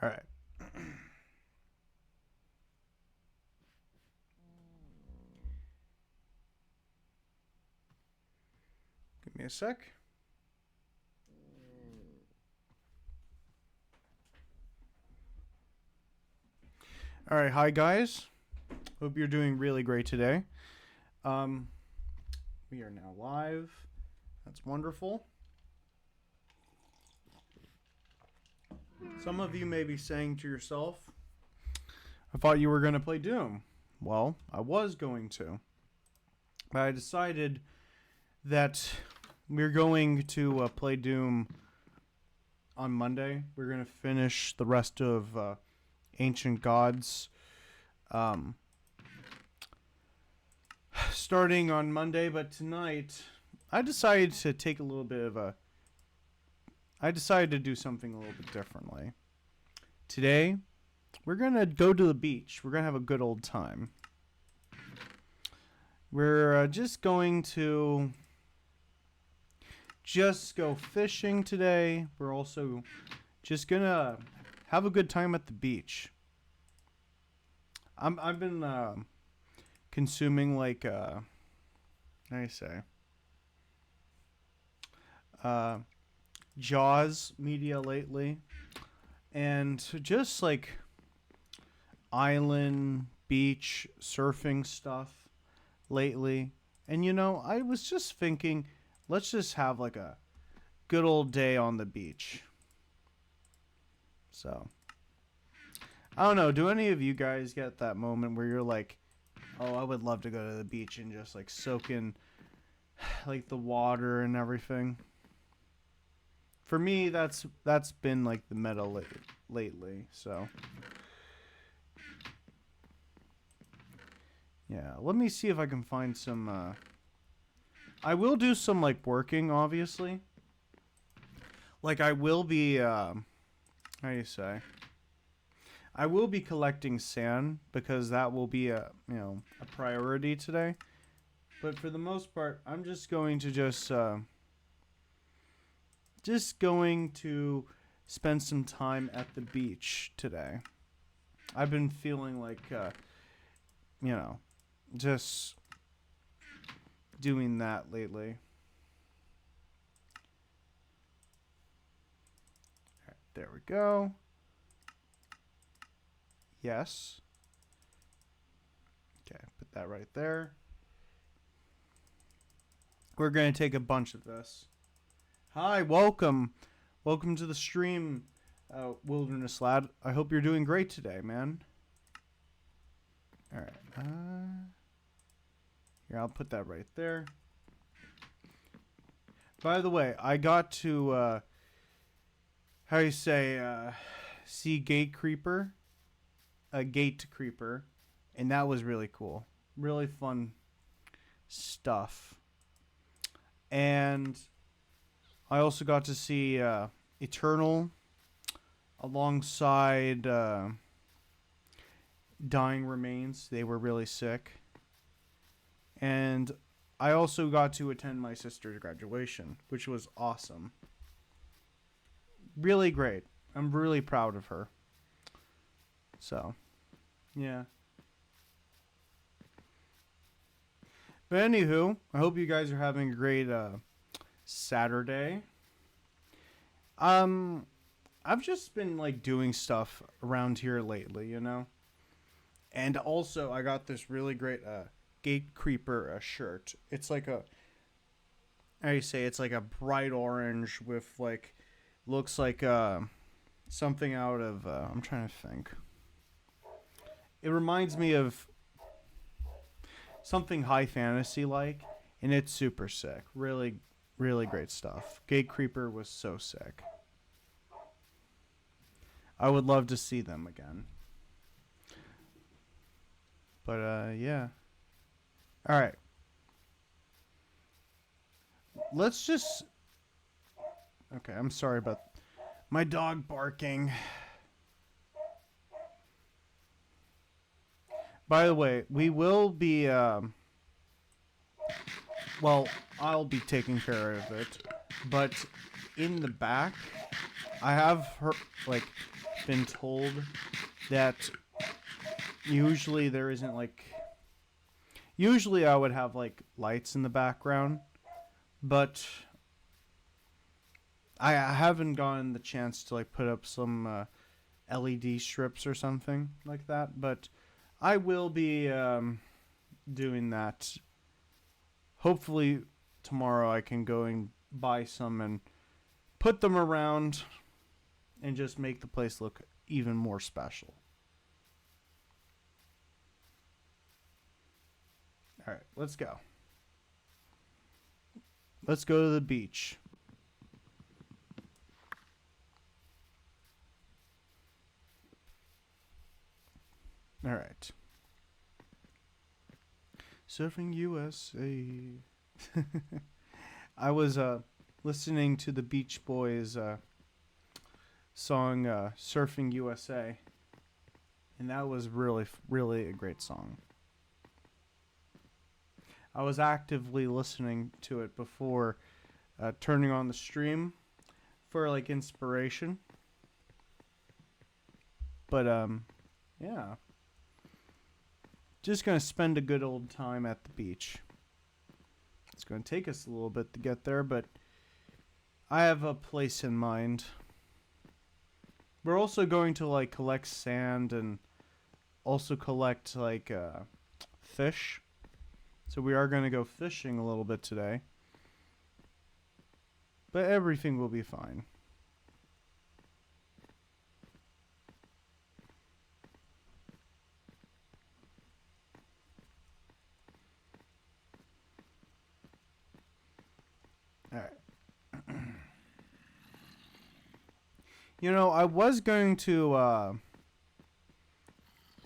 All right. Give me a sec. All right, hi guys. Hope you're doing really great today. Um, we are now live. That's wonderful. Some of you may be saying to yourself, I thought you were going to play Doom. Well, I was going to. But I decided that we're going to play Doom on Monday. We're going to finish the rest of Ancient Gods starting on Monday, but tonight I decided to take a little bit of a I decided to do something a little bit differently. Today, we're going to go to the beach. We're going to have a good old time. We're just going to just go fishing today. We're also just going to have a good time at the beach. I've been consuming like how do I say Jaws media lately, and just like island beach surfing stuff lately. And I was just thinking, let's just have like a good old day on the beach. So I don't know, do any of you guys get that moment where you're like, oh, I would love to go to the beach and just like soak in like the water and everything? For me, that's been like the meta lately. So yeah, let me see if I can find some. I will do some like working, obviously. Like I will be. How do you say? I will be collecting sand because that will be a priority today. But for the most part, I'm just going to just going to spend some time at the beach today. I've been feeling like, just doing that lately. All right, there we go. Yes. Okay, put that right there. We're going to take a bunch of this. Hi, welcome. Welcome to the stream, Wilderness Lad. I hope you're doing great today, man. All right. Here, I'll put that right there. By the way, I got to, how you say, see Gate Creeper. A Gate Creeper. And that was really cool. Really fun stuff. And I also got to see Eternal alongside Dying Remains. They were really sick. And I also got to attend my sister's graduation, which was awesome. Really great. I'm really proud of her. So, yeah. But anywho, I hope you guys are having a great Saturday. I've just been like doing stuff around here lately, And also, I got this really great Gate Creeper shirt. It's like how do you say? It's like a bright orange with like, looks like something out of. I'm trying to think. It reminds me of something high fantasy like, and it's super sick. Really, really great stuff. Gate Creeper was so sick. I would love to see them again. But yeah. All right. Let's just. Okay, I'm sorry about my dog barking. By the way, we will be. Well, I'll be taking care of it, but in the back, I have her like been told that usually there isn't like. Usually I would have like lights in the background, but I haven't gotten the chance to like put up some LED strips or something like that. But I will be doing that. Hopefully tomorrow I can go and buy some and put them around and just make the place look even more special. All right, let's go. Let's go to the beach. All right. Surfing USA. I was listening to the Beach Boys song Surfing USA, and that was really a great song. I was actively listening to it before turning on the stream for like inspiration. But yeah. Just gonna spend a good old time at the beach. It's gonna take us a little bit to get there, but I have a place in mind. We're also going to like collect sand and also collect like fish. So we are gonna go fishing a little bit today. But everything will be fine. Alright. You know, I was going to, how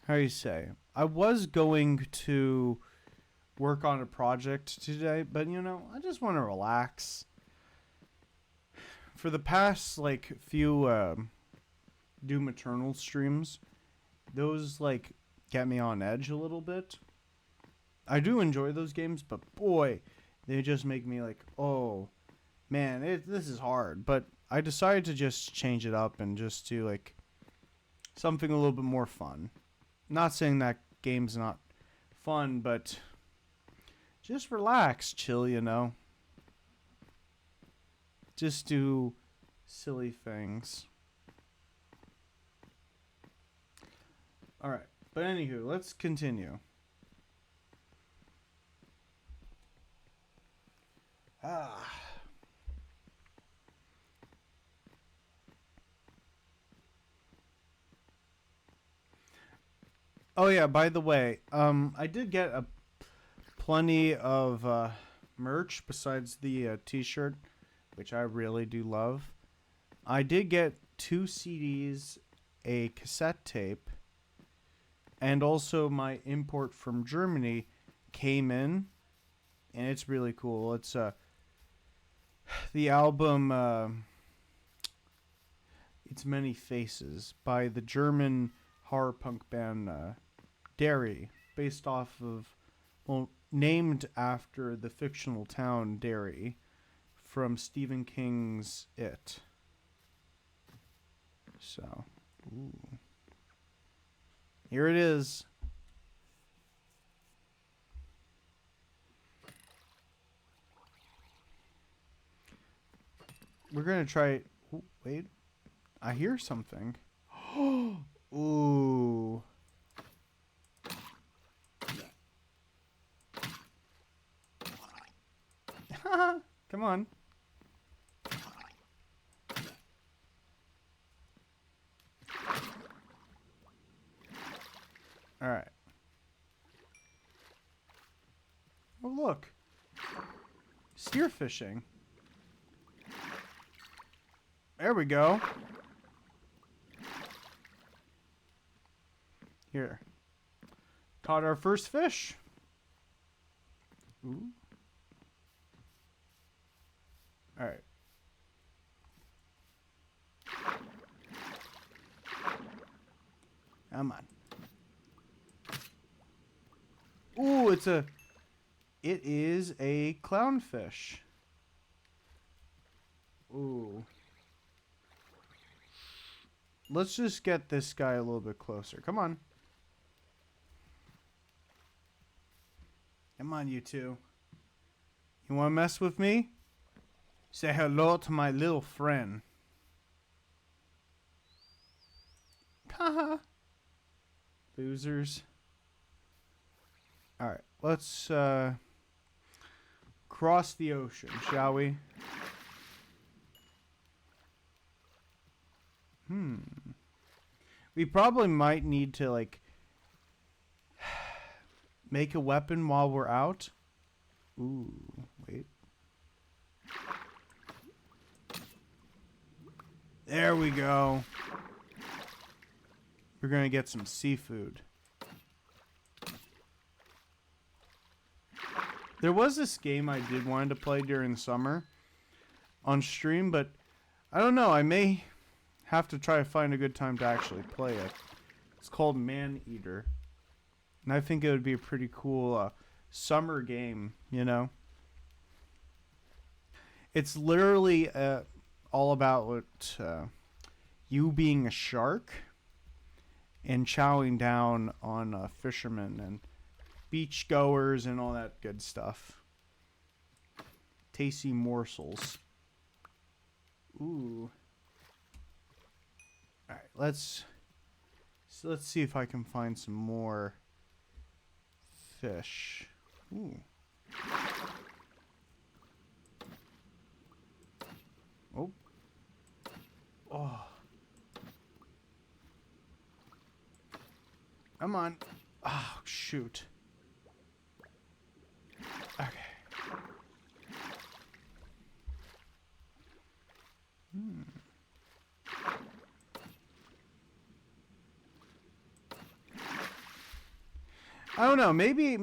do you say? I was going to work on a project today, but you know, I just want to relax. For the past, like, few, Doom Eternal streams, those, like, get me on edge a little bit. I do enjoy those games, but boy, they just make me like, oh, man, this is hard. But I decided to just change it up and just do like something a little bit more fun. Not saying that game's not fun, but just relax, chill, you know. Just do silly things. Alright, but anywho, let's continue. Oh yeah, by the way, I did get a plenty of merch besides the t-shirt, which I really do love. I did get 2 CDs, a cassette tape, and also my import from Germany came in, and it's really cool. It's the album It's Many Faces by the German horror punk band Derry, based off of, well, named after the fictional town Derry from Stephen King's It. So, ooh. Here it is. We're going to try it. Ooh, wait. I hear something. Ooh. Come on. All right. Oh, look. Steer fishing. There we go. Here. Caught our first fish. Ooh. All right. Come on. Ooh, it is a clownfish. Ooh. let's just get this guy a little bit closer. Come on. Come on, you two. You want to mess with me? Say hello to my little friend. Haha. Losers. Alright, let's cross the ocean, shall we? We probably might need to, like, make a weapon while we're out. Ooh, wait. There we go. We're gonna get some seafood. There was this game I did want to play during the summer on stream, but I don't know. I may have to try to find a good time to actually play it. It's called Man Eater. And I think it would be a pretty cool summer game, you know? It's literally all about what, you being a shark and chowing down on fishermen and beach goers and all that good stuff. Tasty morsels. Ooh. All right, let's see if I can find some more fish. Ooh. Oh. Oh. Come on. Oh, shoot. Okay. I don't know. Maybe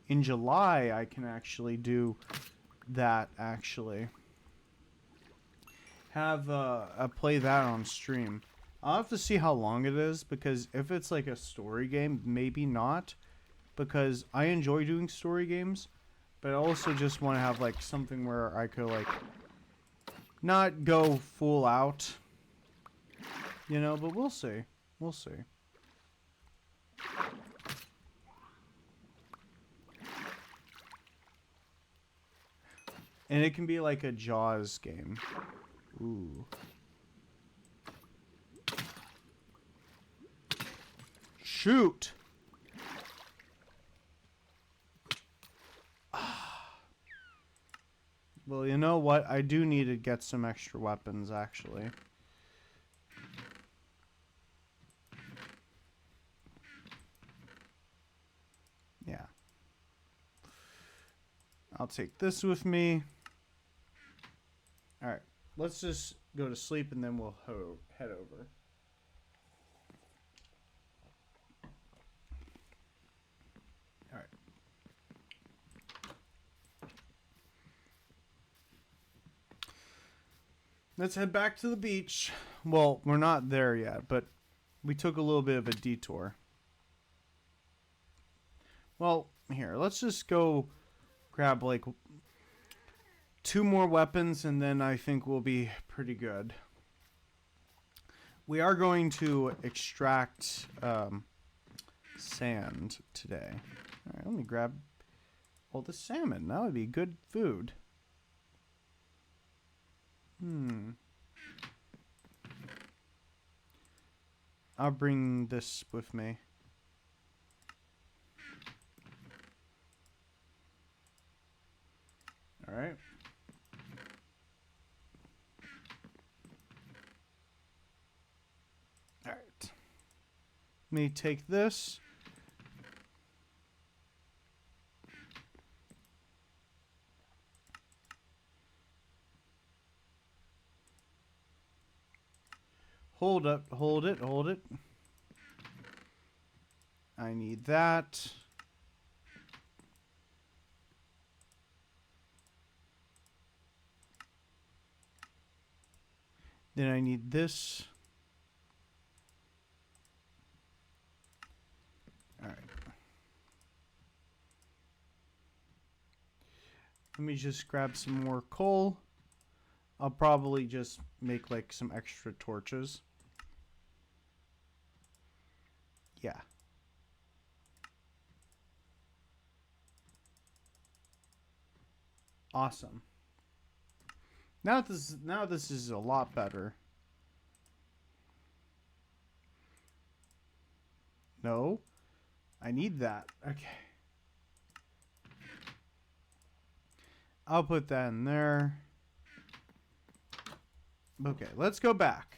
in July I can actually do that. Actually, have play that on stream. I'll have to see how long it is, because if it's like a story game, maybe not, because I enjoy doing story games, but I also just want to have like something where I could like not go full out, you know, but we'll see. We'll see. And it can be like a Jaws game. Ooh. Shoot! Well, you know what? I do need to get some extra weapons, actually. Yeah. I'll take this with me. Alright. Let's just go to sleep and then we'll head over. Alright. Let's head back to the beach. Well, we're not there yet, but we took a little bit of a detour. Well, here, let's just go grab like 2 more weapons and then I think we'll be pretty good. We are going to extract sand today. Alright, let me grab all the salmon. That would be good food. I'll bring this with me. Alright. Alright. Let me take this. Hold up, hold it, hold it. I need that. Then I need this. Alright. Let me just grab some more coal. I'll probably just make like some extra torches. Yeah. Awesome. Now this is a lot better. No. I need that. Okay. I'll put that in there. Okay, let's go back.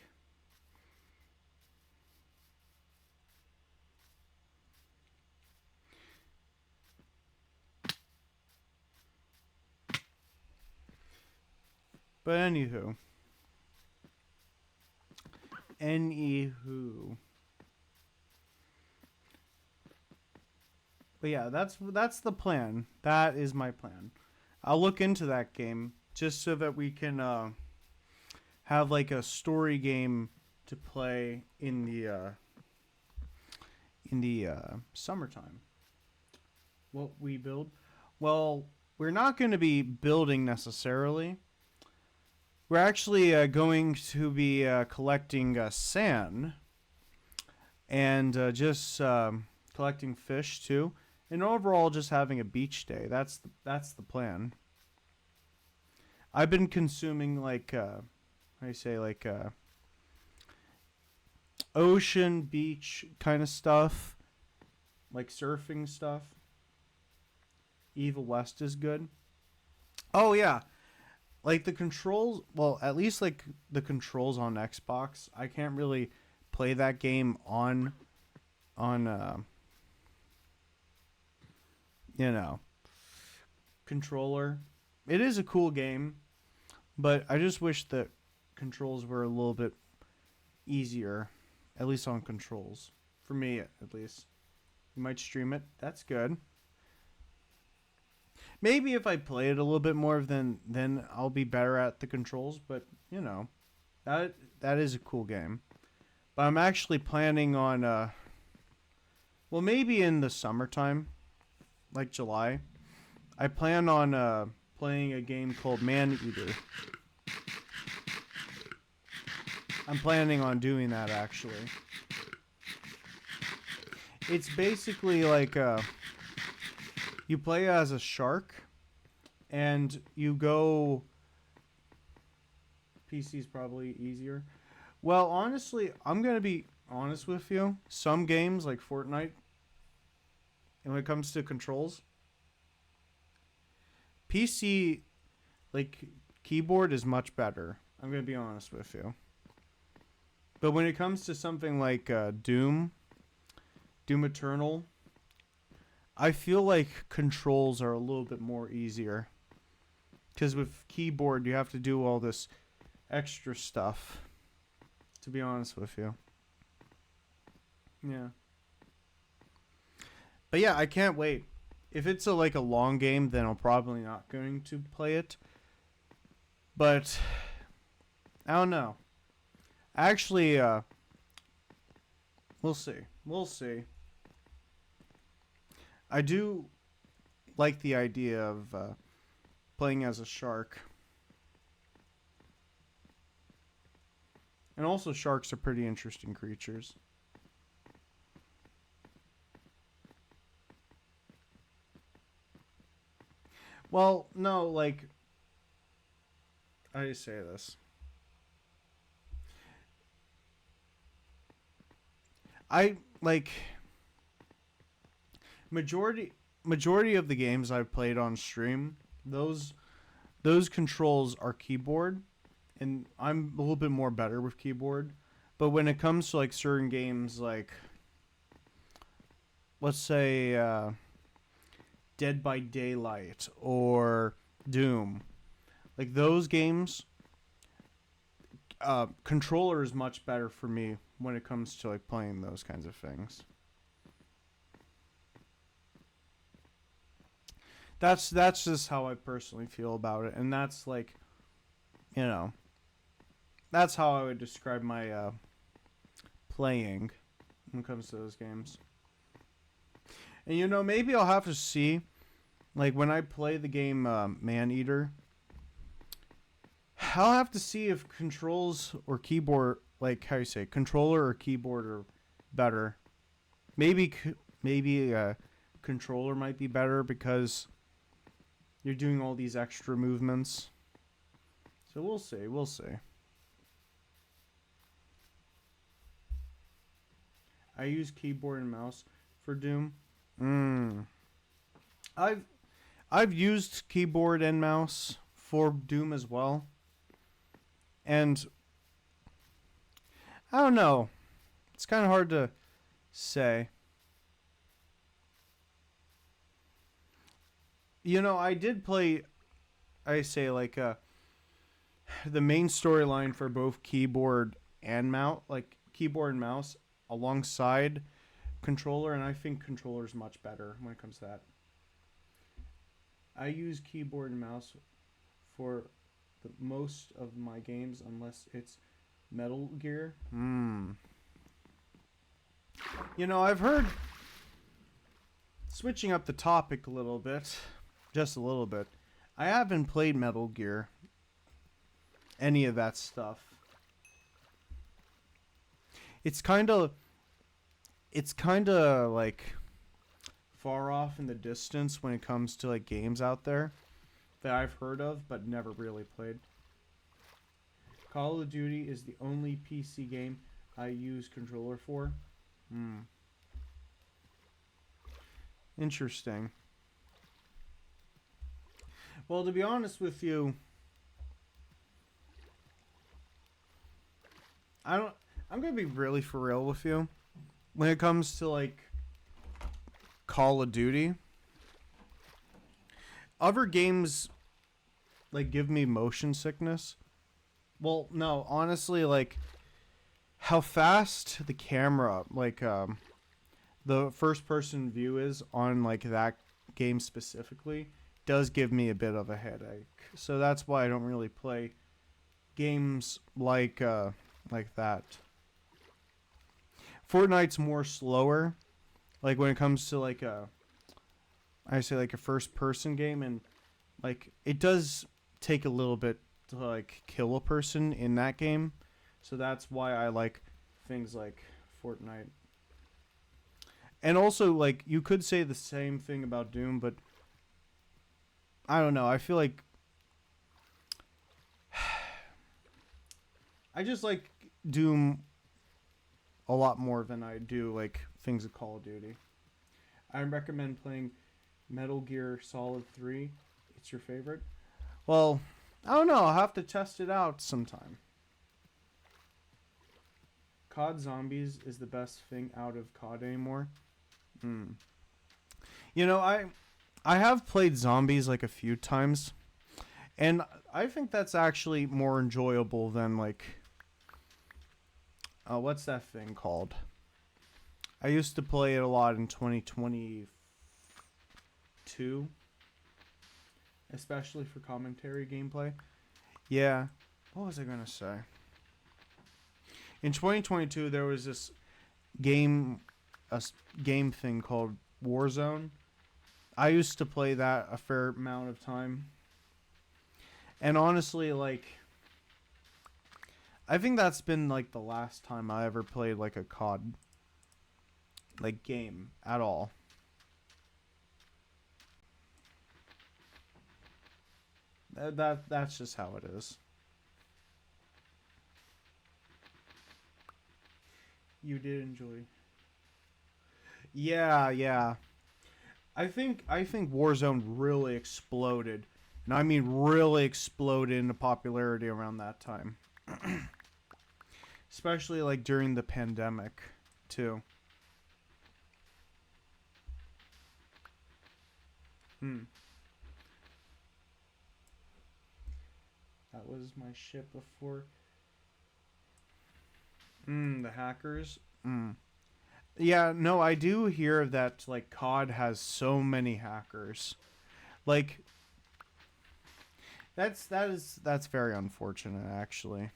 But anywho. But yeah, that's the plan. That is my plan. I'll look into that game just so that we can have like a story game to play in the summertime. What we build? Well, we're not going to be building necessarily. We're actually going to be collecting sand and just collecting fish too, and overall just having a beach day. That's the plan. I've been consuming like how do you say like ocean beach kind of stuff, like surfing stuff. Evil West is good. Oh yeah, like the controls. Well, at least like the controls on Xbox. I can't really play that game on you know, controller. It is a cool game, but I just wish that controls were a little bit easier, at least on controls. For me, at least. You might stream it. That's good. Maybe if I play it a little bit more, then I'll be better at the controls. But you know, that is a cool game. But I'm actually planning on well, maybe in the summertime, like July. I plan on playing a game called Man Eater. I'm planning on doing that actually. It's basically like you play as a shark and you go PC's probably easier. Well, honestly, I'm going to be honest with you. Some games like Fortnite, and when it comes to controls, PC like keyboard is much better. I'm going to be honest with you. But when it comes to something like Doom Eternal, I feel like controls are a little bit more easier. Because with keyboard, you have to do all this extra stuff. To be honest with you. Yeah. But yeah, I can't wait. If it's like a long game, then I'm probably not going to play it. But I don't know. Actually, we'll see. We'll see. I do like the idea of playing as a shark. And also sharks are pretty interesting creatures. Well, no, like how do you say this? I like majority of the games I've played on stream, those controls are keyboard, and I'm a little bit more better with keyboard. But when it comes to like certain games, like let's say Dead by Daylight or Doom, like those games, controller is much better for me when it comes to like playing those kinds of things. That's just how I personally feel about it, and that's like, you know, that's how I would describe my playing when it comes to those games. And you know, maybe I'll have to see, like when I play the game Man Eater. I'll have to see if controls or keyboard, like how you say, controller or keyboard are better. Maybe maybe controller might be better because you're doing all these extra movements. So we'll see. We'll see. I use keyboard and mouse for Doom. I've I've used keyboard and mouse for Doom as well. And I don't know. It's kind of hard to say. You know, I did play I say like the main storyline for both keyboard and mouse, like keyboard and mouse alongside controller, and I think controller is much better when it comes to that. I use keyboard and mouse for the most of my games unless it's Metal Gear. You know, I've heard, switching up the topic a little bit, just a little bit, I haven't played Metal Gear, any of that stuff. It's kind of like far off in the distance when it comes to like games out there that I've heard of but never really played. Call of Duty is the only PC game I use controller for. Interesting. Well, to be honest with you, I'm gonna be really for real with you. When it comes to like Call of Duty, other games like give me motion sickness. Well, no, honestly, like how fast the camera, like the first person view is on like that game specifically, does give me a bit of a headache. So that's why I don't really play games like that. Fortnite's more slower, like when it comes to like I say like a first person game, and like it does take a little bit to like kill a person in that game. So that's why I like things like Fortnite. And also, like, you could say the same thing about Doom, but I don't know. I feel like I just like Doom a lot more than I do like things of Call of Duty. I recommend playing Metal Gear Solid 3. It's your favorite? Well, I don't know. I'll have to test it out sometime. COD Zombies is the best thing out of COD anymore. You know, I have played Zombies like a few times, and I think that's actually more enjoyable than like what's that thing called? I used to play it a lot in 2022, especially for commentary gameplay. Yeah, what was I gonna say? In 2022, there was this game thing called Warzone. I used to play that a fair amount of time. And honestly, like, I think that's been like the last time I ever played like a COD like game at all. That's just how it is. You did enjoy. Yeah. I think Warzone really exploded. And I mean really exploded into popularity around that time. Especially like during the pandemic too. That was my ship before. The hackers. Yeah, no, I do hear that like COD has so many hackers. Like that's very unfortunate actually.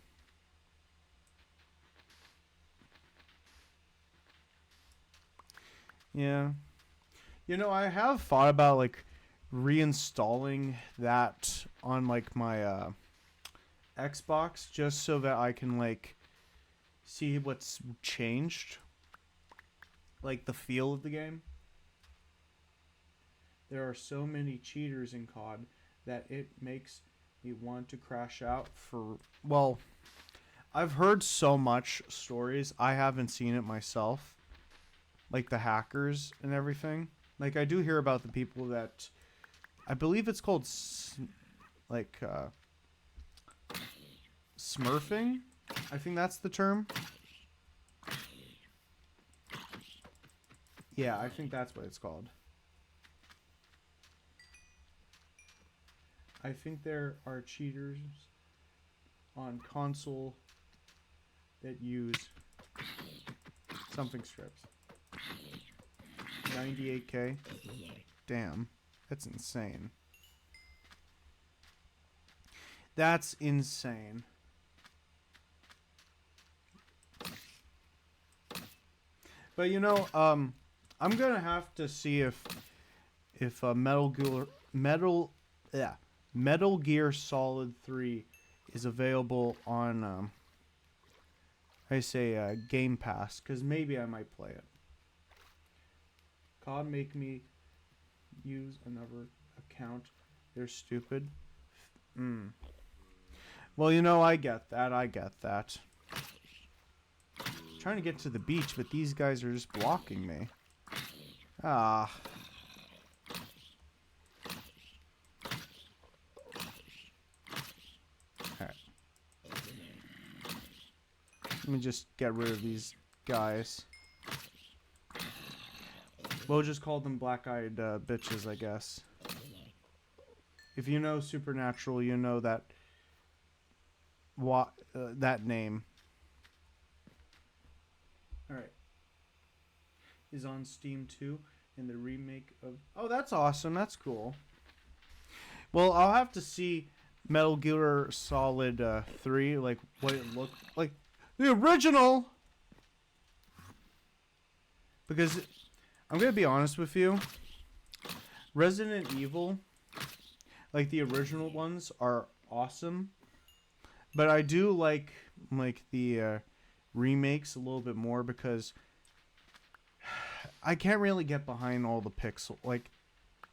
Yeah. You know, I have thought about like reinstalling that on like my Xbox just so that I can like see what's changed, like the feel of the game. There are so many cheaters in COD that it makes me want to crash out for, well, I've heard so much stories. I haven't seen it myself. Like the hackers and everything. Like I do hear about the people that I believe it's called like smurfing. I think that's the term. Yeah, I think that's what it's called. I think there are cheaters on console that use something scripts. 98K? Damn. That's insane. That's insane. But you know, I'm gonna have to see if Metal Gear Solid 3 is available on Game Pass, because maybe I might play it. COD make me use another account. They're stupid. Well, you know, I get that. Trying to get to the beach, but these guys are just blocking me. Ah. Alright. Let me just get rid of these guys. We'll just call them black-eyed bitches, I guess. If you know Supernatural, you know that that name. Alright. Is on Steam too, in the remake of... Oh, that's awesome. That's cool. Well, I'll have to see Metal Gear Solid 3, like, what it looked like. The original! Because, I'm going to be honest with you, Resident Evil, like, the original ones are awesome. But I do like the remakes a little bit more, because I can't really get behind all the pixel. Like,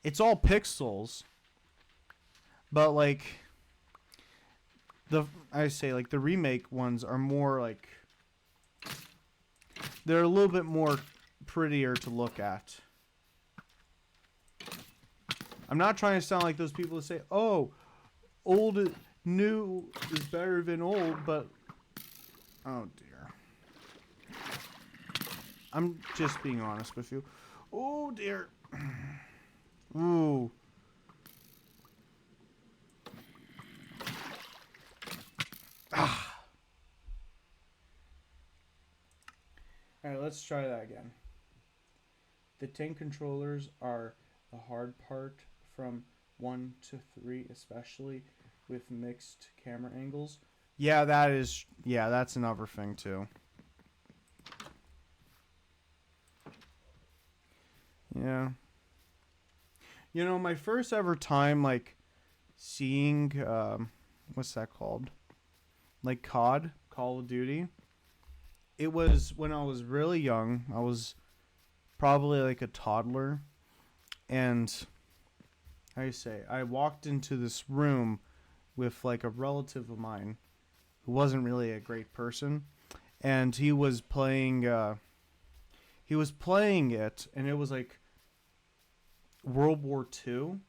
it's all pixels, but like the remake ones are more like, they're a little bit more prettier to look at. I'm not trying to sound like those people that say, "Oh, new is better than old," but oh dear. I'm just being honest with you. Oh dear. Ooh. Ah. Alright, let's try that again. The 10 controllers are the hard part from 1 to 3, especially with mixed camera angles. Yeah, that's another thing too. Yeah. You know, my first ever time, like, seeing, what's that called? Like, COD, Call of Duty. It was when I was really young. I was probably, like, a toddler. And, I walked into this room with, like, a relative of mine who wasn't really a great person. And he was playing it, and it was, like, World War II,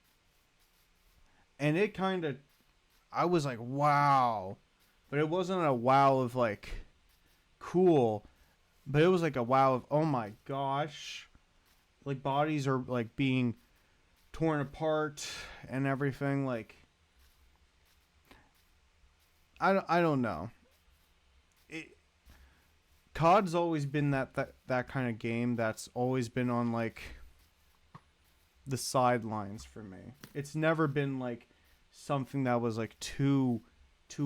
and it kind of, I was like, wow, but it wasn't a wow of like cool, but it was like a wow of, oh my gosh, like bodies are like being torn apart and everything. Like, I don't know. COD's always been that kind of game that's always been on like the sidelines for me. It's never been like something that was like too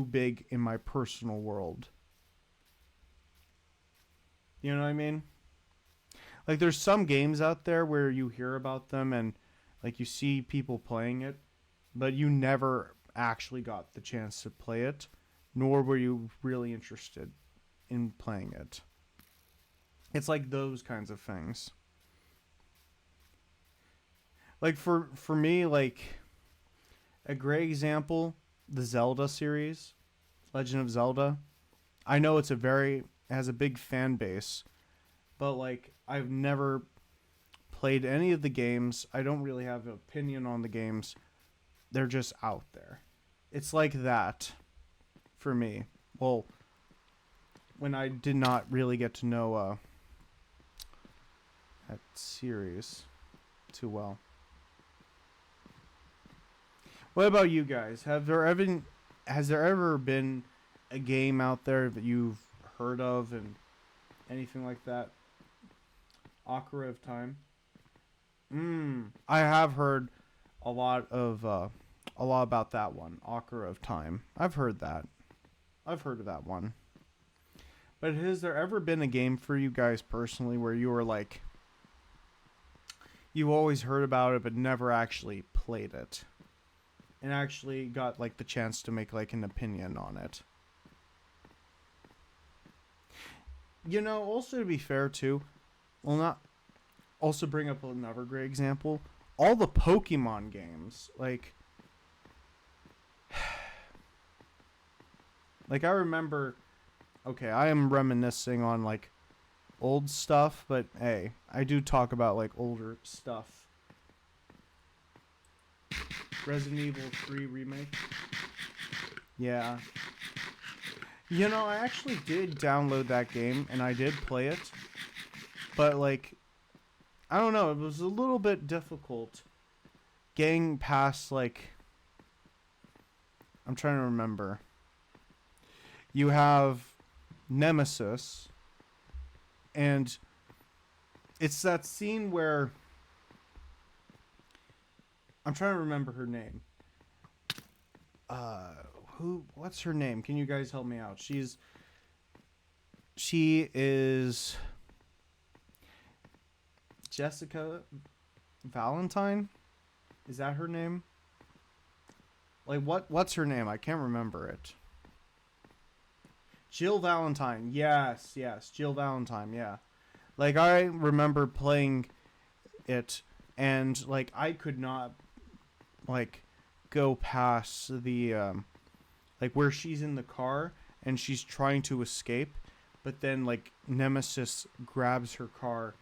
big in my personal world. You know what I mean? Like, there's some games out there where you hear about them and like you see people playing it, but you never actually got the chance to play it. nor were you really interested in playing it. It's like those kinds of things. Like for me, like a great example, the Zelda series, Legend of Zelda. I know it has a big fan base, but like I've never played any of the games. I don't really have an opinion on the games. They're just out there. It's like that for me. Well, when I did not really get to know that series too well. What about you guys? Has there ever been a game out there that you've heard of and anything like that? Ocarina of Time. I have heard a lot about that one, Ocarina of Time. I've heard that. I've heard of that one. But has there ever been a game for you guys personally where you were like, you always heard about it but never actually played it, and actually got like the chance to make like an opinion on it? You know, also to be fair too, well, not also bring up another great example. All the Pokemon games, like I remember, okay, I am reminiscing on like old stuff, but hey, I do talk about like older stuff. Resident Evil 3 remake. Yeah. You know, I actually did download that game and I did play it. But like, I don't know, it was a little bit difficult getting past like, I'm trying to remember. You have Nemesis, and it's that scene where I'm trying to remember her name. What's her name? Can you guys help me out? She is Jessica Valentine? Is that her name? Like what's her name? I can't remember it. Jill Valentine. Yes, Jill Valentine, yeah. Like I remember playing it and like I could not like go past the like where she's in the car and she's trying to escape, but then like Nemesis grabs her car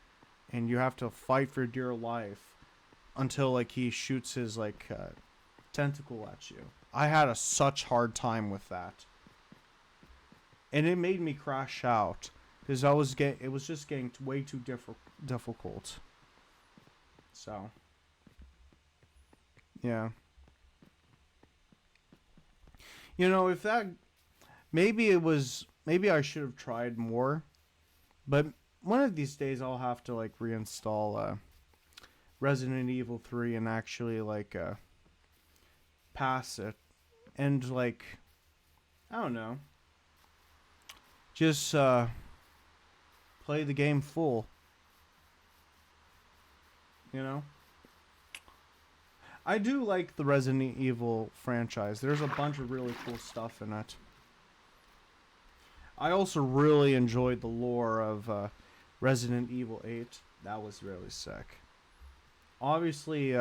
and you have to fight for dear life until like he shoots his like tentacle at you. I had such hard time with that. And it made me crash out because it was just getting way too difficult. So, yeah. You know, maybe I should have tried more, but one of these days I'll have to like reinstall Resident Evil 3 and actually like pass it and like, I don't know, just play the game full, you know? I do like the Resident Evil franchise. There's a bunch of really cool stuff in it. I also really enjoyed the lore of Resident Evil 8. That was really sick. Obviously,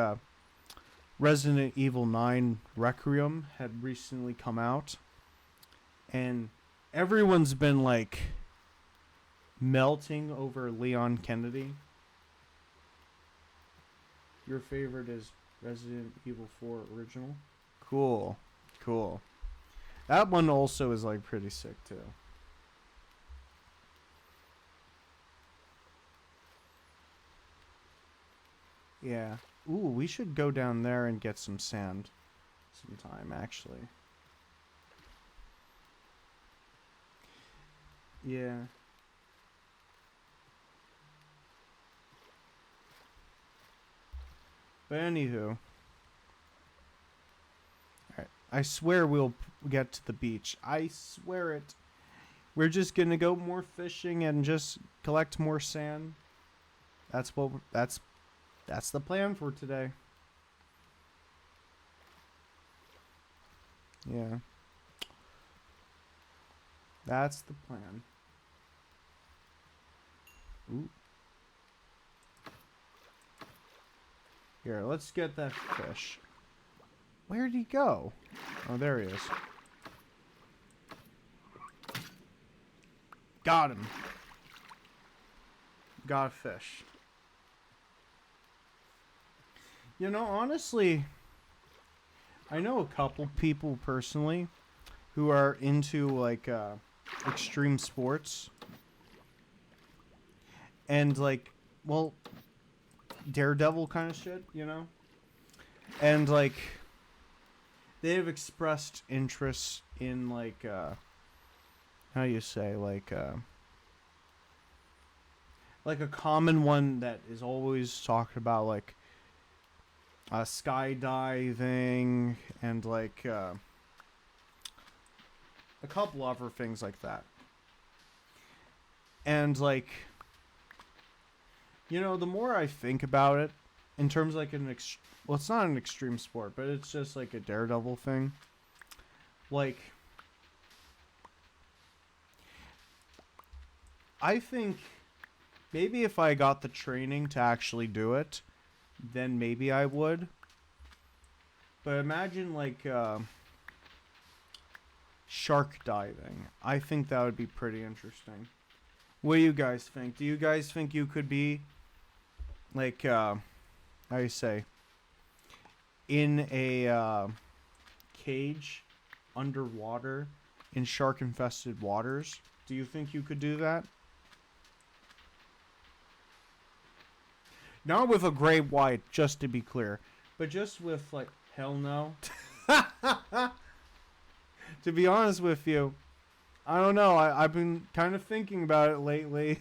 Resident Evil 9 Requiem had recently come out. And everyone's been like melting over Leon Kennedy. Your favorite is Resident Evil 4 original? Cool. That one also is like pretty sick too. Yeah. Ooh, we should go down there and get some sand sometime, actually. Yeah. But anywho. Alright. I swear we'll get to the beach. I swear it. We're just gonna go more fishing and just collect more sand. That's the plan for today. Yeah. That's the plan. Ooh. Here, let's get that fish. Where'd he go? Oh, there he is. Got him. Got a fish. You know, honestly, I know a couple people personally who are into, like, extreme sports. And, like, well, Daredevil kind of shit, you know? And, like, they have expressed interest in, like, how do you say, like a common one that is always talked about, like, skydiving and, like, a couple other things like that. And, like, you know, the more I think about it, in terms of, like, well, it's not an extreme sport, but it's just, like, a Daredevil thing. Like, I think maybe if I got the training to actually do it, then maybe I would. But imagine, like, shark diving. I think that would be pretty interesting. What do you guys think? Do you guys think you could be, like, how do you say, in a cage underwater in shark-infested waters? Do you think you could do that? Not with a gray white, just to be clear, but just with, like, hell no. To be honest with you, I don't know. I've been kind of thinking about it lately.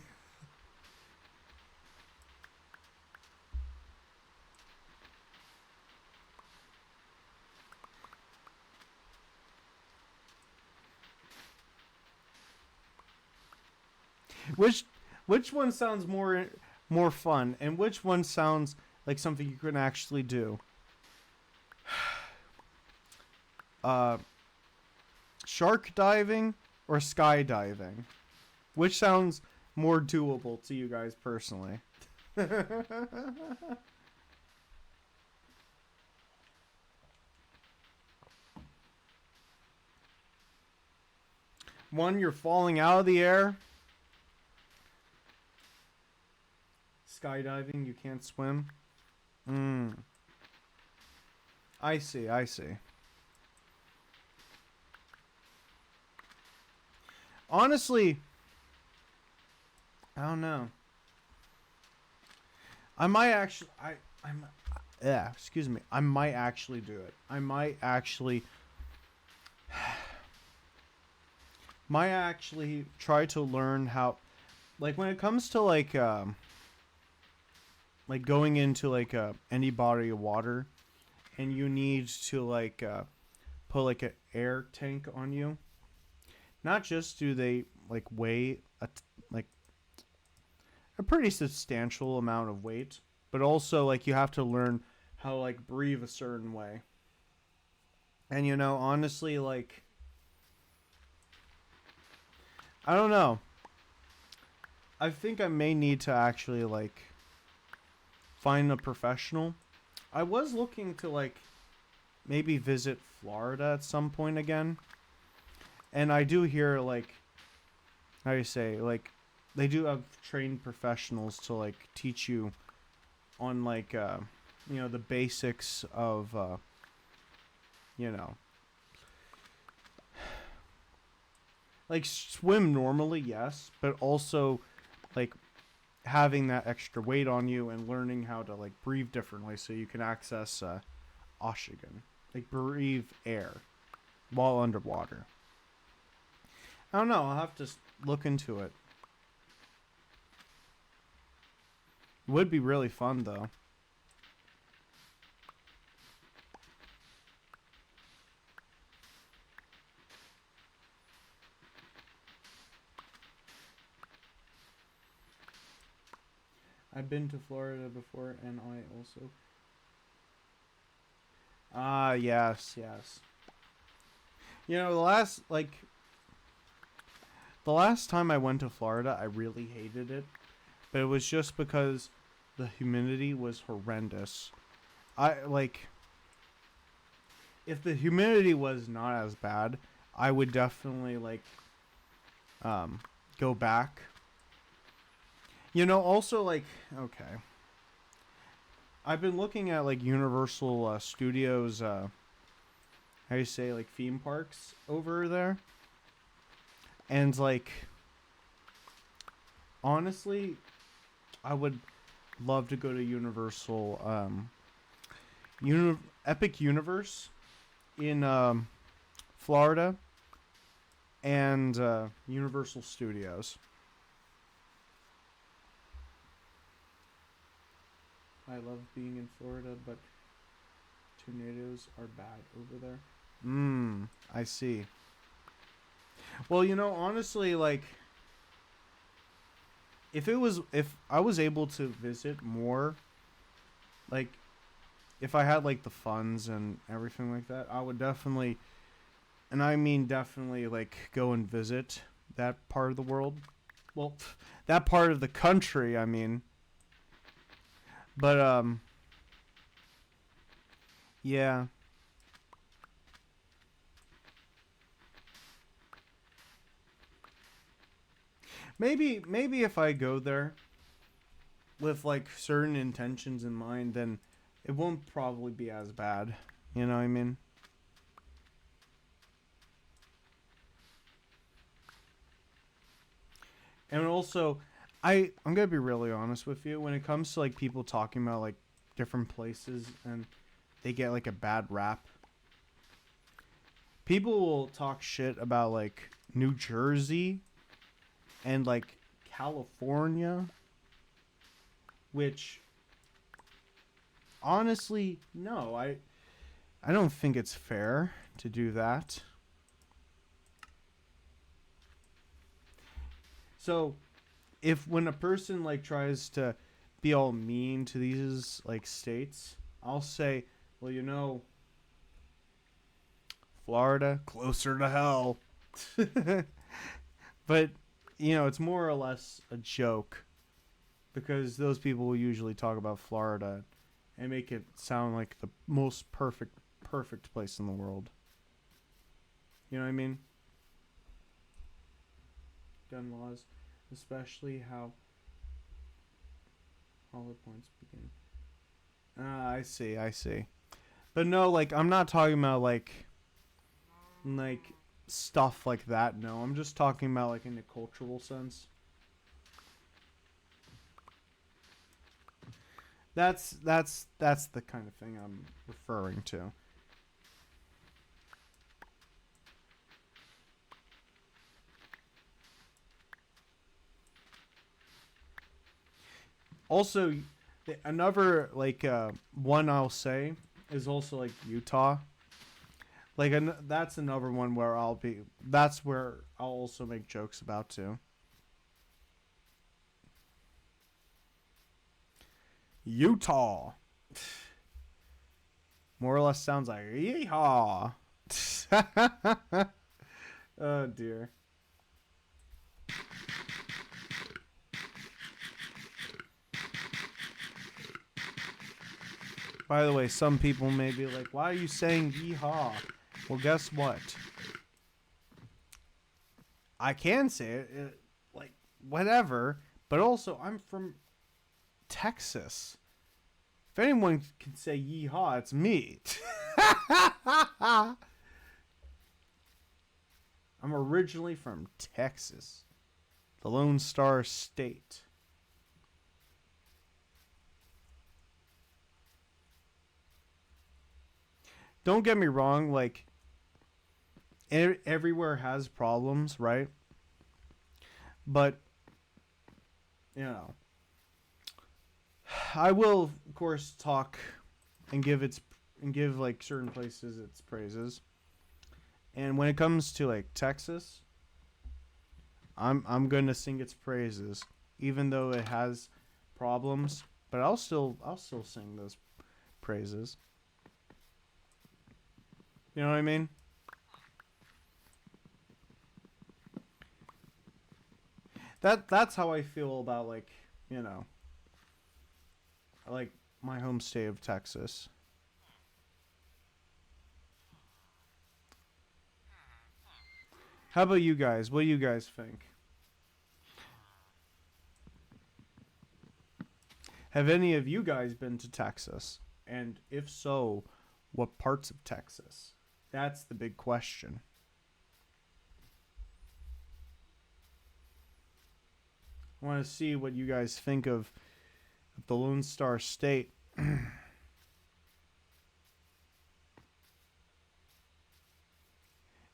Which which one sounds more fun, and which one sounds like something you can actually do? Shark diving or skydiving? Which sounds more doable to you guys personally? One, you're falling out of the air. Skydiving, you can't swim. I see, I see. Honestly, I don't know. I might actually, yeah, excuse me. I might actually do it. I might actually try to learn how, like, when it comes to, like going into, like, any body of water, and you need to, like, put, like, an air tank on you. Not just do they, like, weigh like a pretty substantial amount of weight, but also, like, you have to learn how to, like, breathe a certain way. And, you know, honestly, like, I don't know. I think I may need to actually, like, find a professional. I was looking to, like, maybe visit Florida at some point again. And I do hear, like, how do you say, like, they do have trained professionals to, like, teach you on, like, you know, the basics of, you know, like, swim normally, yes, but also, like, having that extra weight on you and learning how to, like, breathe differently so you can access oxygen, like, breathe air while underwater. I don't know. I'll have to look into it. It would be really fun, though. I've been to Florida before, and I also... Ah, yes, yes. You know, the last, like... The last time I went to Florida, I really hated it, but it was just because the humidity was horrendous. I like if the humidity was not as bad, I would definitely like um go back. Also like okay. I've been looking at like Universal Studios how do you say like theme parks over there. And like honestly, I would love to go to Universal Epic Universe in Florida and Universal Studios. I love being in Florida, but tornadoes are bad over there. I see. Well, honestly, like if I was able to visit more, like if I had like the funds and everything like that, I would definitely, and I mean definitely, like go and visit that part of the world. Well, that part of the country, I mean. But yeah. Maybe if I go there with like certain intentions in mind, then it won't probably be as bad. You know what I mean? And also, I'm gonna be really honest with you when it comes to like people talking about like different places and they get like a bad rap. People will talk shit about like New Jersey and like California, which honestly, no, I don't think it's fair to do that. So, if when a person like tries to be all mean to these like states, I'll say, well, Florida closer to hell. But it's more or less a joke because those people will usually talk about Florida and make it sound like the most perfect place in the world. You know what I mean? Gun laws, especially how hollow points begin. Ah, I see. But no, like I'm not talking about like stuff like that. No, I'm just talking about like in a cultural sense. That's the kind of thing I'm referring to. Also, another like one I'll say is also like Utah. Like that's another one where I'll be. That's where I'll also make jokes about too. Utah, more or less sounds like yeehaw. Oh dear. By the way, some people may be like, "Why are you saying yeehaw?" Well, guess what? I can say it like whatever, but also I'm from Texas. If anyone can say yeehaw, it's me. I'm originally from Texas, the Lone Star State. Don't get me wrong, like everywhere has problems, right? But you know, I will of course talk and give like certain places its praises. And when it comes to like Texas, I'm gonna sing its praises, even though it has problems. But I'll still sing those praises. You know what I mean? That's how I feel about like, you know, like my home state of Texas. How about you guys? What do you guys think? Have any of you guys been to Texas? And if so, what parts of Texas? That's the big question. I want to see what you guys think of the Lone Star State.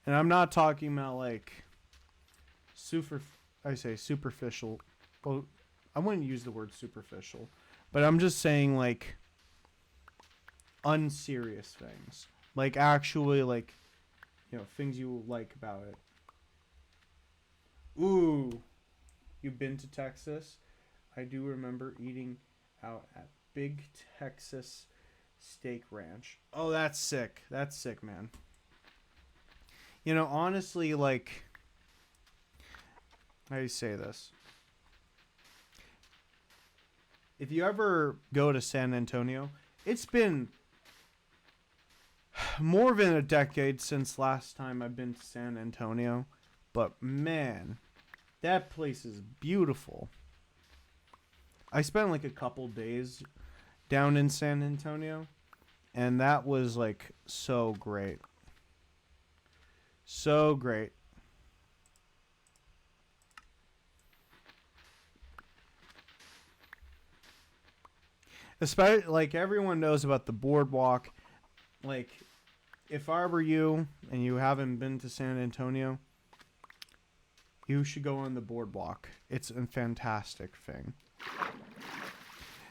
And I'm not talking about like super. I say superficial. Well, I wouldn't use the word superficial, but I'm just saying like unserious things, like actually like things you like about it. Ooh, you've been to Texas? I do remember eating out at Big Texas Steak Ranch. Oh, that's sick. That's sick, man. Honestly, like, how do you say this? If you ever go to San Antonio, it's been more than a decade since last time I've been to San Antonio. But man, that place is beautiful. I spent like a couple days down in San Antonio, and that was like so great. So great. Especially like everyone knows about the boardwalk. Like if I were you and you haven't been to San Antonio, you should go on the boardwalk. It's a fantastic thing.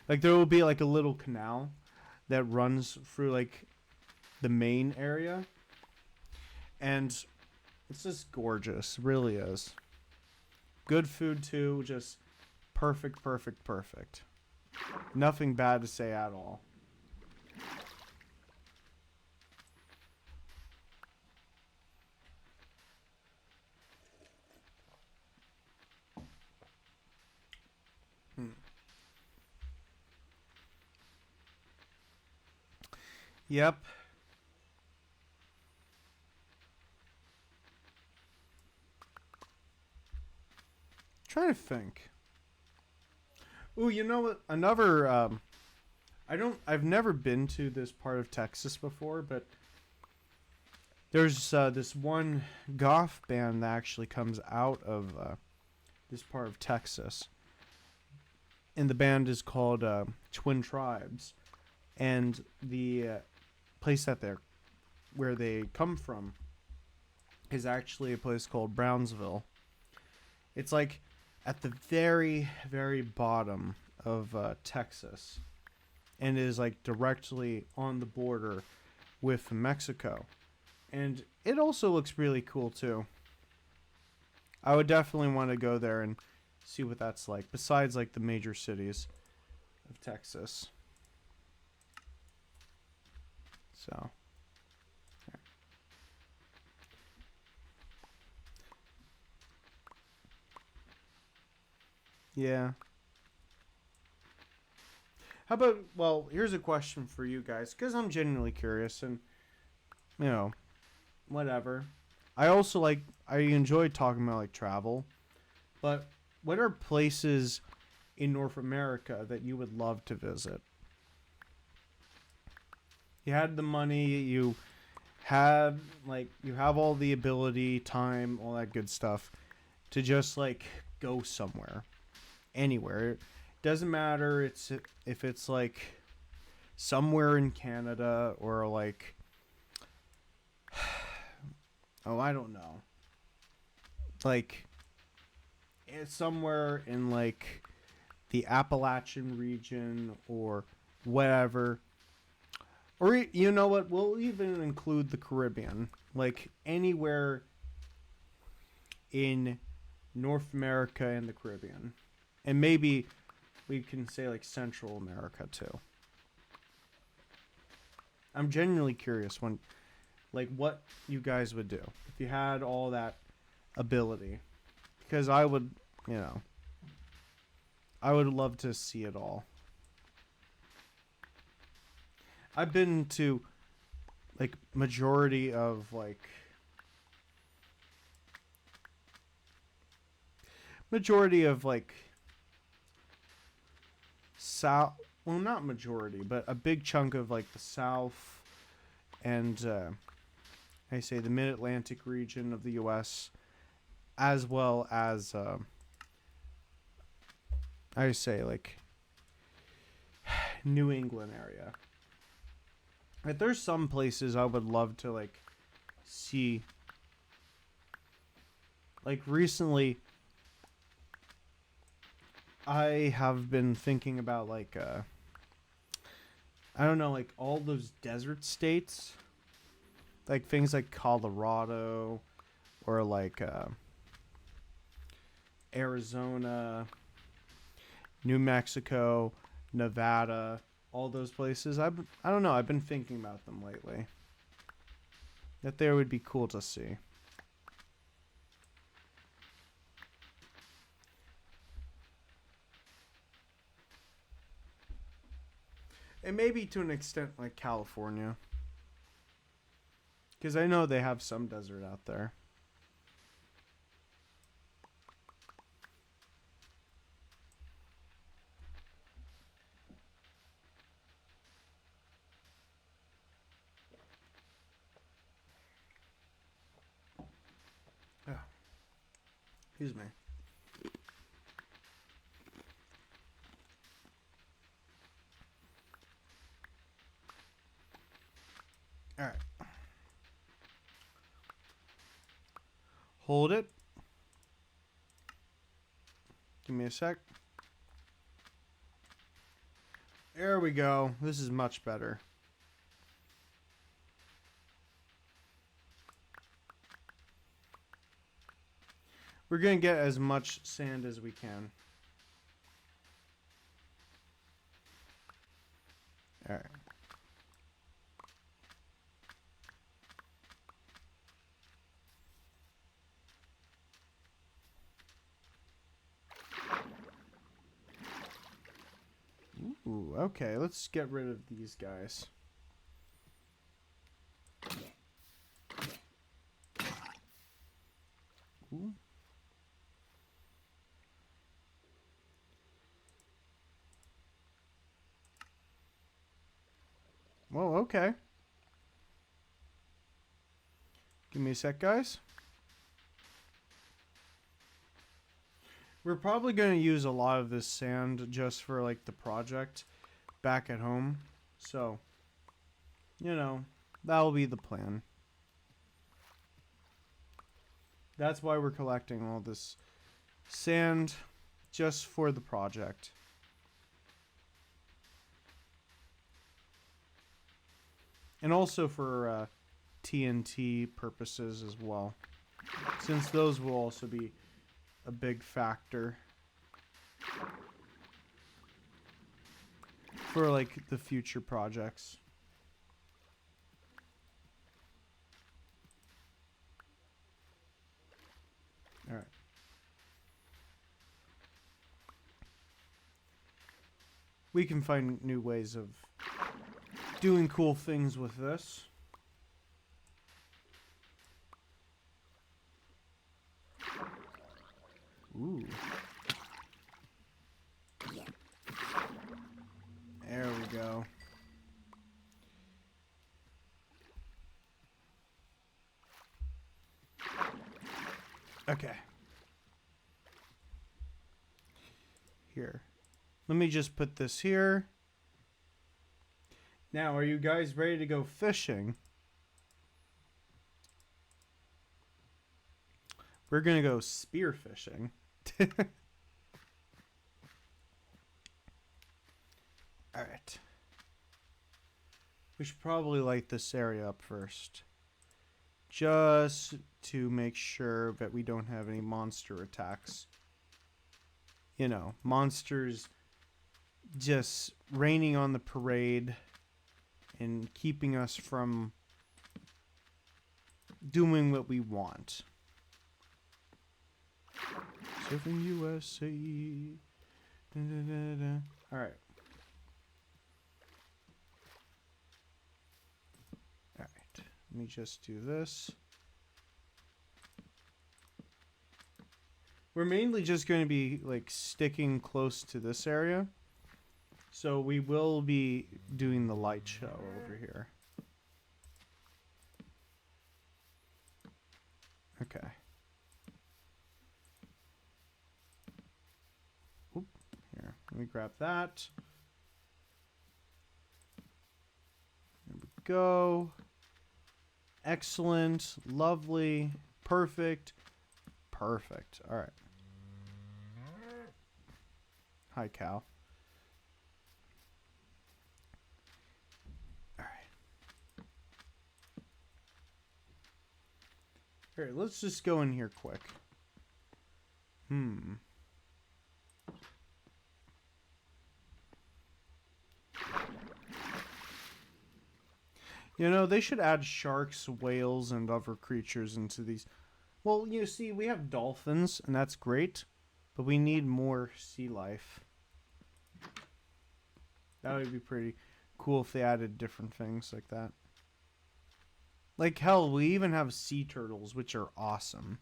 Like there will be like a little canal that runs through like the main area, and it's just gorgeous. It really is. Good food too. Just perfect, perfect, perfect. Nothing bad to say at all. Hmm. Yep. Trying to think. Ooh, you know what? Another. I've never been to this part of Texas before, but there's this one goth band that actually comes out of this part of Texas, and the band is called Twin Tribes, and the place that they're where they come from is actually a place called Brownsville. It's like at the very, very bottom of Texas, and is like directly on the border with Mexico. And it also looks really cool too. I would definitely want to go there and see what that's like, besides like the major cities of Texas. So, yeah. How about, well, here's a question for you guys, because I'm genuinely curious and, you know, whatever. I enjoy talking about like travel, but what are places in North America that you would love to visit? You had the money, you have all the ability, time, all that good stuff to just like go somewhere, anywhere. It doesn't matter if it's like somewhere in Canada or like oh, I don't know. Like it's somewhere in like the Appalachian region or whatever. Or you know what? We'll even include the Caribbean. Like anywhere in North America and the Caribbean. And maybe we can say like Central America too. I'm genuinely curious when like what you guys would do if you had all that ability. Because you know, I would love to see it all. I've been to like majority of like south, well, not majority, but a big chunk of like the south and I say the mid-Atlantic region of the US, as well as I say like New England area. Like, there's some places I would love to like see. Like recently I have been thinking about like I don't know, like all those desert states, like things like Colorado or like Arizona, New Mexico, Nevada, all those places. I don't know, I've been thinking about them lately. That they would be cool to see. And maybe to an extent like California. Because I know they have some desert out there. Oh, excuse me. Alright. Hold it. Give me a sec. There we go. This is much better. We're going to get as much sand as we can. Alright. Ooh, okay, let's get rid of these guys. Ooh. Well, okay. Give me a sec, guys. We're probably going to use a lot of this sand just for, like, the project back at home. So, you know, that'll be the plan. That's why we're collecting all this sand just for the project. And also for TNT purposes as well, since those will also be a big factor for like the future projects. All right. We can find new ways of doing cool things with this. Ooh. There we go. Okay. Here. Let me just put this here. Now, are you guys ready to go fishing? We're going to go spear fishing. Alright. We should probably light this area up first. Just to make sure that we don't have any monster attacks. You know, monsters just raining on the parade and keeping us from doing what we want. So Surfing USA. All right. All right. Let me just do this. We're mainly just going to be like sticking close to this area. So we will be doing the light show over here. Okay. Oop, here, let me grab that. There we go. Excellent. Lovely. Perfect. Perfect. All right. Hi, Cal. All right. All right, let's just go in here quick. You know, they should add sharks, whales, and other creatures into these. Well, you see, we have dolphins, and that's great, but we need more sea life. That would be pretty cool if they added different things like that. Like, hell, we even have sea turtles, which are awesome.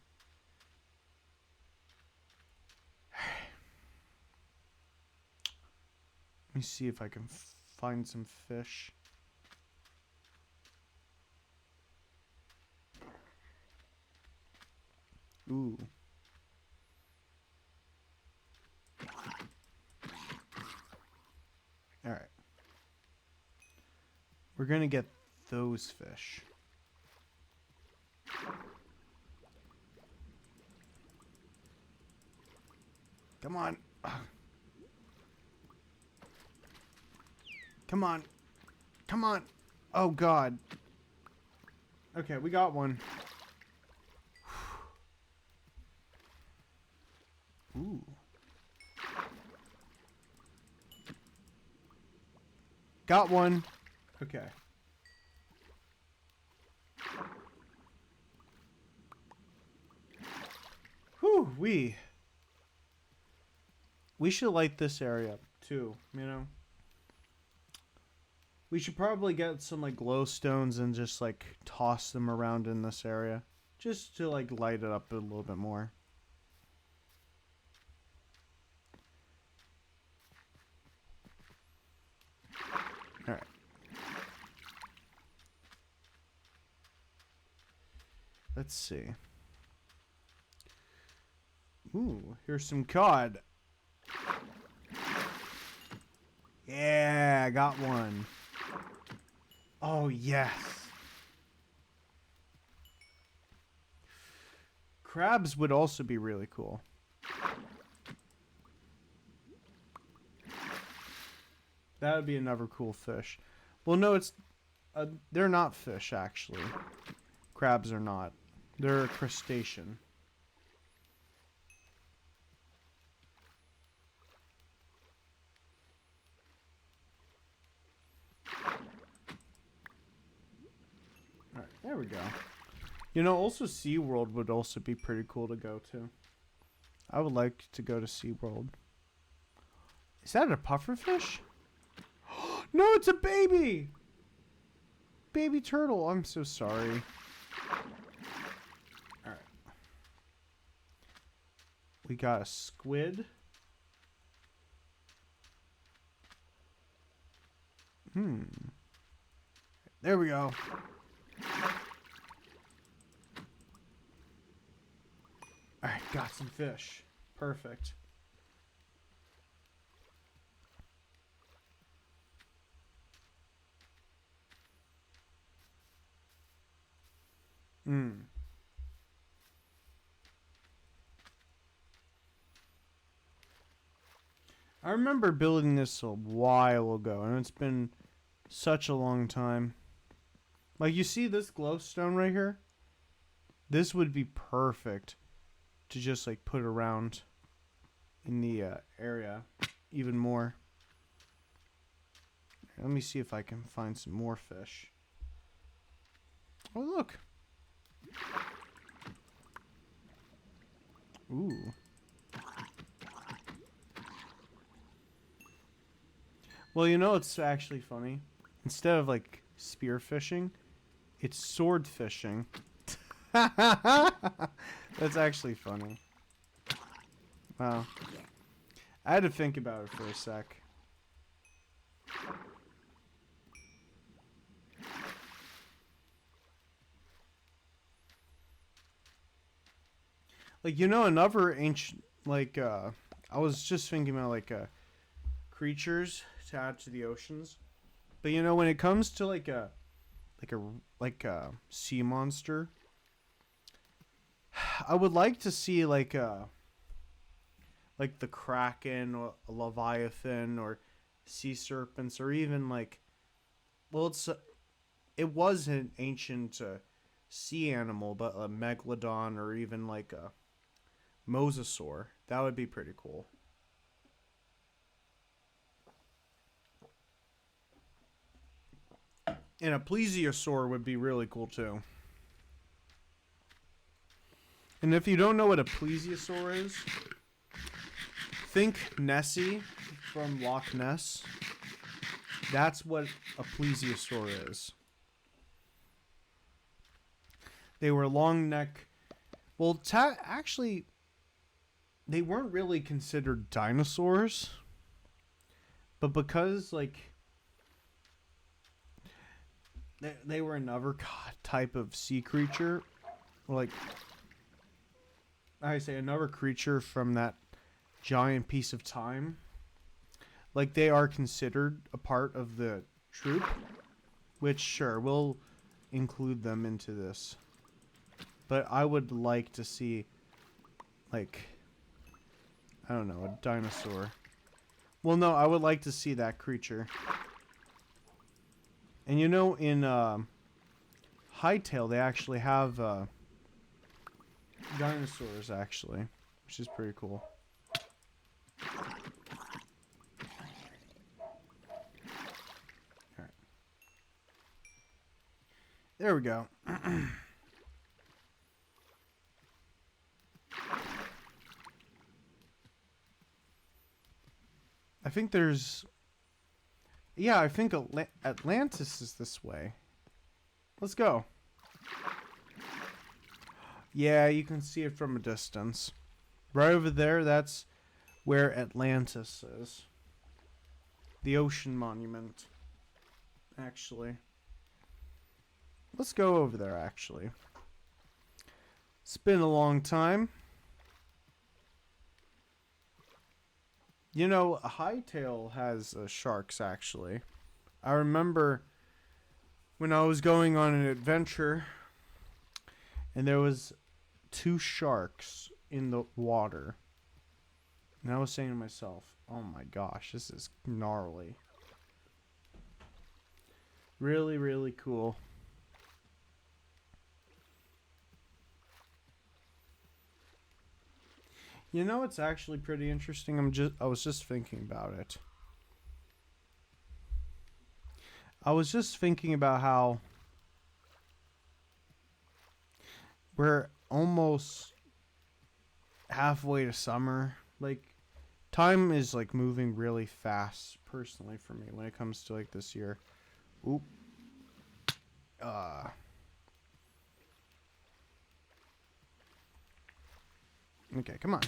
Let me see if I can find some fish. Ooh. Alright. We're gonna get those fish. Come on. Come on. Come on. Oh, God. Okay, we got one. Ooh. Got one. Okay. Whew, we should light this area up too, you know? We should probably get some like glowstones and just like toss them around in this area. Just to like light it up a little bit more. Alright. Let's see. Ooh, here's some cod. Yeah, I got one. Oh, yes. Crabs would also be really cool. That would be another cool fish. Well, no, it's... they're not fish, actually. Crabs are not. They're a crustacean. Alright, there we go. You know, also SeaWorld would also be pretty cool to go to. I would like to go to SeaWorld. Is that a pufferfish? No, it's a baby! Baby turtle. I'm so sorry. Alright. We got a squid. There we go. Alright, got some fish. Perfect. I remember building this a while ago, and it's been such a long time. Like, you see this glowstone right here? This would be perfect to just, like, put around in the area even more. Let me see if I can find some more fish. Oh, look. Ooh. Well, you know, it's actually funny. Instead of like spear fishing, it's sword fishing. That's actually funny. Wow. I had to think about it for a sec. Like, you know, another ancient, like, I was just thinking about, like, creatures to add to the oceans. But, you know, when it comes to, like a, sea monster, I would like to see, like the Kraken or a Leviathan or sea serpents or even, like, well, it was an ancient sea animal, but a megalodon or even, like, a mosasaur. That would be pretty cool. And a plesiosaur would be really cool too. And if you don't know what a plesiosaur is, think Nessie from Loch Ness. That's what a plesiosaur is. They were long neck. Well, actually, they weren't really considered dinosaurs, but because like they were another type of sea creature, like I say, another creature from that giant piece of time. Like they are considered a part of the troop, which sure we'll include them into this. But I would like to see, like, I don't know, a dinosaur. Well, no, I would like to see that creature. And you know, in Hightail, they actually have dinosaurs, actually, which is pretty cool. Alright. There we go. I think there's... Yeah, I think Atlantis is this way. Let's go. Yeah, you can see it from a distance. Right over there, that's where Atlantis is. The ocean monument. Actually. Let's go over there, actually. It's been a long time. You know, Hightail has sharks, actually. I remember when I was going on an adventure and there was 2 sharks in the water. And I was saying to myself, oh my gosh, this is gnarly. Really, really cool. You know, it's actually pretty interesting. I was just thinking about it. I was just thinking about how we're almost halfway to summer. Like, time is like moving really fast, personally, for me when it comes to like this year. Oop. Okay, come on.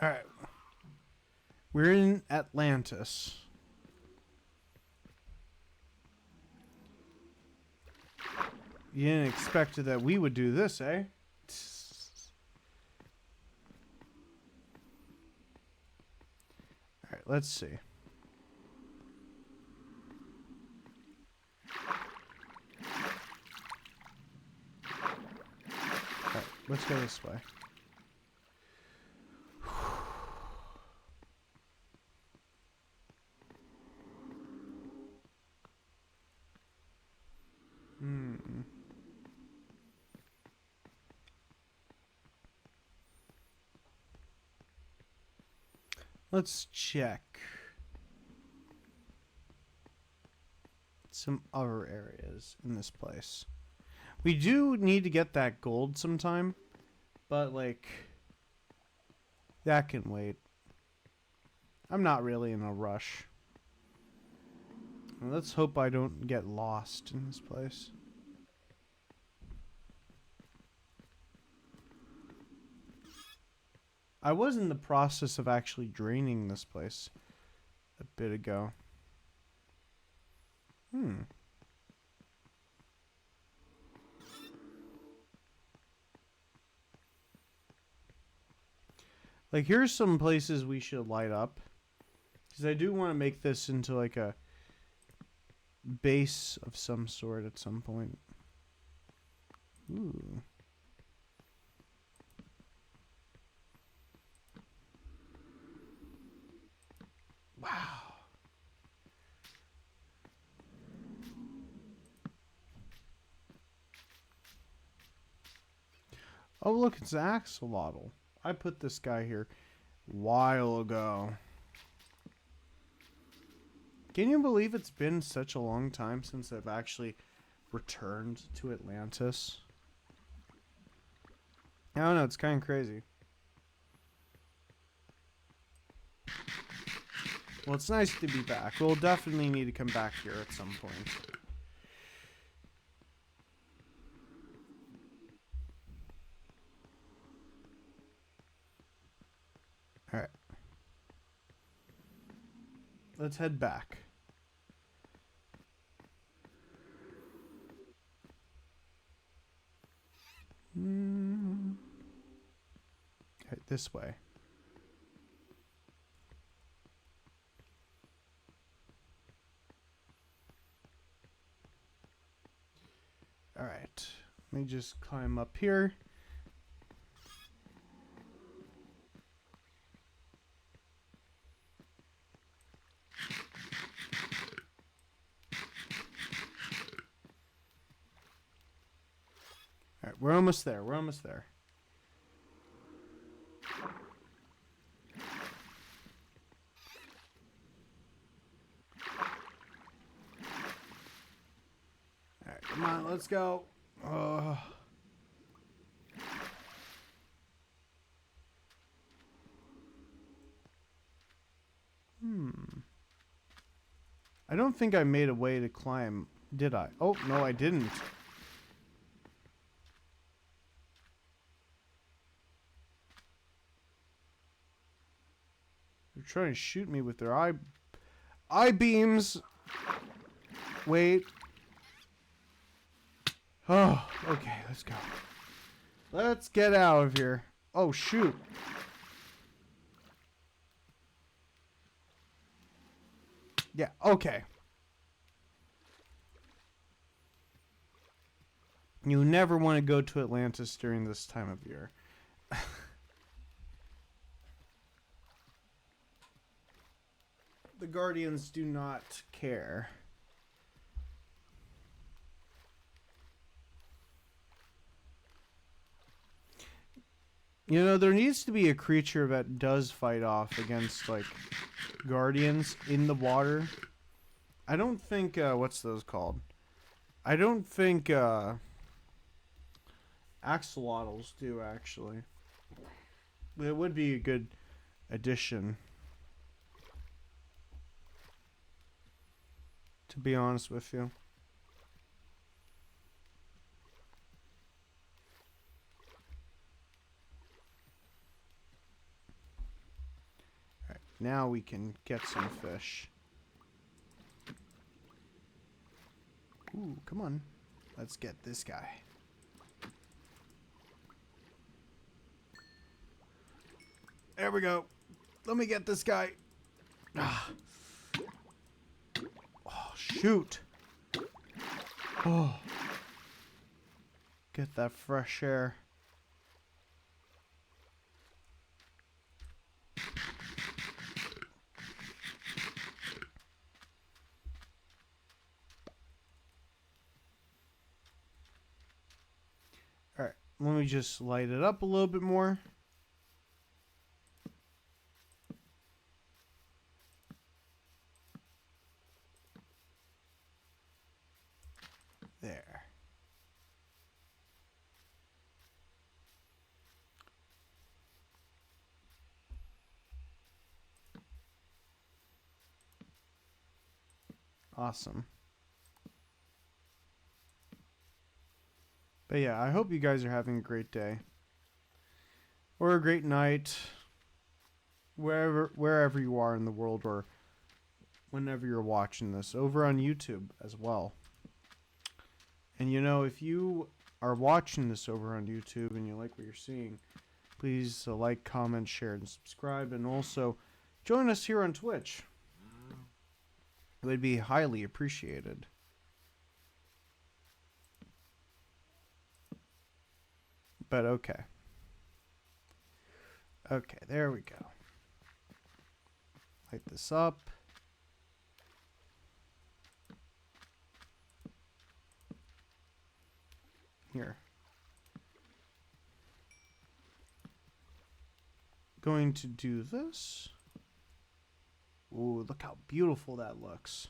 Alright. We're in Atlantis. You didn't expect that we would do this, eh? Alright, let's see. Alright, let's go this way. Let's check. some other areas in this place. We do need to get that gold sometime, but like that can wait. I'm not really in a rush. Let's hope I don't get lost in this place. I was in the process of actually draining this place a bit ago. Like, here's some places we should light up. Because I do want to make this into, like, a base of some sort at some point. Ooh. Wow. Oh, look, it's Axolotl. I put this guy here a while ago. Can you believe it's been such a long time since I've actually returned to Atlantis? I don't know, it's kind of crazy. Well, it's nice to be back. We'll definitely need to come back here at some point. Alright. Let's head back. Alright, this way. Alright. Let me just climb up here. Alright, we're almost there. We're almost there. Alright, come on, let's go. I don't think I made a way to climb, did I? Oh, no, I didn't. They're trying to shoot me with their eye beams. Wait. Oh, okay, let's go. Let's get out of here. Oh, shoot. Yeah, okay. You never want to go to Atlantis during this time of year. The Guardians do not care. You know, there needs to be a creature that does fight off against, like, Guardians in the water. I don't think, what's those called? I don't think, axolotls do, actually. It would be a good addition. To be honest with you. Alright, now we can get some fish. Ooh, come on. Let's get this guy. There we go. Let me get this guy. Ah. Oh, shoot. Oh. Get that fresh air. Alright, let me just light it up a little bit more. Awesome. But yeah, I hope you guys are having a great day. Or a great night. Wherever you are in the world, or whenever you're watching this. Over on YouTube as well. And you know, if you are watching this over on YouTube and you like what you're seeing, please like, comment, share, and subscribe. And also join us here on Twitch. It would be highly appreciated. But okay. Okay, there we go. Light this up. Here. Going to do this. Ooh, look how beautiful that looks.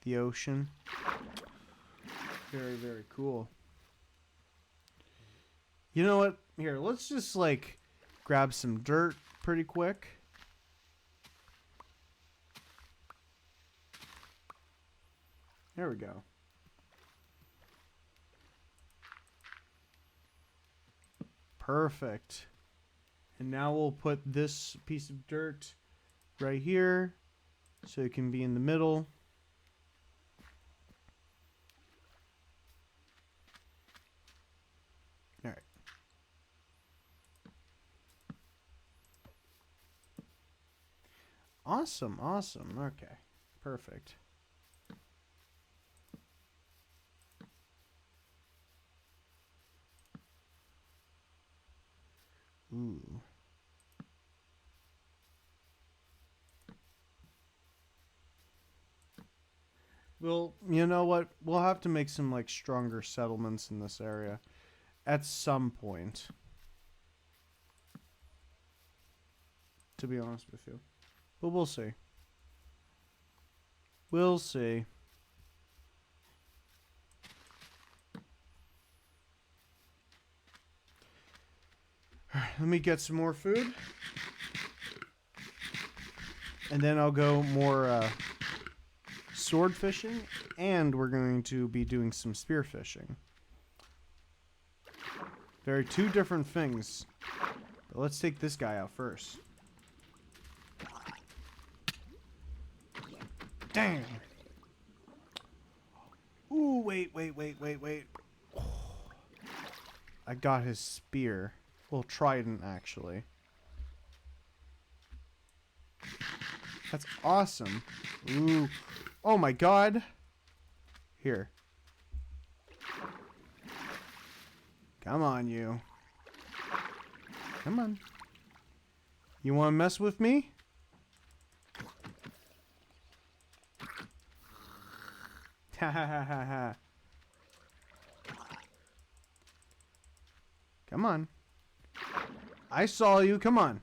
The ocean. Very, very cool. You know what? Here, let's just like grab some dirt pretty quick. There we go. Perfect. And now we'll put this piece of dirt right here so it can be in the middle. All right. Awesome, awesome. Okay, perfect. Ooh. Well, you know what? We'll have to make some like stronger settlements in this area at some point. To be honest with you. But we'll see. We'll see. Let me get some more food. And then I'll go more sword fishing. And we're going to be doing some spear fishing. There are two different things. But let's take this guy out first. Dang. Ooh, wait. I got his spear. Well, trident, actually. That's awesome. Ooh. Oh, my God. Here. Come on, you. Come on. You want to mess with me? Ha ha ha ha ha. Come on. I saw you. Come on.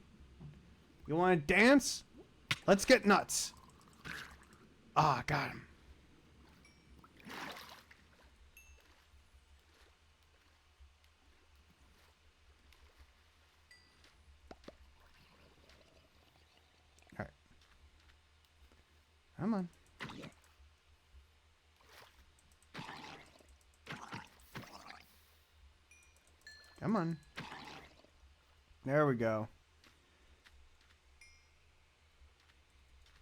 You want to dance? Let's get nuts. Ah, got him. All right. Come on. Come on. There we go.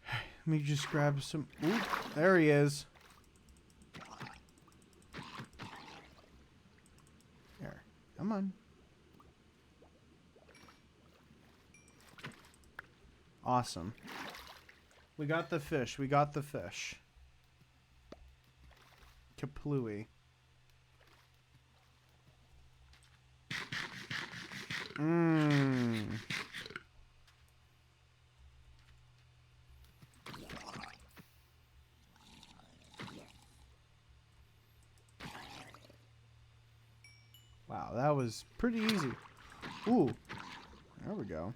Let me just grab some... Ooh, there he is. There. Come on. Awesome. We got the fish. We got the fish. Kaplooey. Mmm. Wow, that was pretty easy. Ooh. There we go.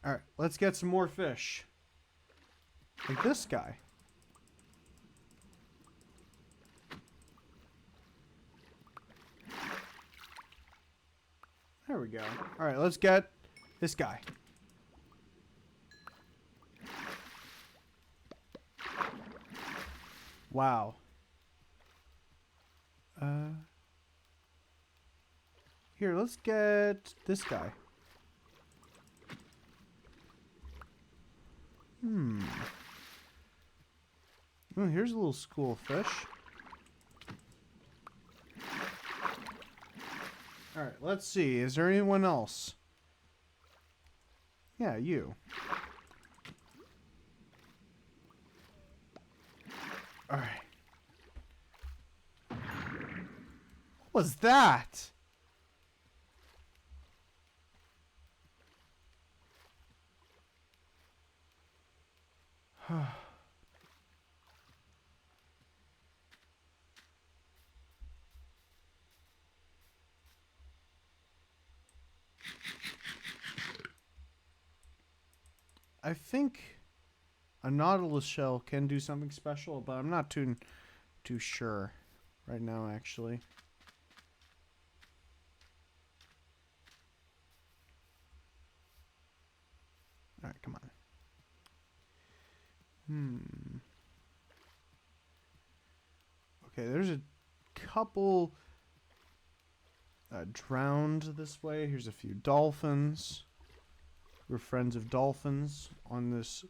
Alright, let's get some more fish. Like this guy. we go. All right, let's get this guy. Wow. Here, let's get this guy. Oh, here's a little school of fish. Alright, let's see. Is there anyone else? Yeah, you. Alright. What was that? I think a nautilus shell can do something special, but I'm not too sure right now, actually. All right, come on. Okay, there's a couple drowned this way. Here's a few dolphins. We're friends of dolphins on this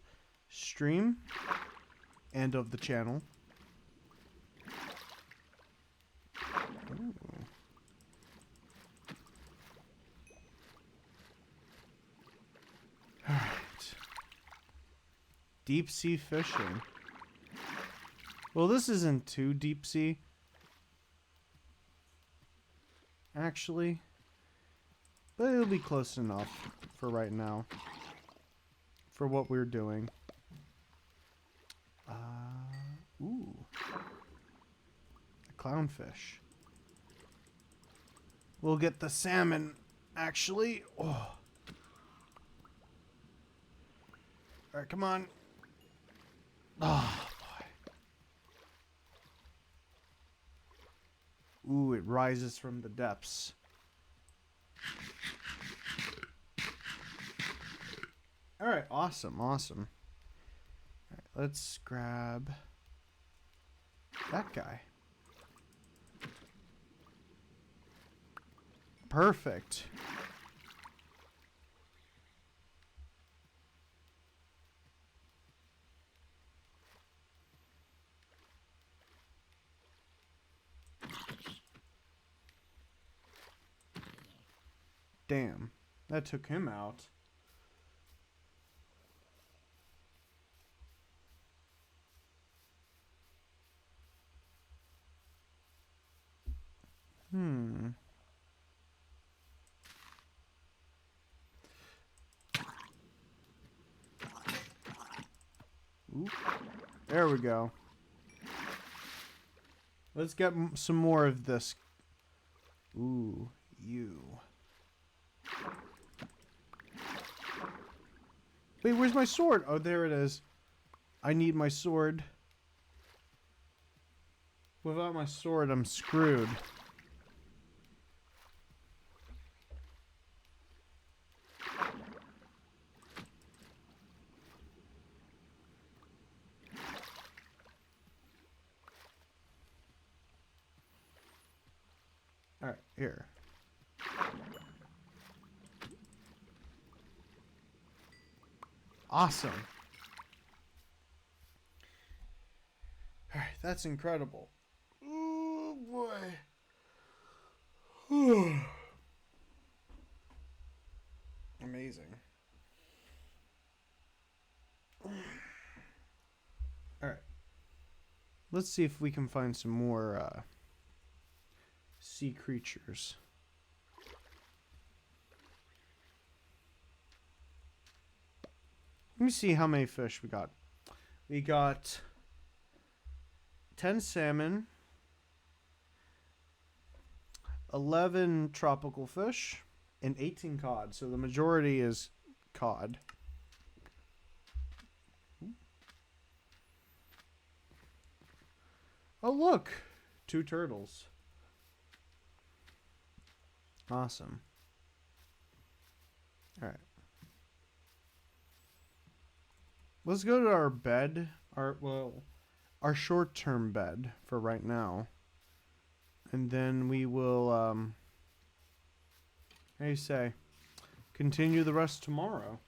stream and of the channel. Ooh. All right. Deep sea fishing. Well, this isn't too deep sea. Actually. But it'll be close enough for right now. For what we're doing. Ooh. A clownfish. We'll get the salmon, actually. Oh. Alright, come on. Oh, boy. Ooh, it rises from the depths. Alright, awesome, awesome. Alright, let's grab that guy. Perfect. Damn, that took him out. Ooh. There we go. Let's get some more of this. Ooh, you. Wait, where's my sword? Oh, there it is. I need my sword. Without my sword, I'm screwed. Alright, here. Awesome. Alright, that's incredible. Oh boy. Amazing. Alright. Let's see if we can find some more sea creatures. Let me see how many fish we got. We got 10 salmon, 11 tropical fish, and 18 cod. So the majority is cod. Oh, look! 2 turtles. Awesome. All right. Let's go to our bed. Our short-term bed for right now. And then we will, how do you say, continue the rest tomorrow.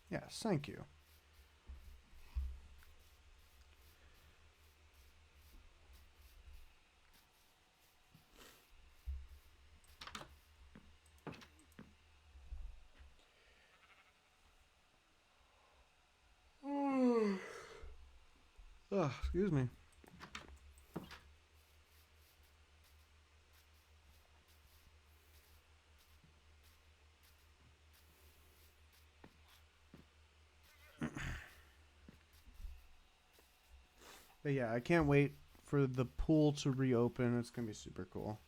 Yes, thank you. Oh, excuse me. But yeah, I can't wait for the pool to reopen. It's going to be super cool.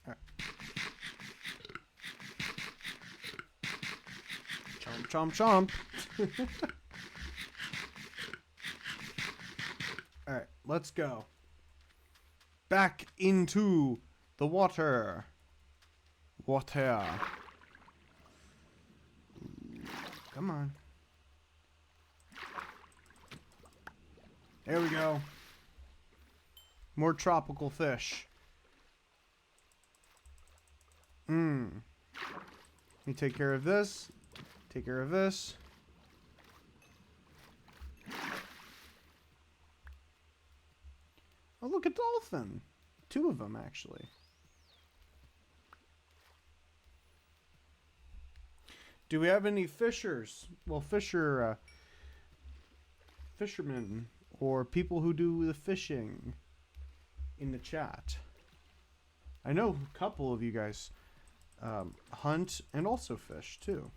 All right. Chomp, chomp, chomp. All right, let's go. Back into the water. Water. Come on. There we go. More tropical fish. Let me take care of this. Take care of this. Oh, look, a dolphin. 2 of them, actually. Do we have any fishers? Well, fishermen or people who do the fishing in the chat. I know a couple of you guys hunt and also fish too.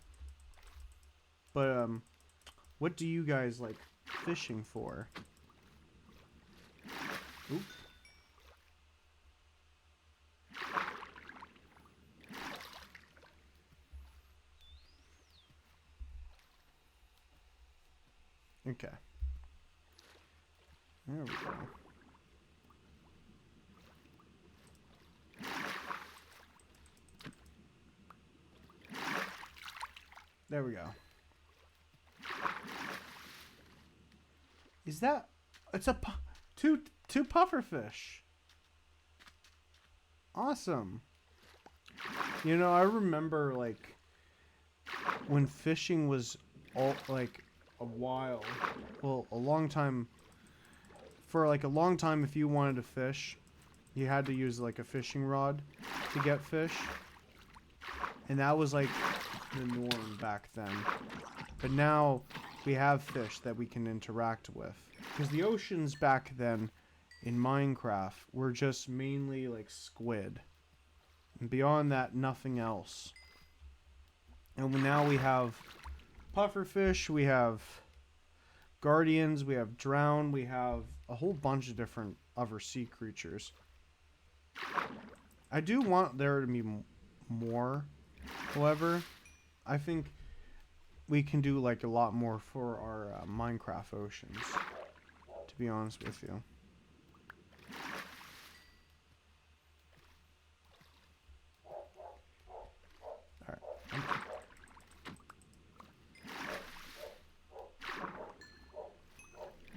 But what do you guys like fishing for? Oop. Okay. There we go. There we go. Is that... It's a... Two pufferfish. Awesome. You know, I remember, like, when fishing was all, like, a while. Well, a long time. For, like, a long time, if you wanted to fish, you had to use, like, a fishing rod to get fish. And that was, like, the norm back then. But now, we have fish that we can interact with. Because the oceans back then, in Minecraft, were just mainly, like, squid. And beyond that, nothing else. And now we have pufferfish, we have guardians, we have drown, we have a whole bunch of different other sea creatures. I do want there to be more. However, I think we can do like a lot more for our Minecraft oceans, to be honest with you. Alright.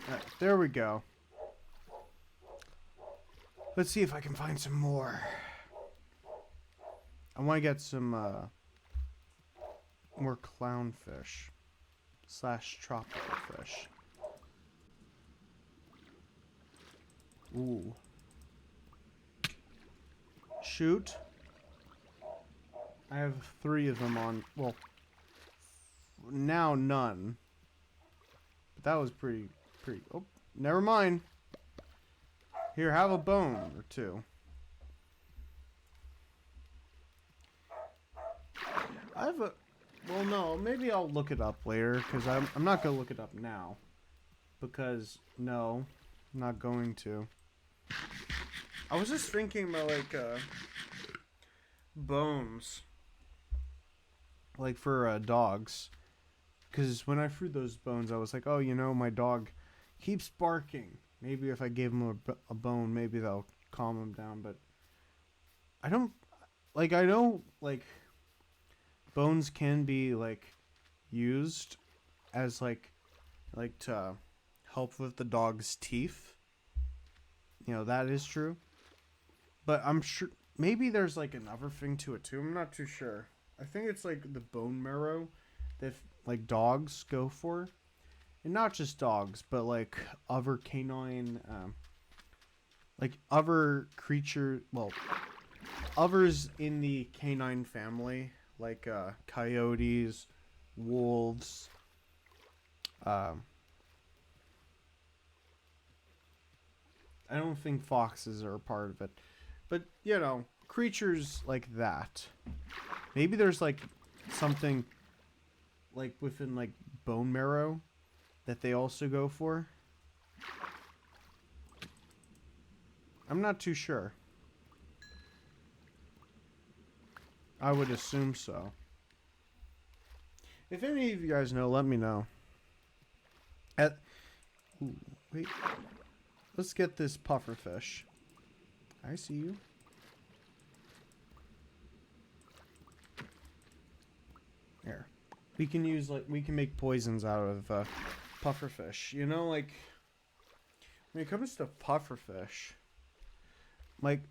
Alright, there we go. Let's see if I can find some more. I want to get some more clownfish / tropical fish. Ooh. Shoot. I have 3 of them on. Well, now none. But that was pretty. Oh, never mind. Here, have a bone or 2. I have a... Well, no, maybe I'll look it up later, because I'm not going to look it up now. Because, no, I'm not going to. I was just thinking about like bones, like for dogs, because when I threw those bones, I was like, oh, you know, my dog keeps barking. Maybe if I gave him a bone, maybe that'll calm him down. But I don't like. I know like bones can be like used as like to help with the dog's teeth. You know, that is true. But I'm sure maybe there's like another thing to it too. I'm not too sure. I think it's like the bone marrow that like dogs go for, and not just dogs, but like other canine, like other creature. Well, others in the canine family, like coyotes, wolves. Um, I don't think foxes are a part of it, but you know, creatures like that. Maybe there's like something like within like bone marrow that they also go for. I'm not too sure. I would assume so. If any of you guys know, let me know. Ooh, wait. Let's get this pufferfish. I see you. There. We can make poisons out of pufferfish. You know, like when it comes to pufferfish, like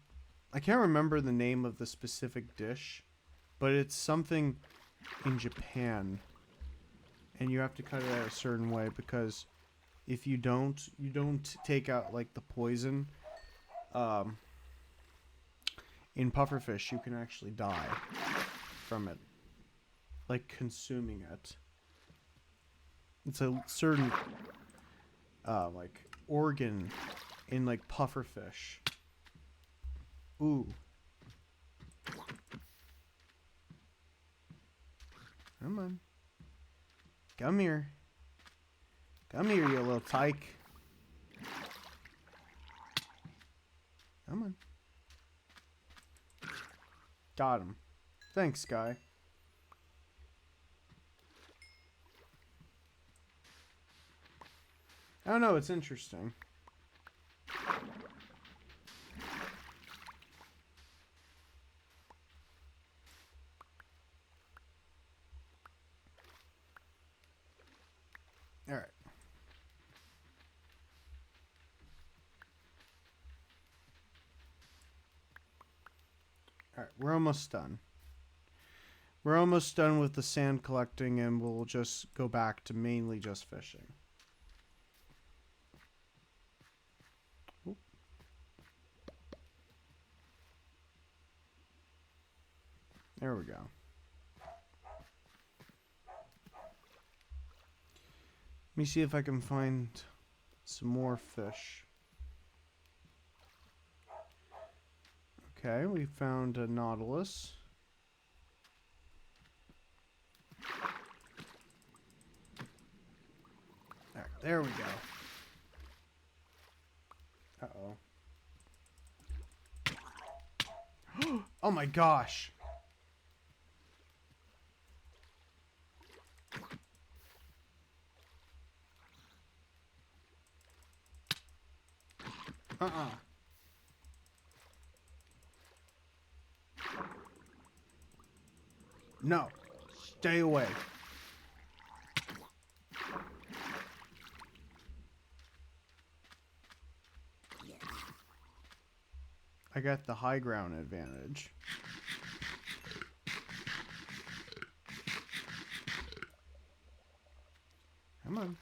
I can't remember the name of the specific dish, but it's something in Japan, and you have to cut it out a certain way because if you don't take out like the poison in pufferfish, you can actually die from it, like consuming it. It's a certain like organ in like pufferfish. Ooh. Come on. Come here. Come here, you little tyke. Come on. Got him. Thanks, guy. I don't know, it's interesting. Alright. Alright, we're almost done. We're almost done with the sand collecting, and we'll just go back to mainly just fishing. Oop. There we go. Let me see if I can find some more fish. Okay, we found a nautilus. All right, there we go. Uh-oh. Oh my gosh. Uh-uh. No. Stay away. I got the high ground advantage. Come on.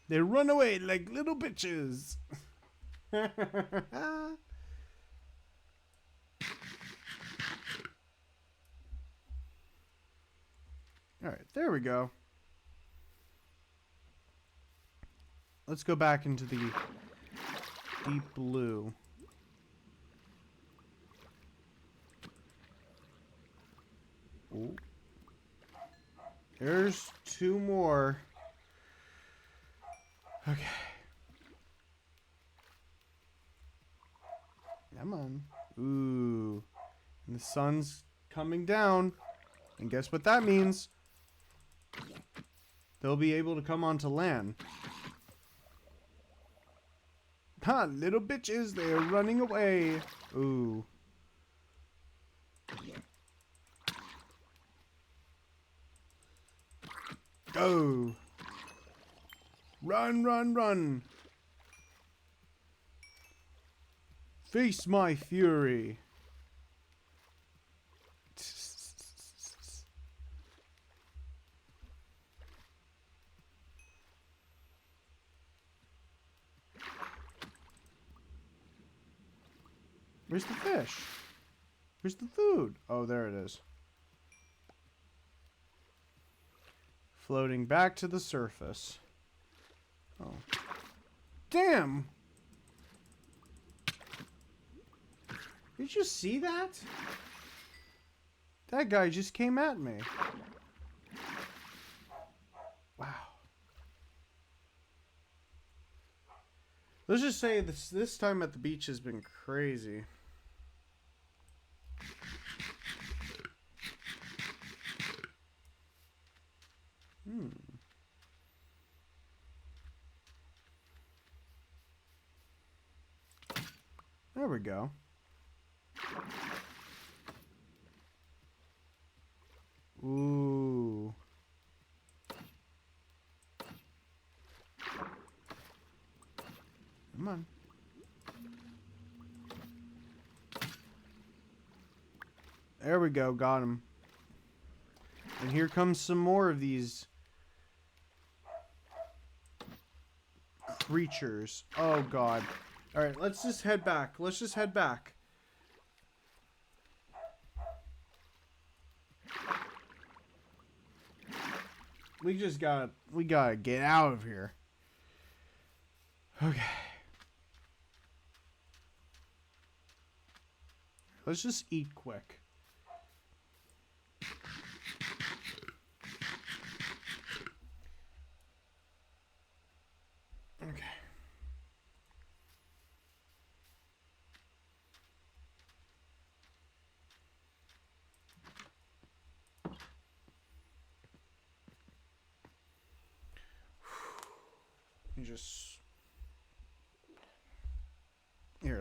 They run away like little bitches. Alright, there we go. Let's go back into the deep blue. Ooh. There's two more. Okay. Come on. Ooh. And the sun's coming down. And guess what that means? They'll be able to come onto land. Ha! Little bitches, they're running away. Ooh. Go! Run, run, run! Face my fury! Where's the fish? Where's the food? Oh, there it is. Floating back to the surface. Oh. Damn! Did you see that? That guy just came at me. Wow. Let's just say this time at the beach has been crazy. There we go. Ooh. Come on. There we go, got him. And here comes some more of these creatures. Oh god. Alright, let's just head back. Let's just head back. We gotta get out of here. Okay. Let's just eat quick. Okay.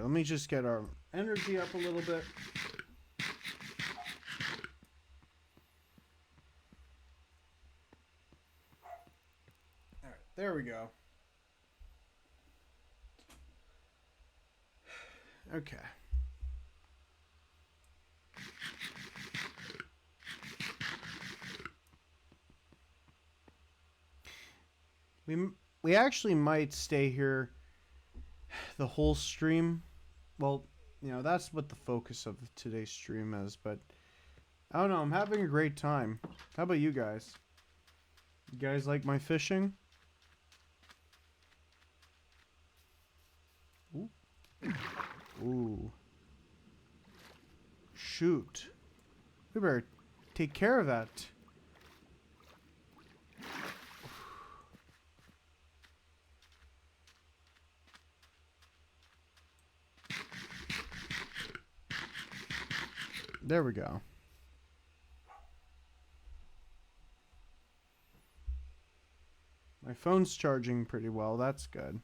Let me just get our energy up a little bit. All right, there we go. Okay. We actually might stay here the whole stream. Well, you know, that's what the focus of today's stream is, but I don't know, I'm having a great time. How about you guys? You guys like my fishing? Ooh. Ooh. Shoot. We better take care of that. There we go. My phone's charging pretty well. That's good.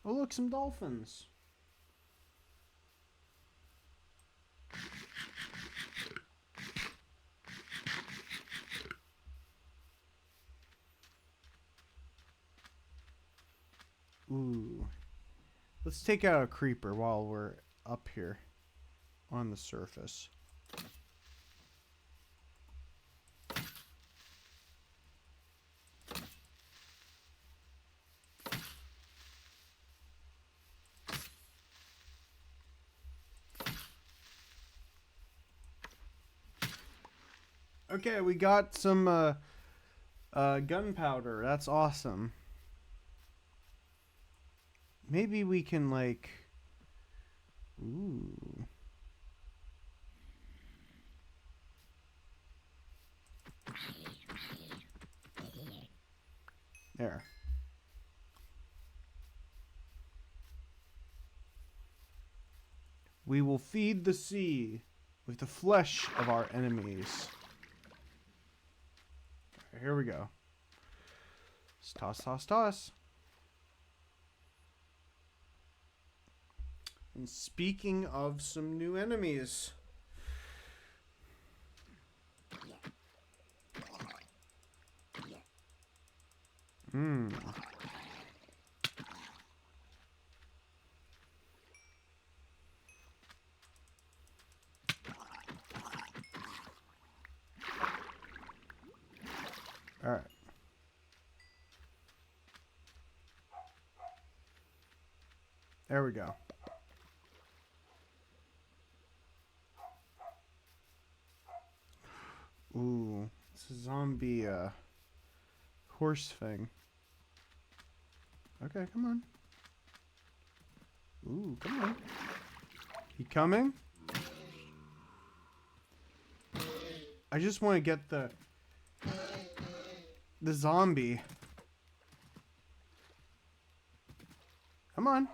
Oh, look, some dolphins. Ooh. Let's take out a creeper while we're up here on the surface. Okay, we got some gunpowder. That's awesome. Maybe we can, like... Ooh. There. We will feed the sea with the flesh of our enemies. Right, here we go. Toss, toss, toss. And speaking of some new enemies. Hmm. All right. There we go. Ooh, it's a zombie horse thing. Okay, come on. Ooh, come on. He coming? I just want to get the zombie. Come on.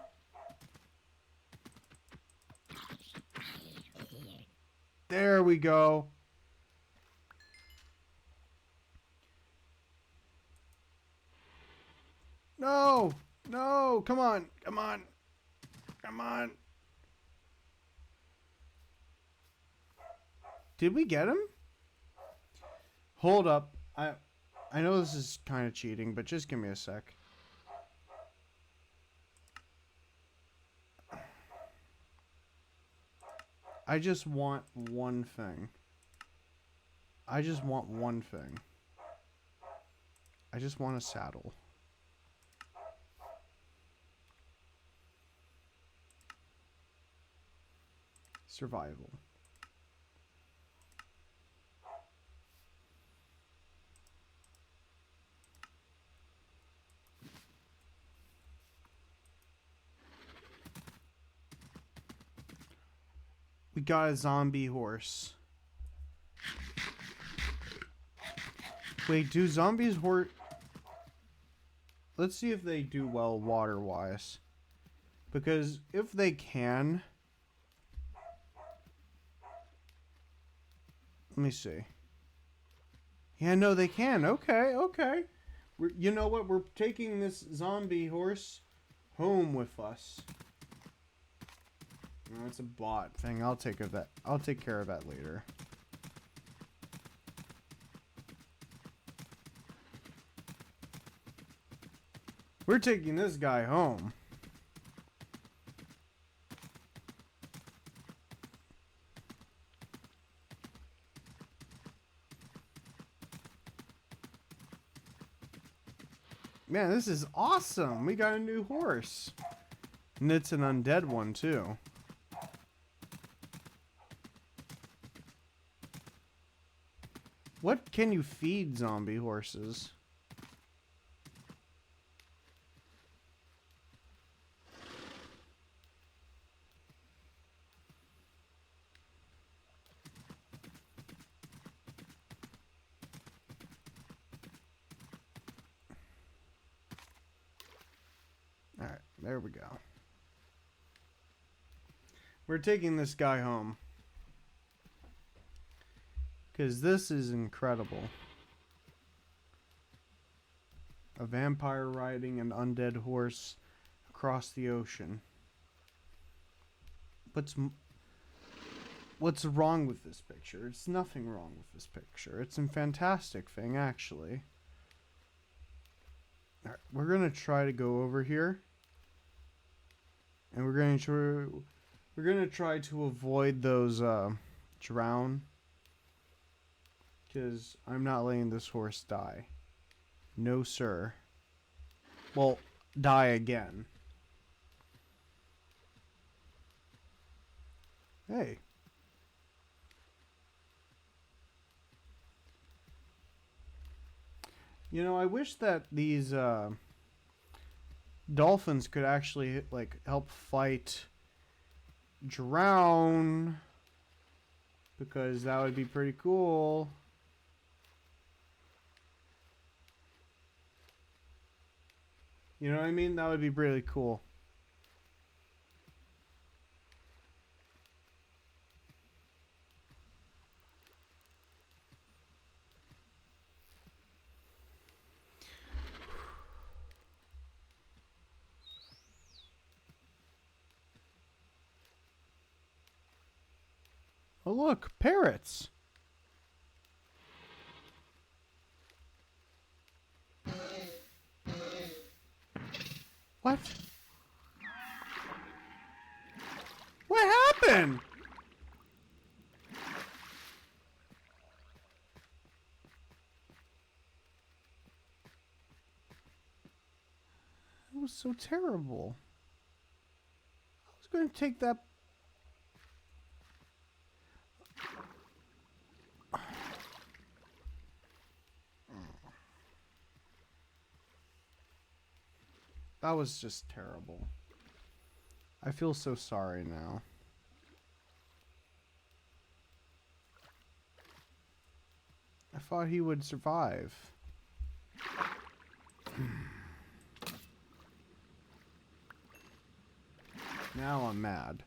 There we go. No! No! Come on! Come on! Come on! Did we get him? Hold up. I know this is kind of cheating, but just give me a sec. I just want one thing. I just want one thing. I just want a saddle. Survival. We got a zombie horse. Wait, do zombies horse... Let's see if they do well water-wise. Because if they can... Let me see. Yeah, no, they can. Okay, okay. You know what? We're taking this zombie horse home with us. Oh, it's a bot thing. I'll take care of that later. We're taking this guy home. Man, this is awesome. We got a new horse. And it's an undead one, too. What can you feed zombie horses? Alright, there we go. We're taking this guy home. Because this is incredible. A vampire riding an undead horse across the ocean. What's wrong with this picture? It's nothing wrong with this picture. It's a fantastic thing, actually. All right, we're going to try to go over here. And we're going to try to avoid those drown. Because I'm not letting this horse die. No, sir. Well, die again. Hey. You know, I wish that these dolphins could actually like help fight drown, because that would be pretty cool. You know what I mean? That would be really cool. Oh, look, parrots. What? What happened? It was so terrible. I was going to take that. That was just terrible. I feel so sorry now. I thought he would survive. Now I'm mad.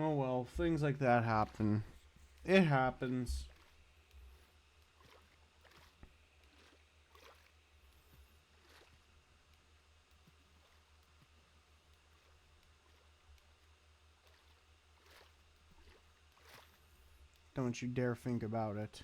Oh well, things like that happen. It happens. Don't you dare think about it.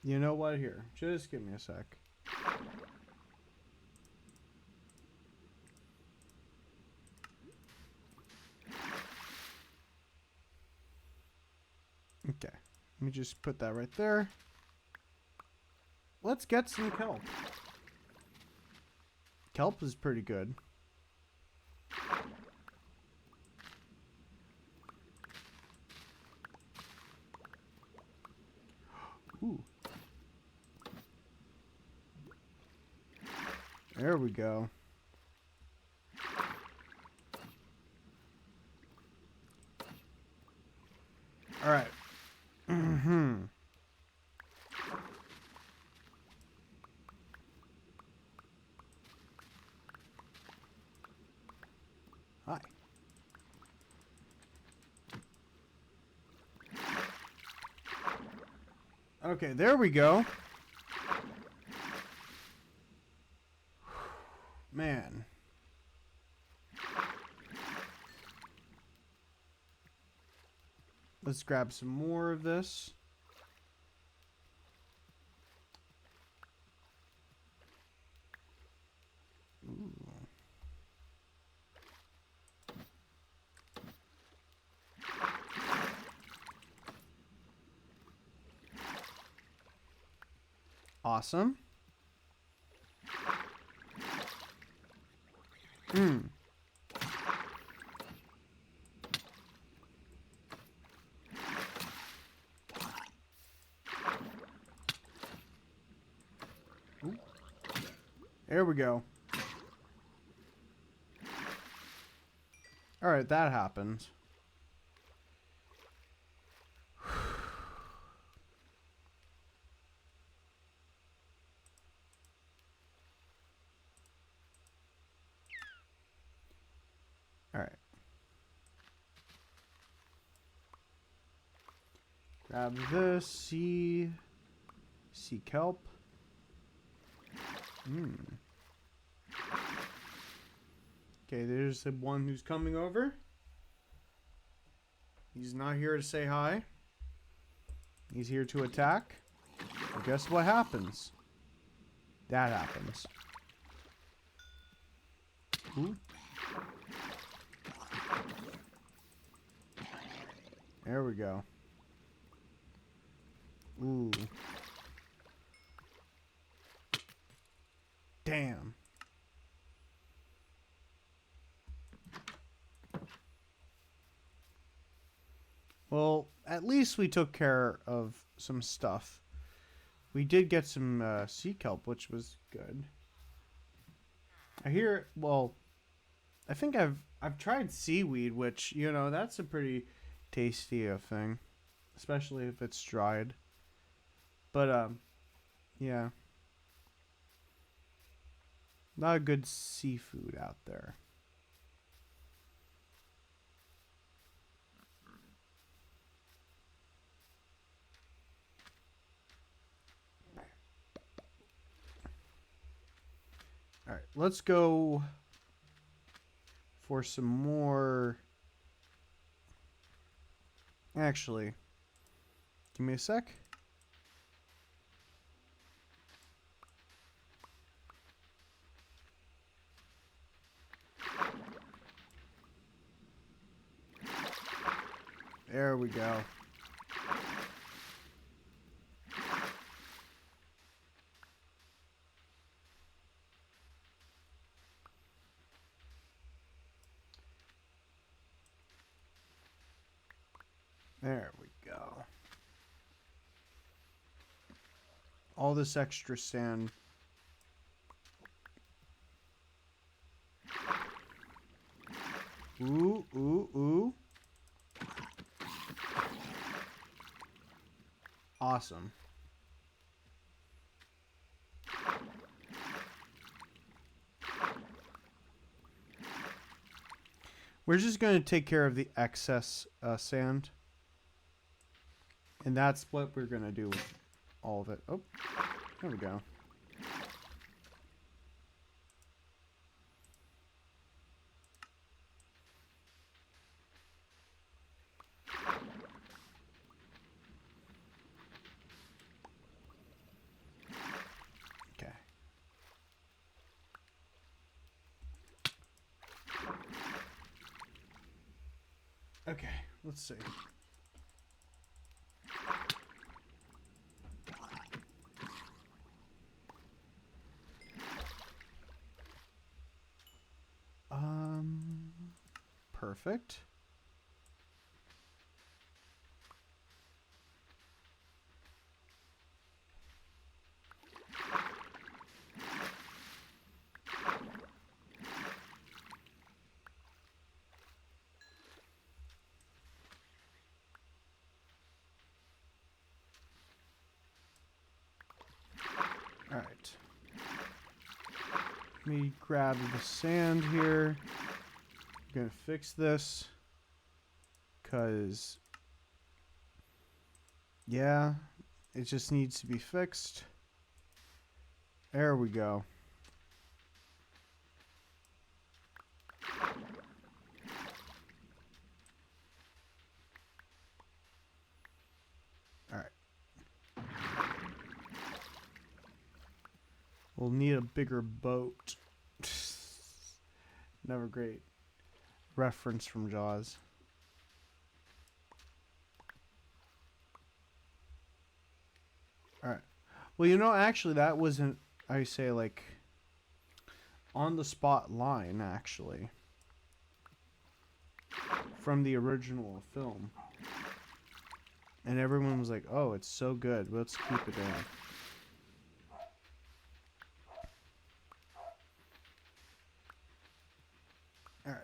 You know what? Here, just give me a sec. Okay, let me just put that right there. Let's get some kelp. Kelp is pretty good. Ooh. There we go. All right. Hi. Okay, there we go. Man. Let's grab some more of this. Ooh. Awesome. Ooh. There we go. All right, that happened. All right. Grab this. Sea kelp. Okay, there's the one who's coming over. He's not here to say hi. He's here to attack. And guess what happens? That happens. Ooh. There we go. Ooh. Damn. Well, at least we took care of some stuff. We did get some sea kelp, which was good. I hear. Well, I think I've tried seaweed, which that's a pretty tasty thing, especially if it's dried. But yeah, not a good seafood out there. All right, let's go for some more. Actually, give me a sec. There we go. There we go. All this extra sand. Ooh, ooh, ooh. Awesome. We're just going to take care of the excess sand. And that's what we're going to do with all of it. Oh, there we go. Okay. Okay, let's see. Perfect. All right. Let me grab the sand here. I'm going to fix this. Because, yeah, it just needs to be fixed. There we go. All right. We'll need a bigger boat. Never great reference from Jaws. All right. Well, actually, that wasn't, I say, like, on the spot line, actually, from the original film. And everyone was like, oh, it's so good. Let's keep it in. All right.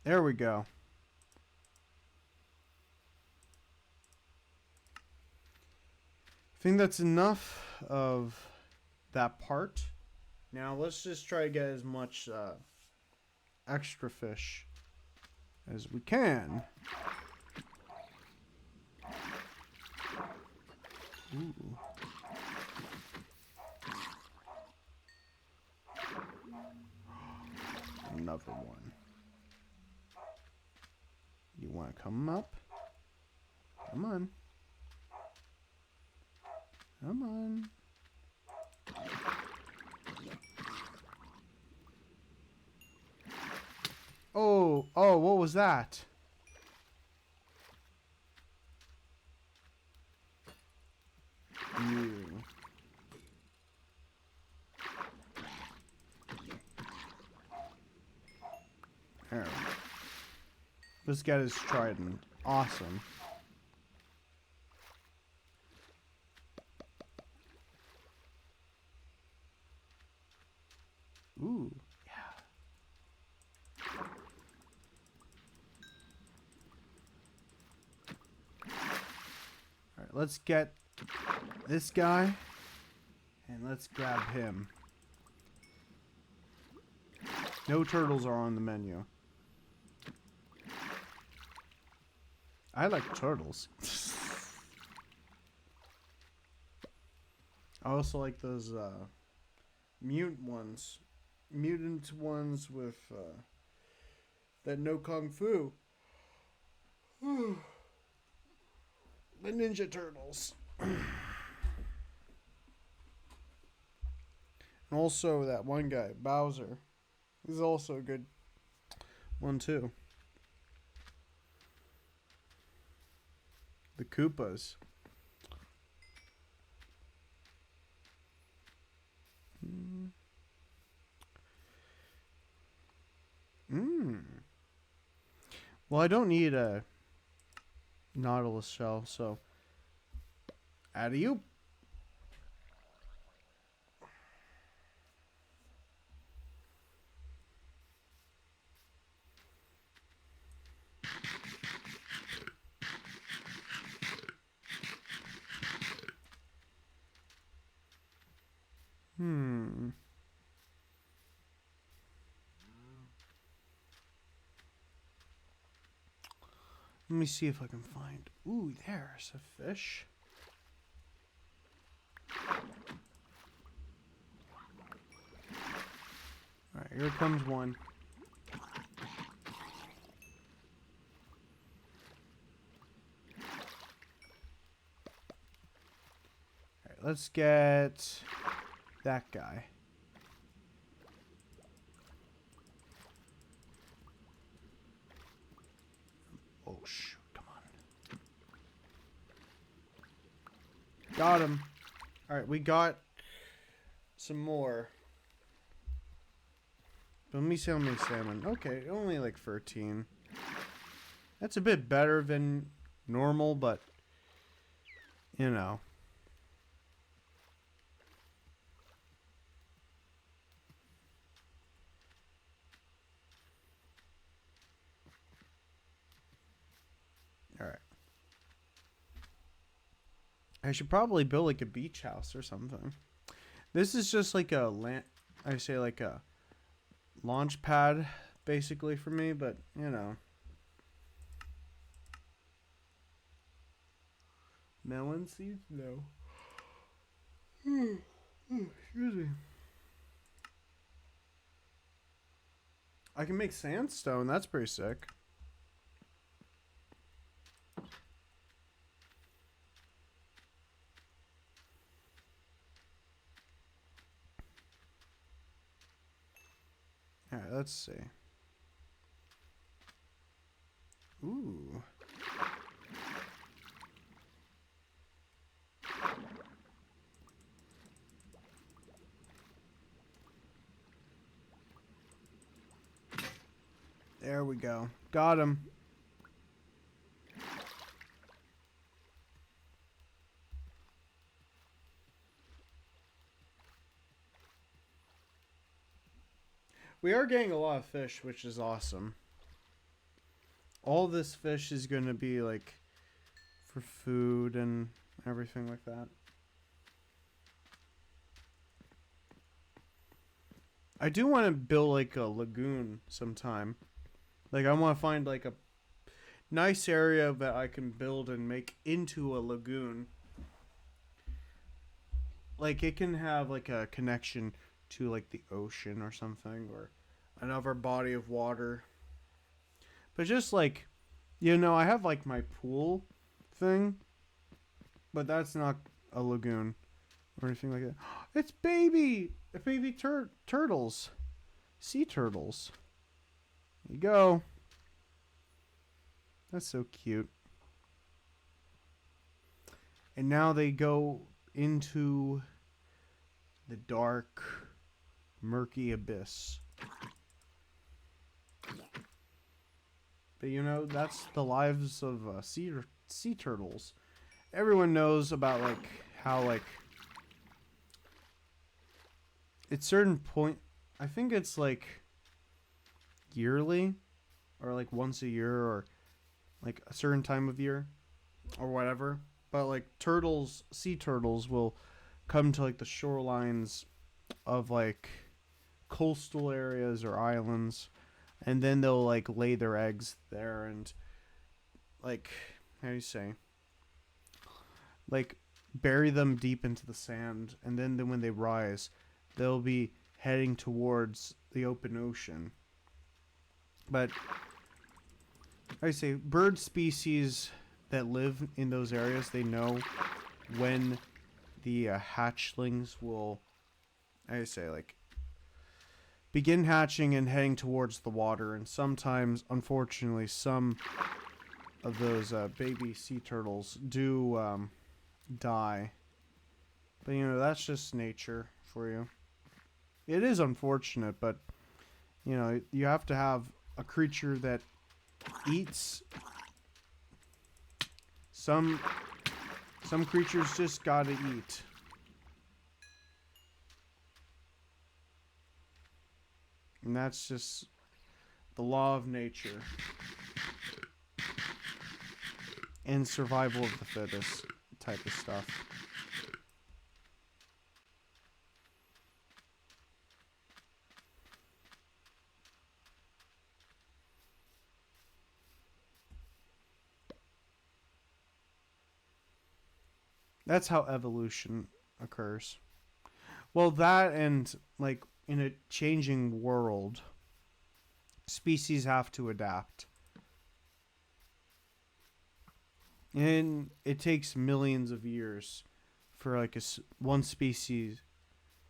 There we go. I think that's enough of that part. Now let's just try to get as much extra fish as we can. Ooh. Another one. You want to come up? Come on. Come on. Oh, what was that? You. There. Let's get his trident. Awesome. Ooh, yeah. Alright, let's get this guy. And let's grab him. No turtles are on the menu. I like turtles. I also like those mutant ones with that know kung fu. The Ninja Turtles. And also that one guy, Bowser. He's also a good one too. The Koopas. Well, I don't need a Nautilus shell, so out of you. Let me see if I can find... Ooh, there's a fish. Alright, here comes one. Alright, let's get that guy. Oh, shoot. Come on. Got him. Alright, we got some more. But let me see how many salmon. Okay, only like 13. That's a bit better than normal, but, you know. Alright. I should probably build like a beach house or something. This is just like a like a launch pad basically for me, but you know. Melon seeds? No. Excuse me. I can make sandstone. That's pretty sick. Alright, let's see. Ooh. There we go. Got him. We are getting a lot of fish, which is awesome. All this fish is going to be like for food and everything like that. I do want to build like a lagoon sometime. Like I want to find like a nice area that I can build and make into a lagoon. Like it can have like a connection to like the ocean or something, or another body of water. But just like, you know, I have like my pool thing, but that's not a lagoon or anything like that. It's baby turtles, sea turtles. There you go. That's so cute. And now they go into the dark, murky abyss. But that's the lives of sea turtles. Everyone knows about like how like at certain point, I think it's like yearly or like once a year or like a certain time of year or whatever. But like sea turtles will come to like the shorelines of like coastal areas or islands, and then they'll like lay their eggs there and like how do you say like bury them deep into the sand, and then when they rise, they'll be heading towards the open ocean. But I say bird species that live in those areas, they know when the hatchlings will, I say, like begin hatching and heading towards the water. And sometimes, unfortunately, some of those baby sea turtles do die. But that's just nature for you. It is unfortunate, but you have to have a creature that eats. Some creatures just gotta eat. And that's just the law of nature. And survival of the fittest type of stuff. That's how evolution occurs. Well, that and like in a changing world, species have to adapt. And it takes millions of years for like one species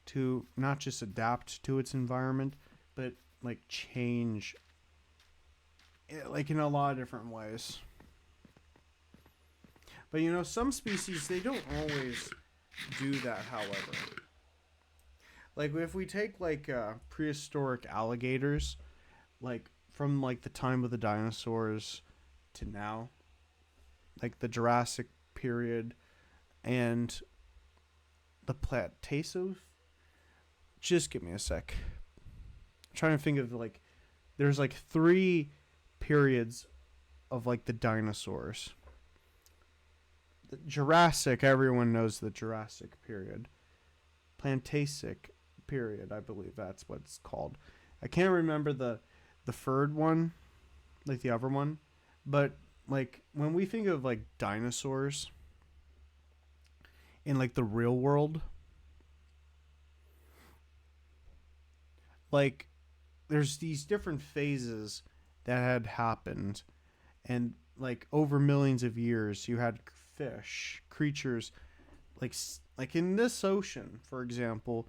to not just adapt to its environment, but like change like in a lot of different ways. But some species, they don't always do that, however. Like if we take like prehistoric alligators, like from like the time of the dinosaurs to now, like the Jurassic period and the Plateau. Just give me a sec. I'm trying to think of like there's like 3 periods of like the dinosaurs. The Jurassic, everyone knows the Jurassic period. Plantasic period, I believe that's what it's called. I can't remember the third one, like the other one, but like when we think of like dinosaurs in like the real world, like there's these different phases that had happened, and like over millions of years you had fish creatures like in this ocean, for example,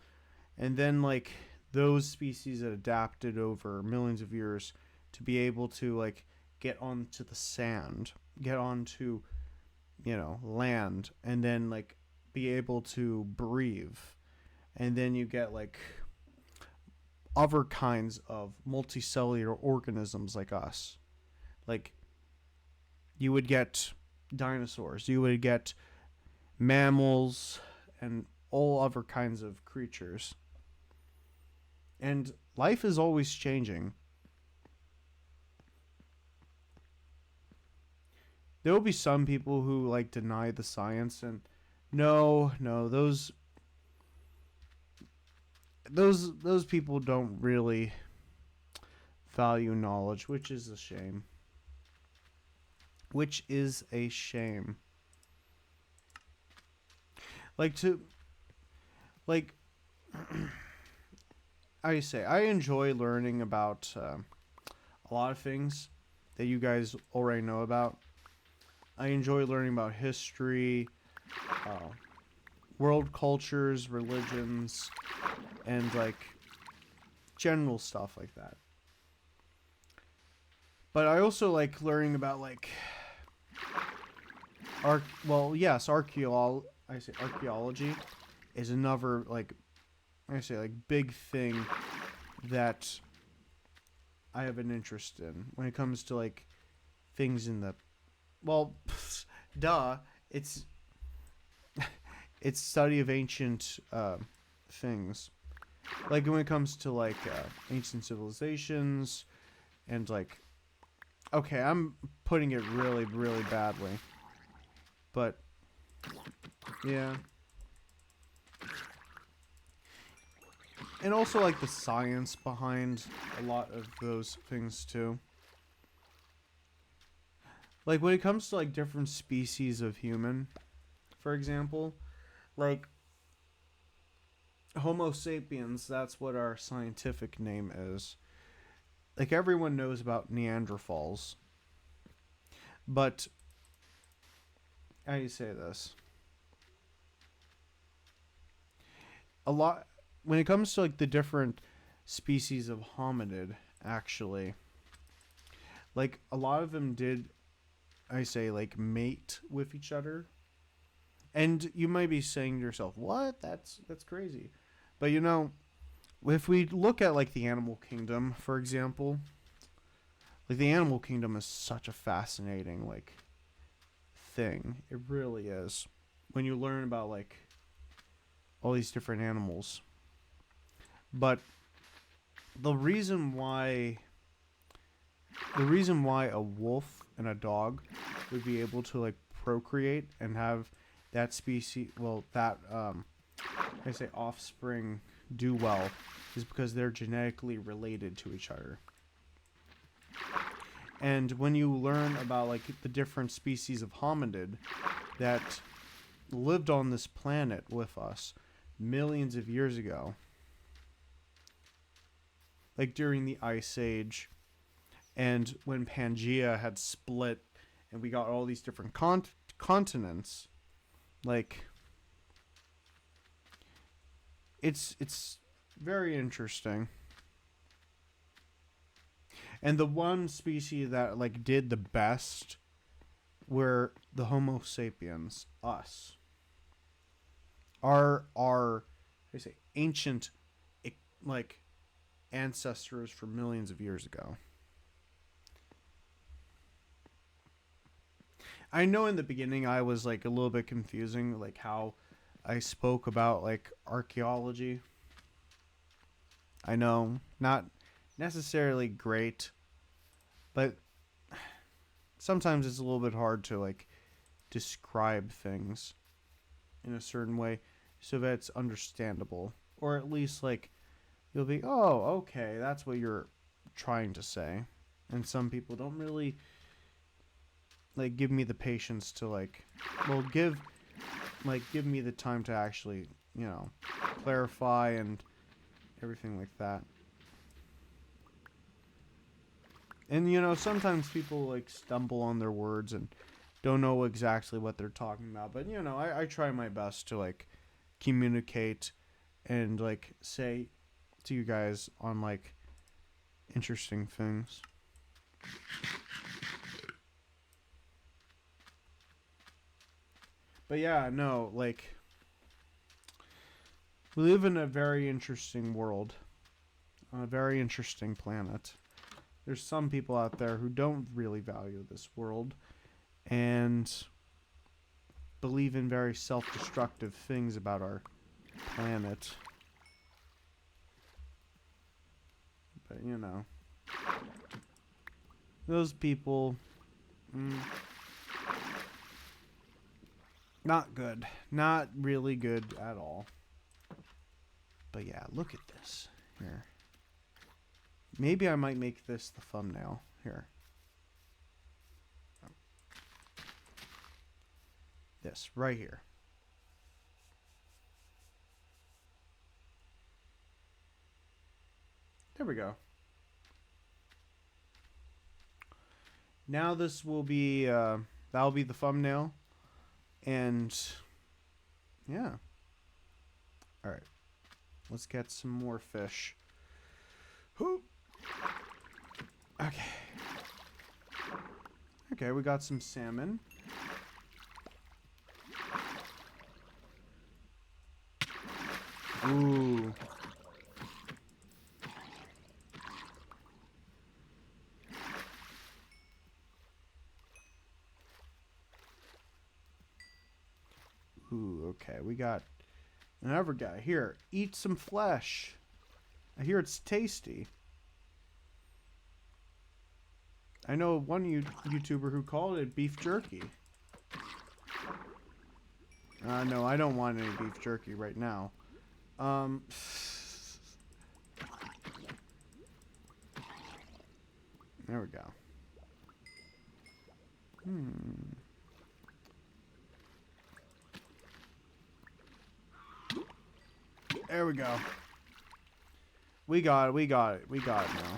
and then like those species that adapted over millions of years to be able to like get onto the sand, get onto land, and then like be able to breathe. And then you get like other kinds of multicellular organisms like us. Like you would get dinosaurs, you would get mammals, and all other kinds of creatures. And life is always changing. There will be some people who like deny the science, and no, those people don't really value knowledge, which is a shame. Which is a shame. Like to like I say, I enjoy learning about a lot of things that you guys already know about. I enjoy learning about history, world cultures, religions, and like general stuff like that. But I also like learning about like archaeology is another like big thing that I have an interest in when it comes to like things in the, well, duh, it's it's study of ancient things. Like when it comes to like ancient civilizations and like, okay, I'm putting it really, really badly, but yeah. And also like the science behind a lot of those things too. Like when it comes to like different species of human, for example, like Homo sapiens, that's what our scientific name is. Like everyone knows about Neanderthals. But how do you say this? A lot when it comes to like the different species of hominid, actually, like a lot of them did, I say, like mate with each other. And you might be saying to yourself, "What? That's crazy." But you know, if we look at like the animal kingdom, for example, like the animal kingdom is such a fascinating like thing. It really is. When you learn about like all these different animals. But the reason why a wolf and a dog would be able to like procreate and have that species, well, that I say offspring do well is because they're genetically related to each other. And when you learn about like the different species of hominid that lived on this planet with us millions of years ago, like during the Ice Age, and when Pangea had split and we got all these different continents, like it's very interesting. And the one species that like did the best were the Homo sapiens, us. Our I say ancient like ancestors from millions of years ago. I know in the beginning I was like a little bit confusing, like how I spoke about like archaeology. I know, not necessarily great, but sometimes it's a little bit hard to like describe things in a certain way so that it's understandable, or at least like you'll be, oh, okay, that's what you're trying to say. And some people don't really like give me the patience to like, well, give me the time to actually, you know, clarify and everything like that. And you know, sometimes people like stumble on their words and don't know exactly what they're talking about. But you know, I try my best to like communicate and like say to you guys on like interesting things. But yeah, no, like we live in a very interesting world, on a very interesting planet. There's some people out there who don't really value this world and believe in very self-destructive things about our planet. But you know, those people, not good, not really good at all. But yeah, look at this here. Maybe I might make this the thumbnail here. This right here. There we go. Now this will be that'll be the thumbnail, and yeah. All right, let's get some more fish. Whoo. Okay. Okay, we got some salmon. Ooh. Okay, we got another guy. Here, eat some flesh. I hear it's tasty. I know one YouTuber who called it beef jerky. No, I don't want any beef jerky right now. There we go. There we go. We got it, we got it, we got it now.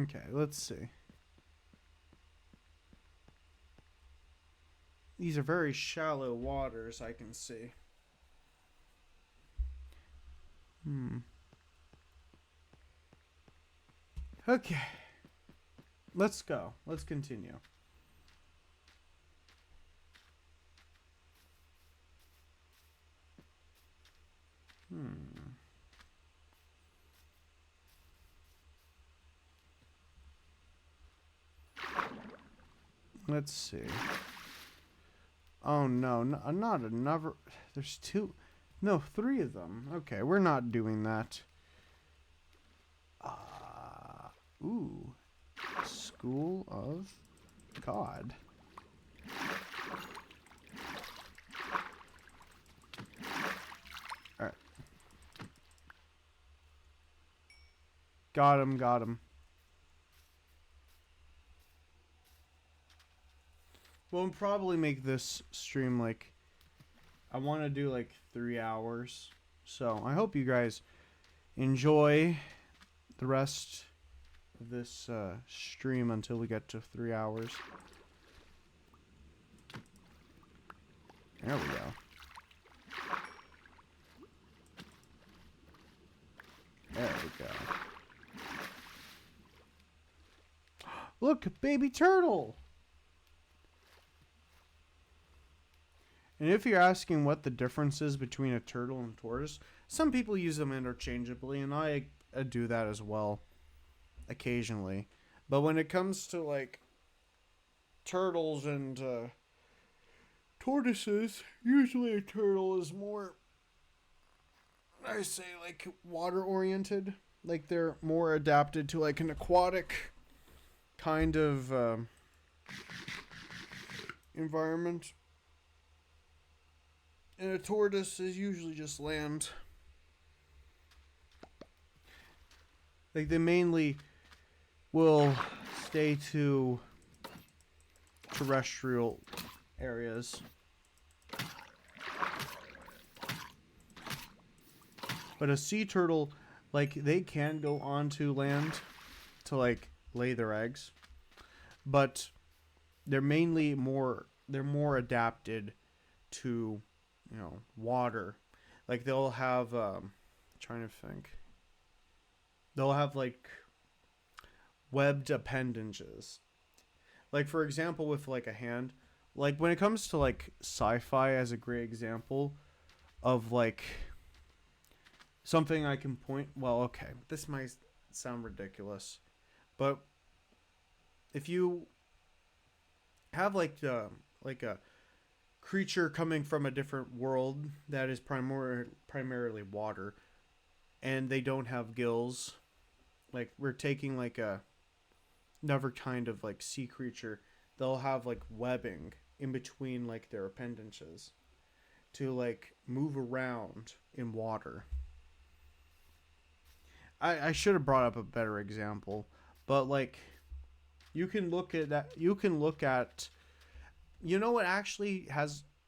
Okay, let's see. These are very shallow waters, I can see. Okay. Let's go. Let's continue. Let's see. Oh no, not another. There's two. No, three of them. Okay, we're not doing that. Ooh. School of God. Alright. Got him, got him. We'll probably make this stream like, I want to do like 3 hours. So I hope you guys enjoy the rest of this stream until we get to 3 hours. There we go. There we go. Look, baby turtle! And if you're asking what the difference is between a turtle and a tortoise, some people use them interchangeably, and I do that as well, occasionally. But when it comes to, like, turtles and tortoises, usually a turtle is more, I say, like, water-oriented. Like, they're more adapted to, like, an aquatic kind of environment. And a tortoise is usually just land. Like, they mainly will stay to terrestrial areas. But a sea turtle, like, they can go onto land to, like, lay their eggs. But they're mainly more adapted to, you know, water. Like, they'll have, trying to think. They'll have, like, webbed appendages. Like, for example, with, like, a hand. Like, when it comes to, like, sci-fi as a great example of, like, something I can point... Well, okay, this might sound ridiculous. But if you have, like a creature coming from a different world that is primarily water, and they don't have gills, like, we're taking, like, another kind of, like, sea creature, they'll have, like, webbing in between, like, their appendages to, like, move around in water. I should have brought up a better example, but, like, you can look at that. You can look at, you know what actually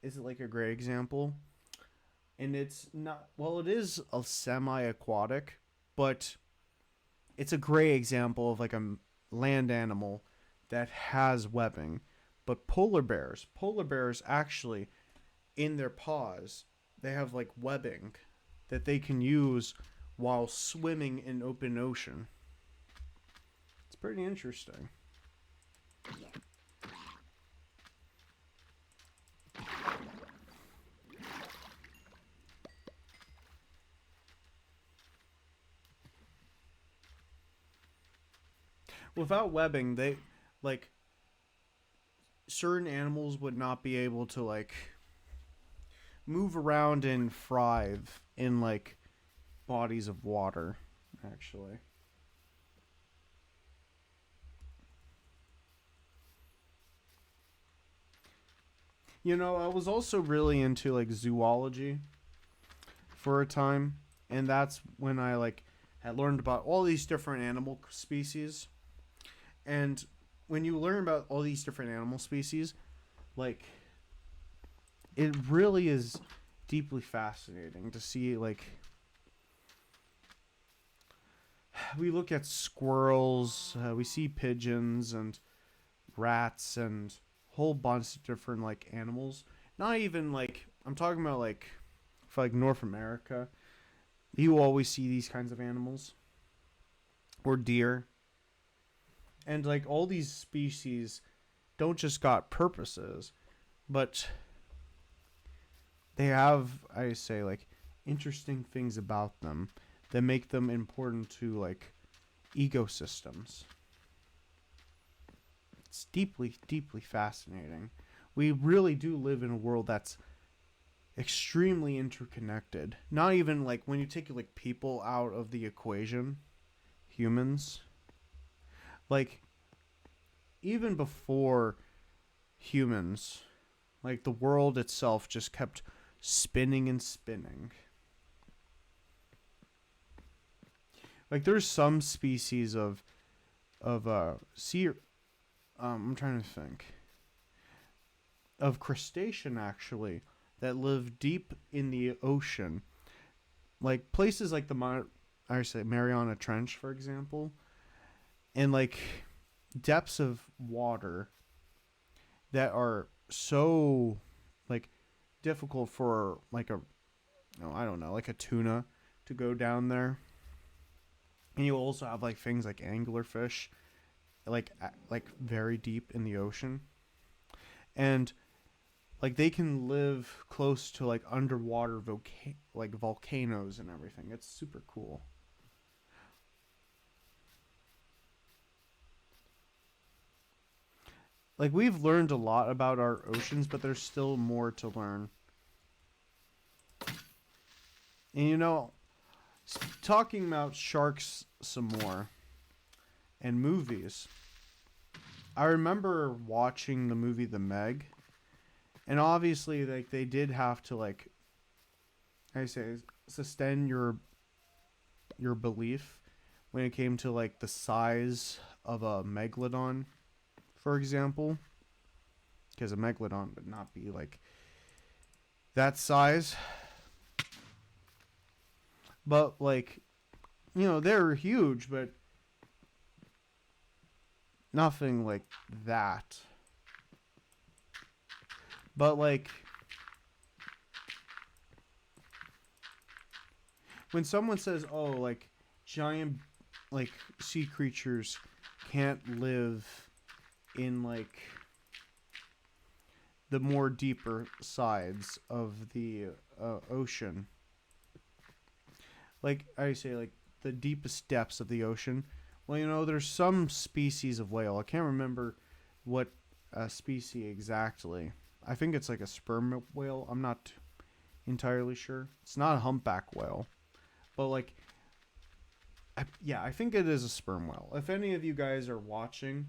is like a great example, and it's not, well, it is a semi-aquatic, but it's a great example of, like, a land animal that has webbing. But polar bears actually, in their paws, they have, like, webbing that they can use while swimming in open ocean. It's pretty interesting. without webbing, they like certain animals would not be able to like move around and thrive in like bodies of water, actually. You know, I was also really into like zoology for a time, and that's when I like had learned about all these different animal species. And when you learn about all these different animal species, like it really is deeply fascinating to see like we look at squirrels, we see pigeons and rats and whole bunch of different like animals. Not even like I'm talking about like for like North America, you always see these kinds of animals or deer, and like all these species don't just got purposes, but they have I say like interesting things about them that make them important to like ecosystems. It's deeply, deeply fascinating. We really do live in a world that's extremely interconnected. Not even like when you take like people out of the equation, humans, like even before humans, like the world itself just kept spinning and spinning. Like there's some species of sea I'm trying to think of crustacean actually that live deep in the ocean, like places like I say Mariana Trench, for example, and like depths of water that are so like difficult for like a no, I don't know, like a tuna to go down there. And you also have like things like anglerfish, like very deep in the ocean, and like they can live close to like underwater like volcanoes and everything. It's super cool. Like we've learned a lot about our oceans, but there's still more to learn. And you know, talking about sharks some more and movies. I remember watching the movie The Meg, and obviously like they did have to like I say sustain your belief when it came to like the size of a megalodon, for example, because a megalodon would not be like that size. But like, you know, they're huge, but nothing like that. But like when someone says, "Oh, like giant like sea creatures can't live in like the more deeper sides of the ocean," like I say, like the deepest depths of the ocean. Well, you know, there's some species of whale. I can't remember what species exactly. I think it's like a sperm whale. I'm not entirely sure. It's not a humpback whale, but like, yeah, I think it is a sperm whale. If any of you guys are watching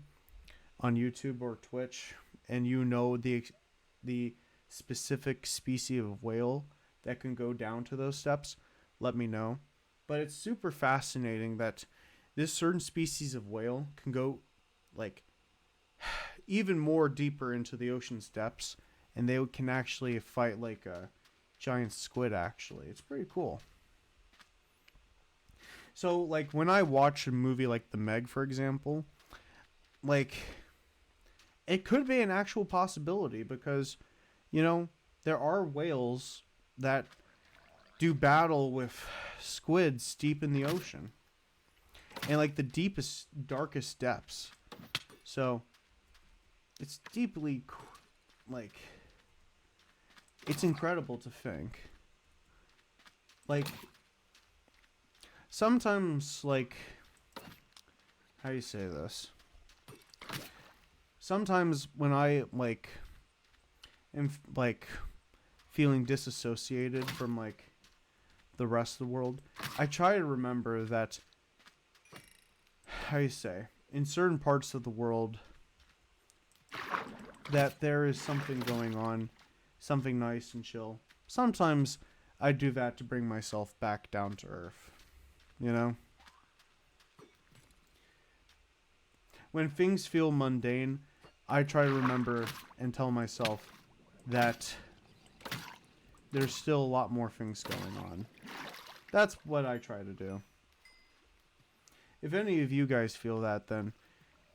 on YouTube or Twitch and you know the specific species of whale that can go down to those steps, let me know. But it's super fascinating that this certain species of whale can go like even more deeper into the ocean's depths, and they can actually fight like a giant squid. Actually, it's pretty cool. So like when I watch a movie like The Meg, for example, like it could be an actual possibility because, you know, there are whales that do battle with squids deep in the ocean and like the deepest, darkest depths. So it's deeply like it's incredible to think. Like sometimes, like how do you say this? Sometimes when I like am like feeling disassociated from like the rest of the world, I try to remember that, how do you say, in certain parts of the world that there is something going on, something nice and chill. Sometimes I do that to bring myself back down to earth, you know? When things feel mundane, I try to remember and tell myself that there's still a lot more things going on. That's what I try to do. If any of you guys feel that, then,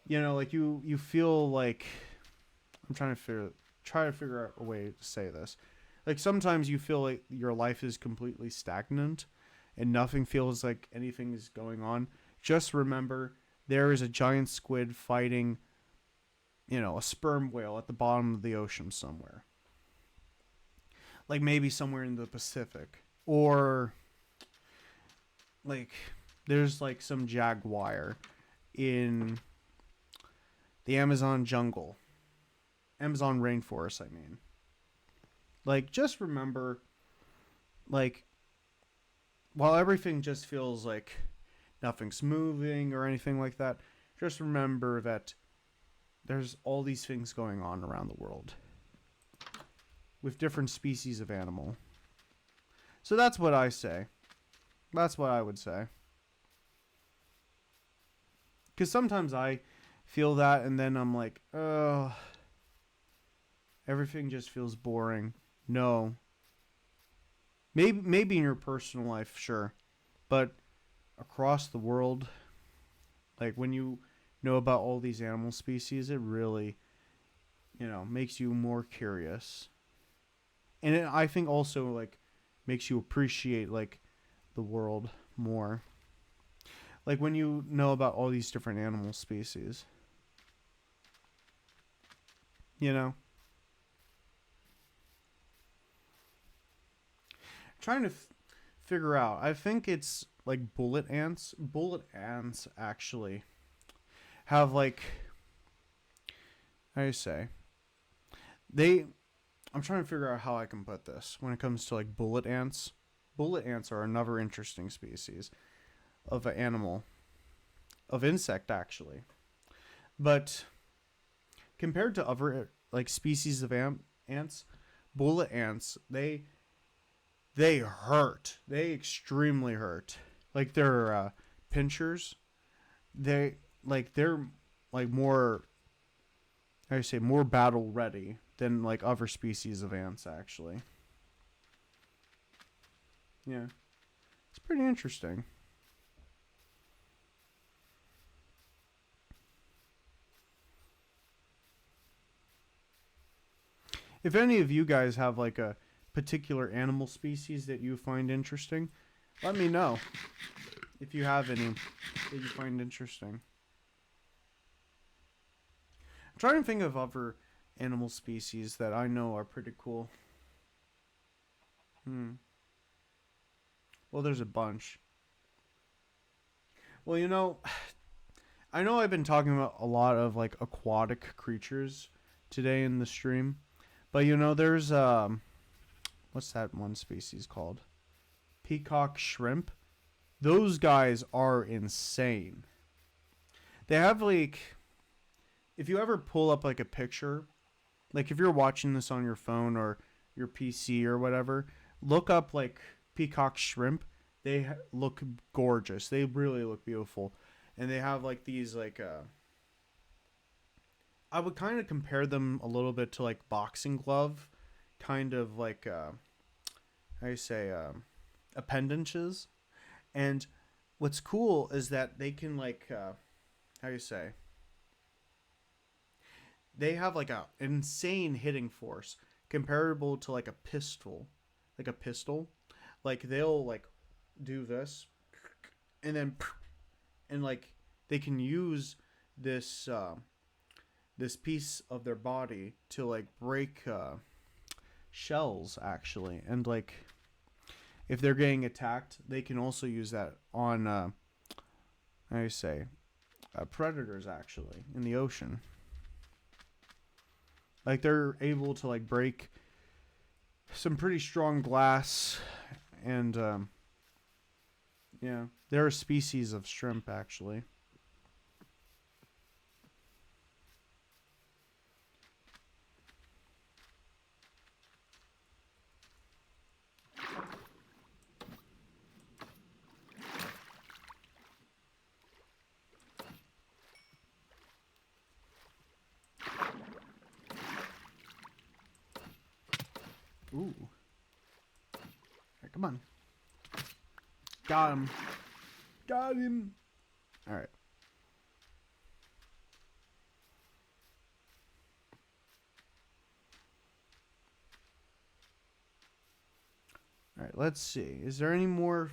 you know, like you feel like, I'm trying to figure out a way to say this. Like sometimes you feel like your life is completely stagnant and nothing feels like anything is going on. Just remember there is a giant squid fighting, you know, a sperm whale at the bottom of the ocean somewhere. Like maybe somewhere in the Pacific. Or like there's like some jaguar in the Amazon jungle. Amazon rainforest, I mean. Like, just remember, like, while everything just feels like nothing's moving or anything like that, just remember that there's all these things going on around the world with different species of animal. So that's what I say. That's what I would say. Because sometimes I feel that and then I'm like, oh, everything just feels boring. No. Maybe in your personal life, sure. But across the world, like when you know about all these animal species, it really, you know, makes you more curious. And I think also like makes you appreciate like the world more. Like when you know about all these different animal species. You know? Trying to figure out. I think it's like bullet ants. Bullet ants actually have like, how do you say? I'm trying to figure out how I can put this when it comes to like bullet ants. Bullet ants are another interesting species of an animal, of insect actually. But compared to other like species of ants, bullet ants, they hurt. They extremely hurt. Like they're pinchers. They're like more, how do you say, more battle ready than like other species of ants actually. Yeah. It's pretty interesting. If any of you guys have like a particular animal species that you find interesting, let me know if you have any that you find interesting. I'm trying to think of other animal species that I know are pretty cool. Well, there's a bunch. Well, you know, I know I've been talking about a lot of like aquatic creatures today in the stream, but you know, there's what's that one species called? Peacock shrimp. Those guys are insane. They have like, if you ever pull up like a picture, like if you're watching this on your phone or your PC or whatever, look up like peacock shrimp. They look gorgeous. They really look beautiful. And they have like these like I would kind of compare them a little bit to like boxing glove kind of like how you say appendages. And what's cool is that they can like how you say, they have like a insane hitting force comparable to like a pistol, like a pistol. Like they'll like do this and then and like they can use this this piece of their body to like break shells actually. And like if they're getting attacked, they can also use that on how do you say, predators actually in the ocean. Like they're able to like break some pretty strong glass, and yeah, they're a species of shrimp actually. Ooh. Right, come on. Got him. Got him. All right. All right, let's see. Is there any more?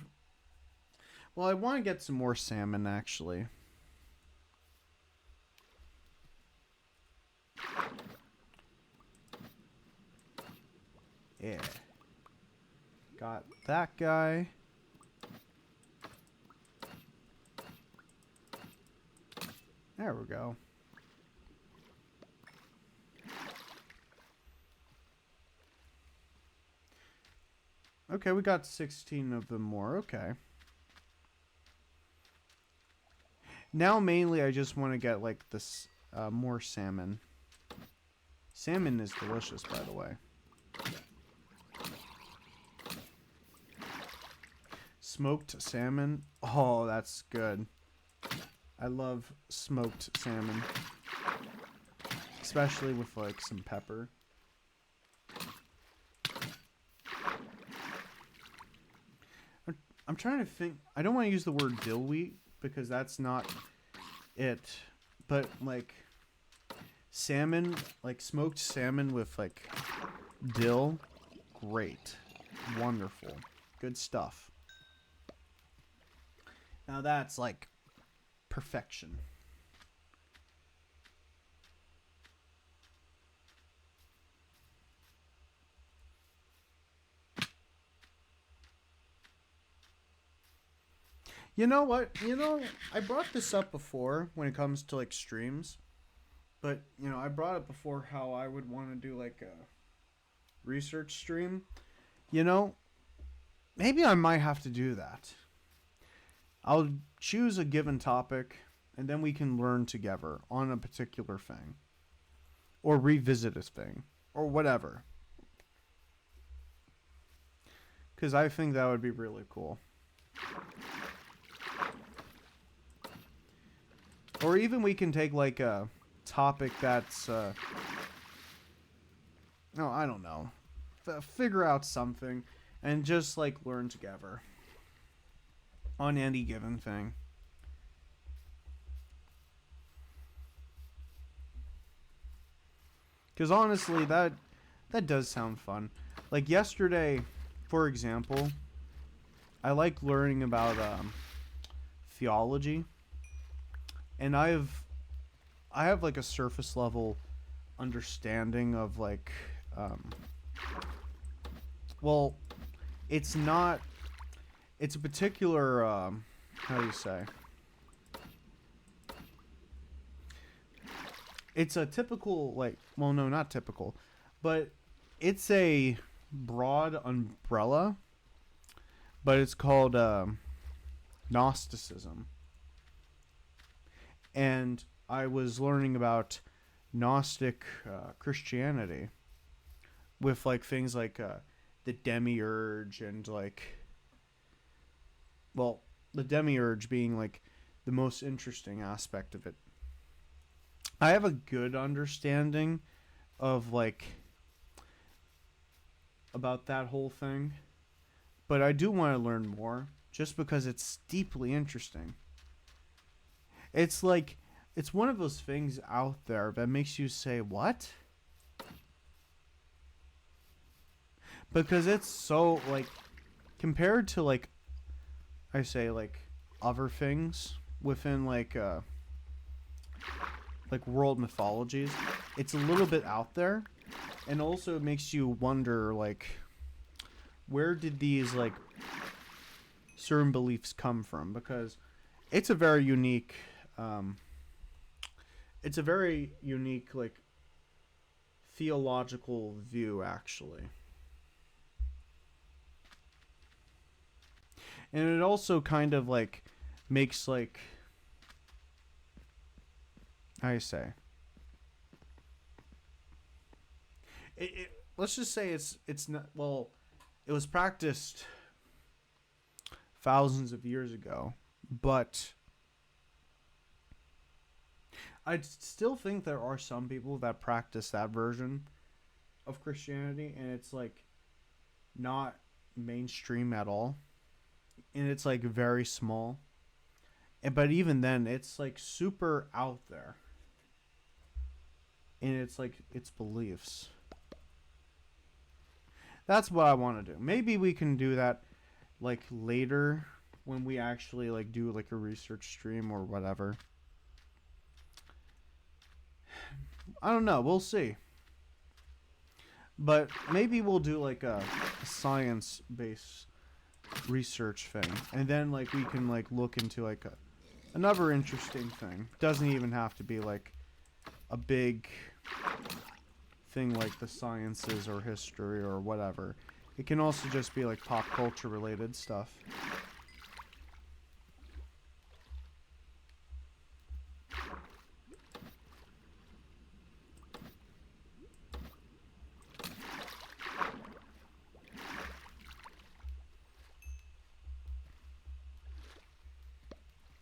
Well, I want to get some more salmon actually. Yeah. Got that guy. There we go. Okay, we got 16 of them more. Okay. Now, mainly, I just want to get, like, this, more salmon. Salmon is delicious, by the way. Smoked salmon. Oh, that's good. I love smoked salmon. Especially with, like, some pepper. I'm trying to think. I don't want to use the word dill wheat because that's not it. But, like, salmon, like, smoked salmon with, like, dill. Great. Wonderful. Good stuff. Now that's, like, perfection. You know what? You know, I brought this up before when it comes to, like, streams. But, you know, I brought up before how I would want to do, like, a research stream. You know, maybe I might have to do that. I'll choose a given topic, and then we can learn together on a particular thing. Or revisit a thing. Or whatever. Because I think that would be really cool. Or even we can take, like, a topic that's, no, I don't know. Figure out something and just, like, learn together on any given thing. Because honestly, that does sound fun. Like yesterday, for example, I like learning about theology. And I have like a surface level understanding of like, well, it's not, it's a particular, how do you say? It's a typical, like, well, no, not typical, but it's a broad umbrella, but it's called Gnosticism. And I was learning about Gnostic Christianity with like things like the demiurge and like, well, the demiurge being like the most interesting aspect of it. I have a good understanding of like about that whole thing, but I do want to learn more just because it's deeply interesting. It's like, it's one of those things out there that makes you say, what? Because it's so, like, compared to, like, I say, like, other things within, like world mythologies, it's a little bit out there. And also it makes you wonder, like, where did these, like, certain beliefs come from? Because it's a very unique It's a very unique, like, theological view, actually. And it also kind of, like, makes, like, how you say, let's just say it's not, well, it was practiced thousands of years ago, but I still think there are some people that practice that version of Christianity, and it's like not mainstream at all, and it's like very small. But even then, it's like super out there, and it's like its beliefs. That's what I want to do. Maybe we can do that like later when we actually like do like a research stream or whatever. I don't know. We'll see. But maybe we'll do like a science based research thing, and then like we can like look into like another interesting thing. Doesn't even have to be like a big thing like the sciences or history or whatever. It can also just be like pop culture related stuff.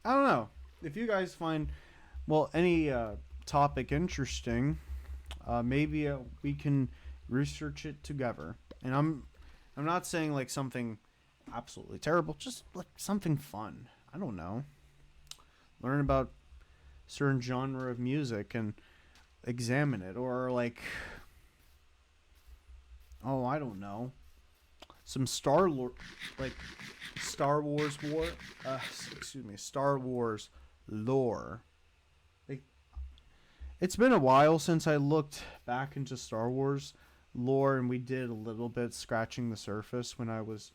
I don't know. If you guys find, well, any topic interesting, maybe we can research it together. And I'm not saying like something absolutely terrible, just like something fun. I don't know. Learn about certain genre of music and examine it, or like, oh, I don't know, some like Star Wars war, excuse me, Star Wars lore. Like, it's been a while since I looked back into Star Wars lore, and we did a little bit scratching the surface when I was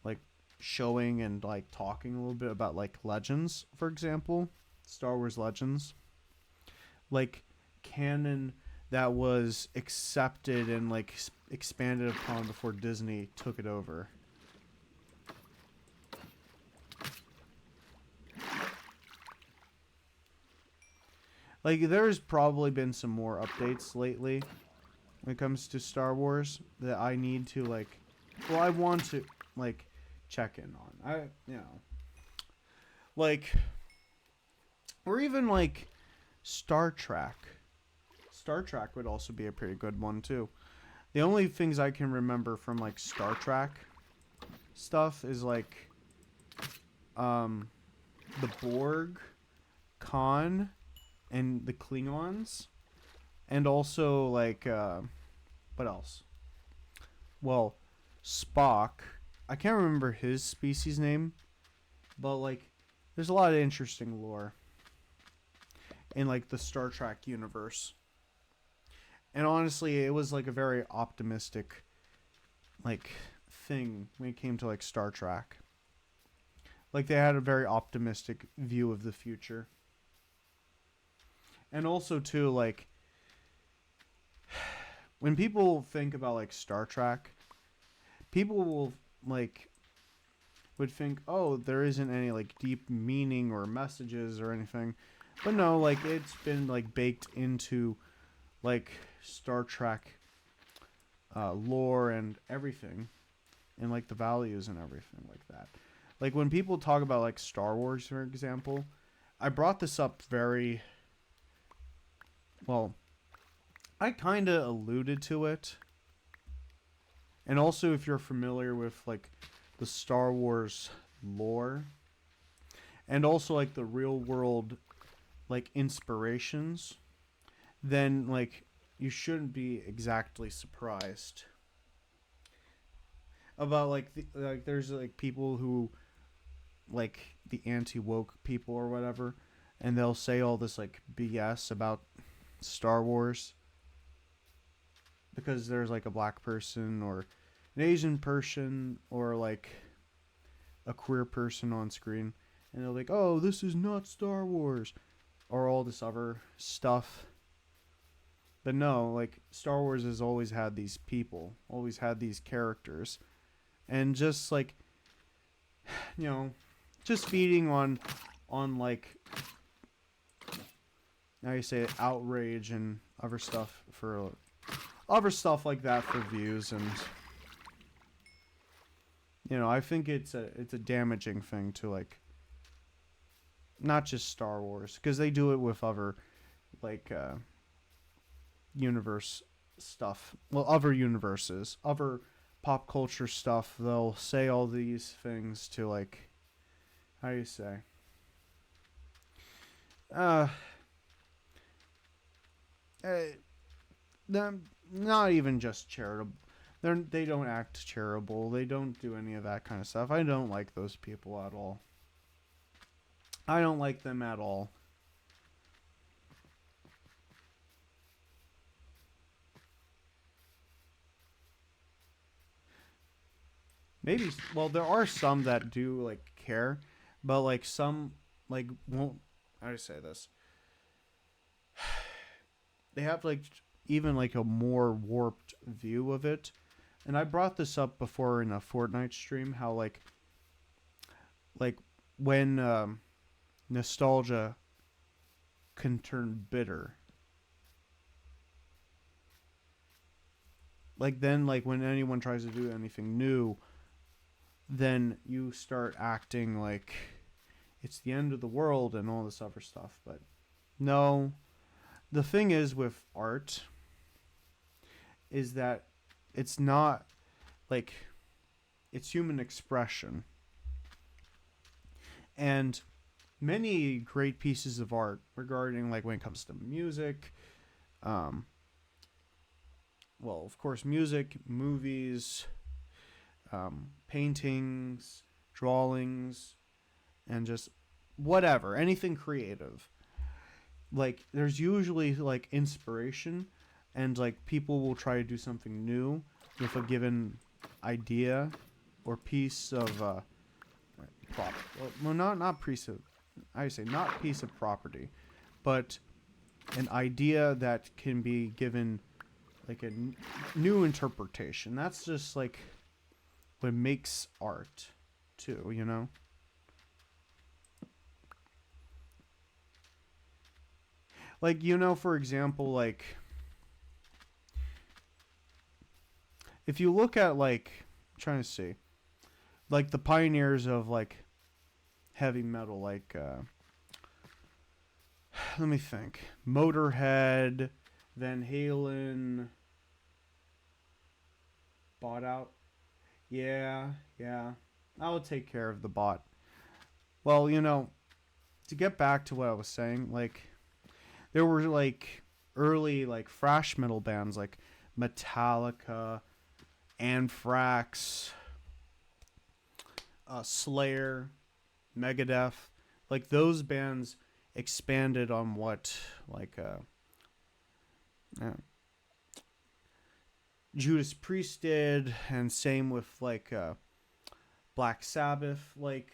like showing and like talking a little bit about like Legends, for example, Star Wars Legends, like canon that was accepted and like expanded upon before Disney took it over. Like, there's probably been some more updates lately when it comes to Star Wars that I need to like, well, I want to like check in on. You know, like, or even like Star Trek. Star Trek would also be a pretty good one too. The only things I can remember from like Star Trek stuff is like the Borg, Khan, and the Klingons, and also like what else? Well, Spock. I can't remember his species name, but like there's a lot of interesting lore in like the Star Trek universe. And honestly, it was like a very optimistic like thing when it came to like Star Trek. Like they had a very optimistic view of the future. And also too, like when people think about like Star Trek, people will like would think, oh, there isn't any like deep meaning or messages or anything. But no, like it's been like baked into like Star Trek lore and everything, and like the values and everything like that. Like when people talk about like Star Wars, for example, I brought this up very well. I kind of alluded to it. And also, if you're familiar with like the Star Wars lore, and also like the real world like inspirations, then like you shouldn't be exactly surprised about like like there's like people who like the anti-woke people or whatever, and they'll say all this like BS about Star Wars because there's like a black person or an Asian person or like a queer person on screen, and they're like, oh, this is not Star Wars. or all this other stuff. But no, like Star Wars has always had these people, always had these characters, and just like you know, just feeding on like how you say it, outrage and other stuff like that for views, and I think it's a damaging thing to like not just Star Wars, because they do it with other like universe stuff. Well, other universes, other pop culture stuff. They'll say all these things to like, how do you say? Uh, them not even just charitable. They don't act charitable. They don't do any of that kind of stuff. I don't like those people at all. I don't like them at all. Maybe, well, there are some that do like care, but like some like won't. How do I say this? They have like even like a more warped view of it, and I brought this up before in a Fortnite stream. How like when nostalgia can turn bitter. Like then, like when anyone tries to do anything new, then you start acting like it's the end of the world and all this other stuff. But no, the thing is with art is that it's not like it's human expression. And many great pieces of art regarding like when it comes to music, um, well, of course, music, movies, paintings, drawings, and just whatever, anything creative. Like, there's usually like inspiration, and like people will try to do something new with a given idea or piece of prop. Well, not piece of, I say not piece of property, but an idea that can be given like a new interpretation. That's just like what makes art too, you know? Like, for example, like if you look at like I'm trying to see like the pioneers of like heavy metal, like let me think. Motorhead, Van Halen, Bought Out. Yeah. I'll take care of the bot. Well, to get back to what I was saying, like there were like early like thrash metal bands like Metallica, Anthrax, Slayer, Megadeth. Like those bands expanded on what like Judas Priest did, and same with like Black Sabbath, like,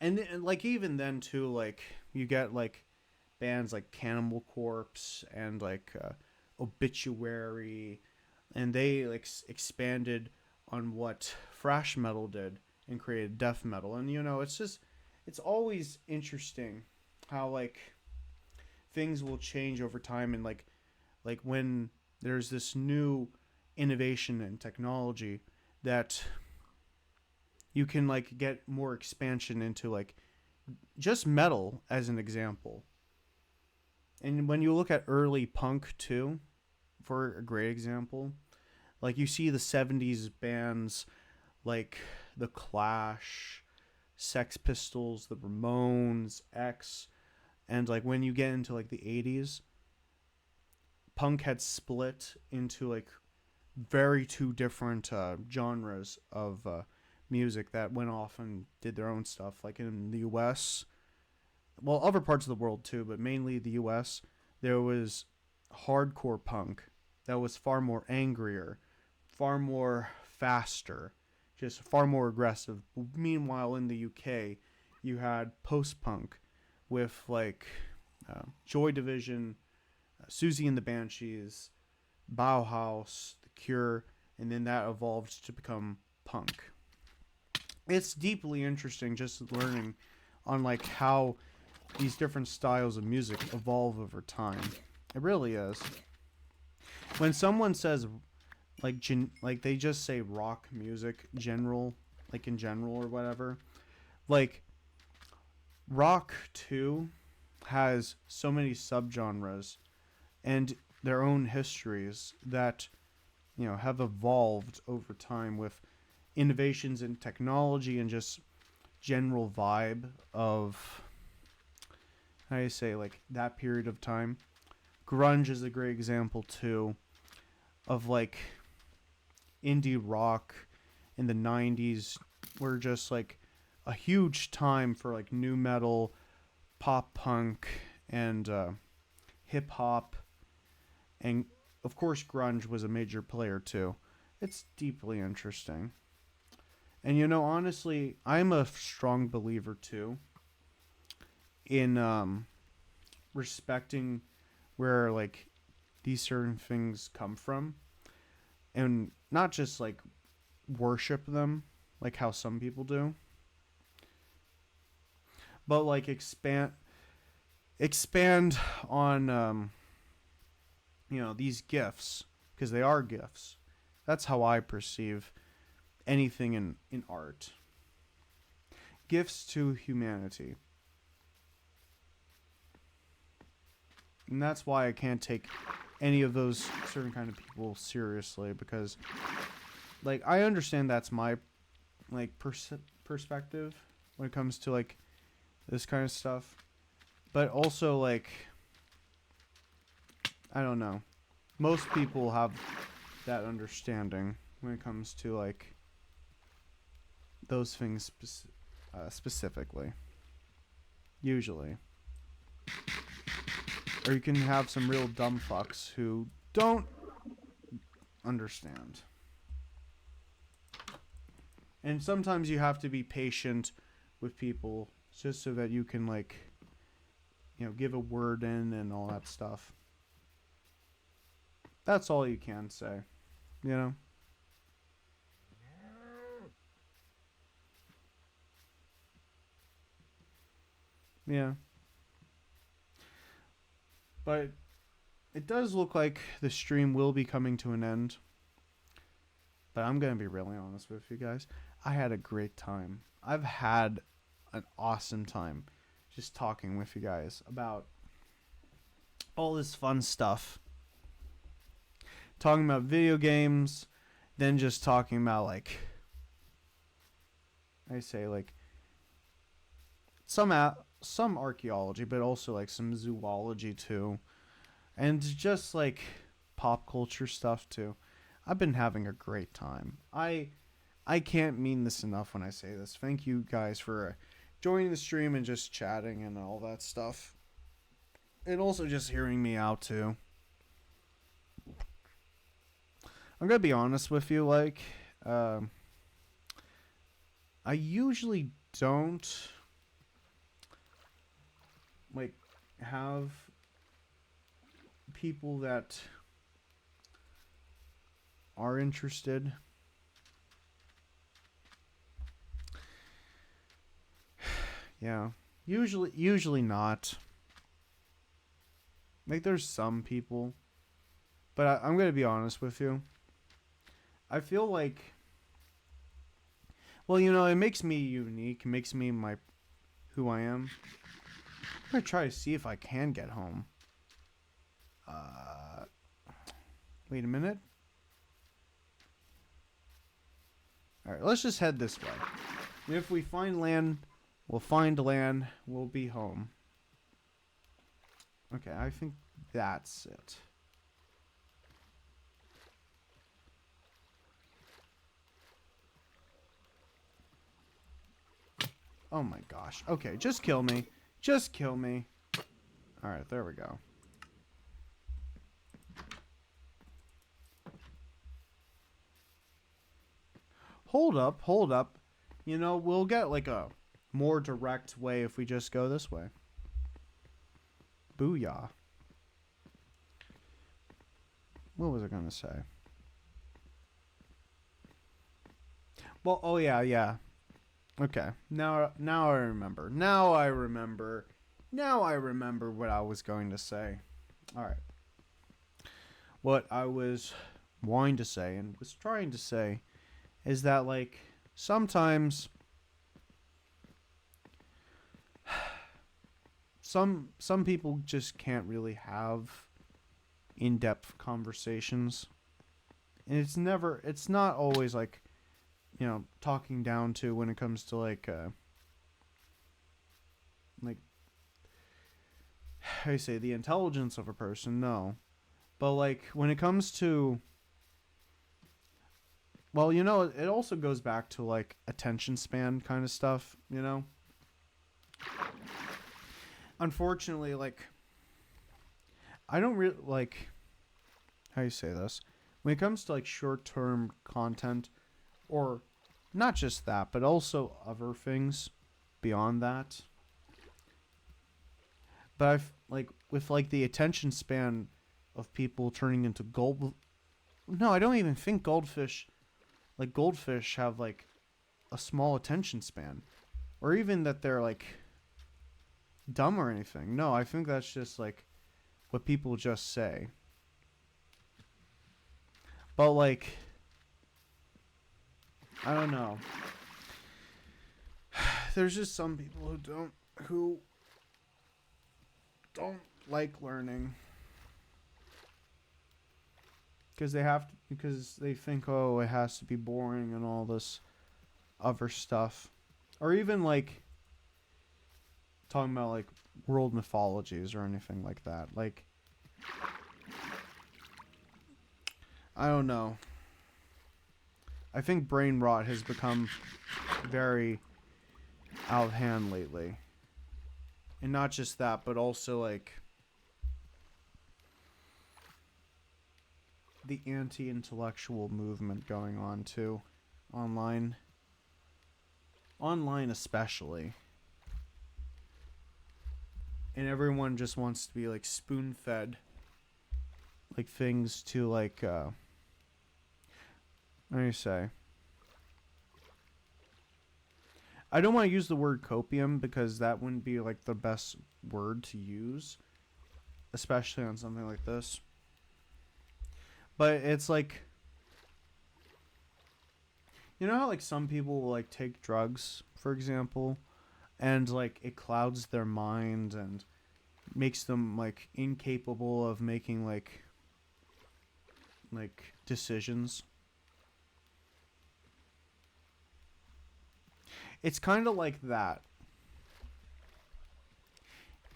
and like even then too, like you get like bands like Cannibal Corpse and like Obituary, and they like expanded on what thrash metal did and created death metal. And it's always interesting how like things will change over time, and like when there's this new innovation in technology that you can like get more expansion into like just metal as an example. And when you look at early punk too, for a great example, like you see the 70s bands like The Clash, Sex Pistols, The Ramones, X, and like when you get into like the 80s, punk had split into like very two different genres of music that went off and did their own stuff. Like in the US, well, other parts of the world too, but mainly the US, there was hardcore punk that was far more angrier, far more faster, just far more aggressive. Meanwhile, in the UK, you had post-punk with like Joy Division, Susie and the Banshees, Bauhaus, The Cure, and then that evolved to become punk. It's deeply interesting just learning on like how these different styles of music evolve over time. It really is. When someone says like they just say rock music general, like in general or whatever, like rock too has so many subgenres and their own histories that have evolved over time with innovations in technology and just general vibe of how do you say like that period of time. Grunge is a great example too of like indie rock in the 90s were just like a huge time for like new metal, pop punk, and hip hop, and of course grunge was a major player too. It's deeply interesting. And honestly, I'm a strong believer too in respecting where like these certain things come from and not just like worship them like how some people do, but like expand on these gifts because they are gifts. That's how I perceive anything in art. Gifts to humanity. And that's why I can't take any of those certain kind of people seriously because like I understand that's my like perspective when it comes to like this kind of stuff, but also like I don't know, most people have that understanding when it comes to like those things specifically usually. Or you can have some real dumb fucks who don't understand. And sometimes you have to be patient with people just so that you can like give a word in and all that stuff. That's all you can say, Yeah. But it does look like the stream will be coming to an end. But I'm going to be really honest with you guys. I had a great time. I've had an awesome time just talking with you guys about all this fun stuff. Talking about video games, then just talking about like some archaeology, but also like some zoology too. And just like pop culture stuff too. I've been having a great time. I can't mean this enough when I say this. Thank you guys for joining the stream and just chatting and all that stuff. And also just hearing me out too. I'm going to be honest with you, like, I usually don't, like, have people that are interested. Yeah, usually not. Like, there's some people, but I'm going to be honest with you. I feel like, well, it makes me unique. It makes me who I am. I'm going to try to see if I can get home. Wait a minute. Alright, let's just head this way. If we find land, we'll find land. We'll be home. Okay, I think that's it. Oh my gosh. Okay, just kill me. Just kill me. Alright, there we go. Hold up, hold up. We'll get like a more direct way if we just go this way. Booyah. What was I gonna say? Well, oh yeah, yeah. Okay. Now I remember. Now I remember. Now I remember what I was going to say. All right. What I was wanting to say and was trying to say is that like sometimes some people just can't really have in-depth conversations. And it's not always like, talking down to when it comes to like how you say the intelligence of a person, no. But like when it comes to, well, it also goes back to like attention span kind of stuff, Unfortunately, like I don't really like how you say this. When it comes to like short-term content or not just that, but also other things beyond that. But I've like with like the attention span of people turning into gold. No, I don't even think goldfish have like a small attention span, or even that they're like dumb or anything. No, I think that's just like what people just say. But like, I don't know. There's just some people who don't like learning because they think, oh, it has to be boring and all this other stuff, or even like talking about like world mythologies or anything like that. Like, I don't know. I think brain rot has become very out of hand lately. And not just that, but also like the anti-intellectual movement going on too, online especially, and everyone just wants to be like spoon-fed like things to like what do you say, I don't want to use the word copium because that wouldn't be like the best word to use, especially on something like this. But it's like, how like some people will like take drugs, for example, and like it clouds their mind and makes them like incapable of making like decisions. It's kind of like that.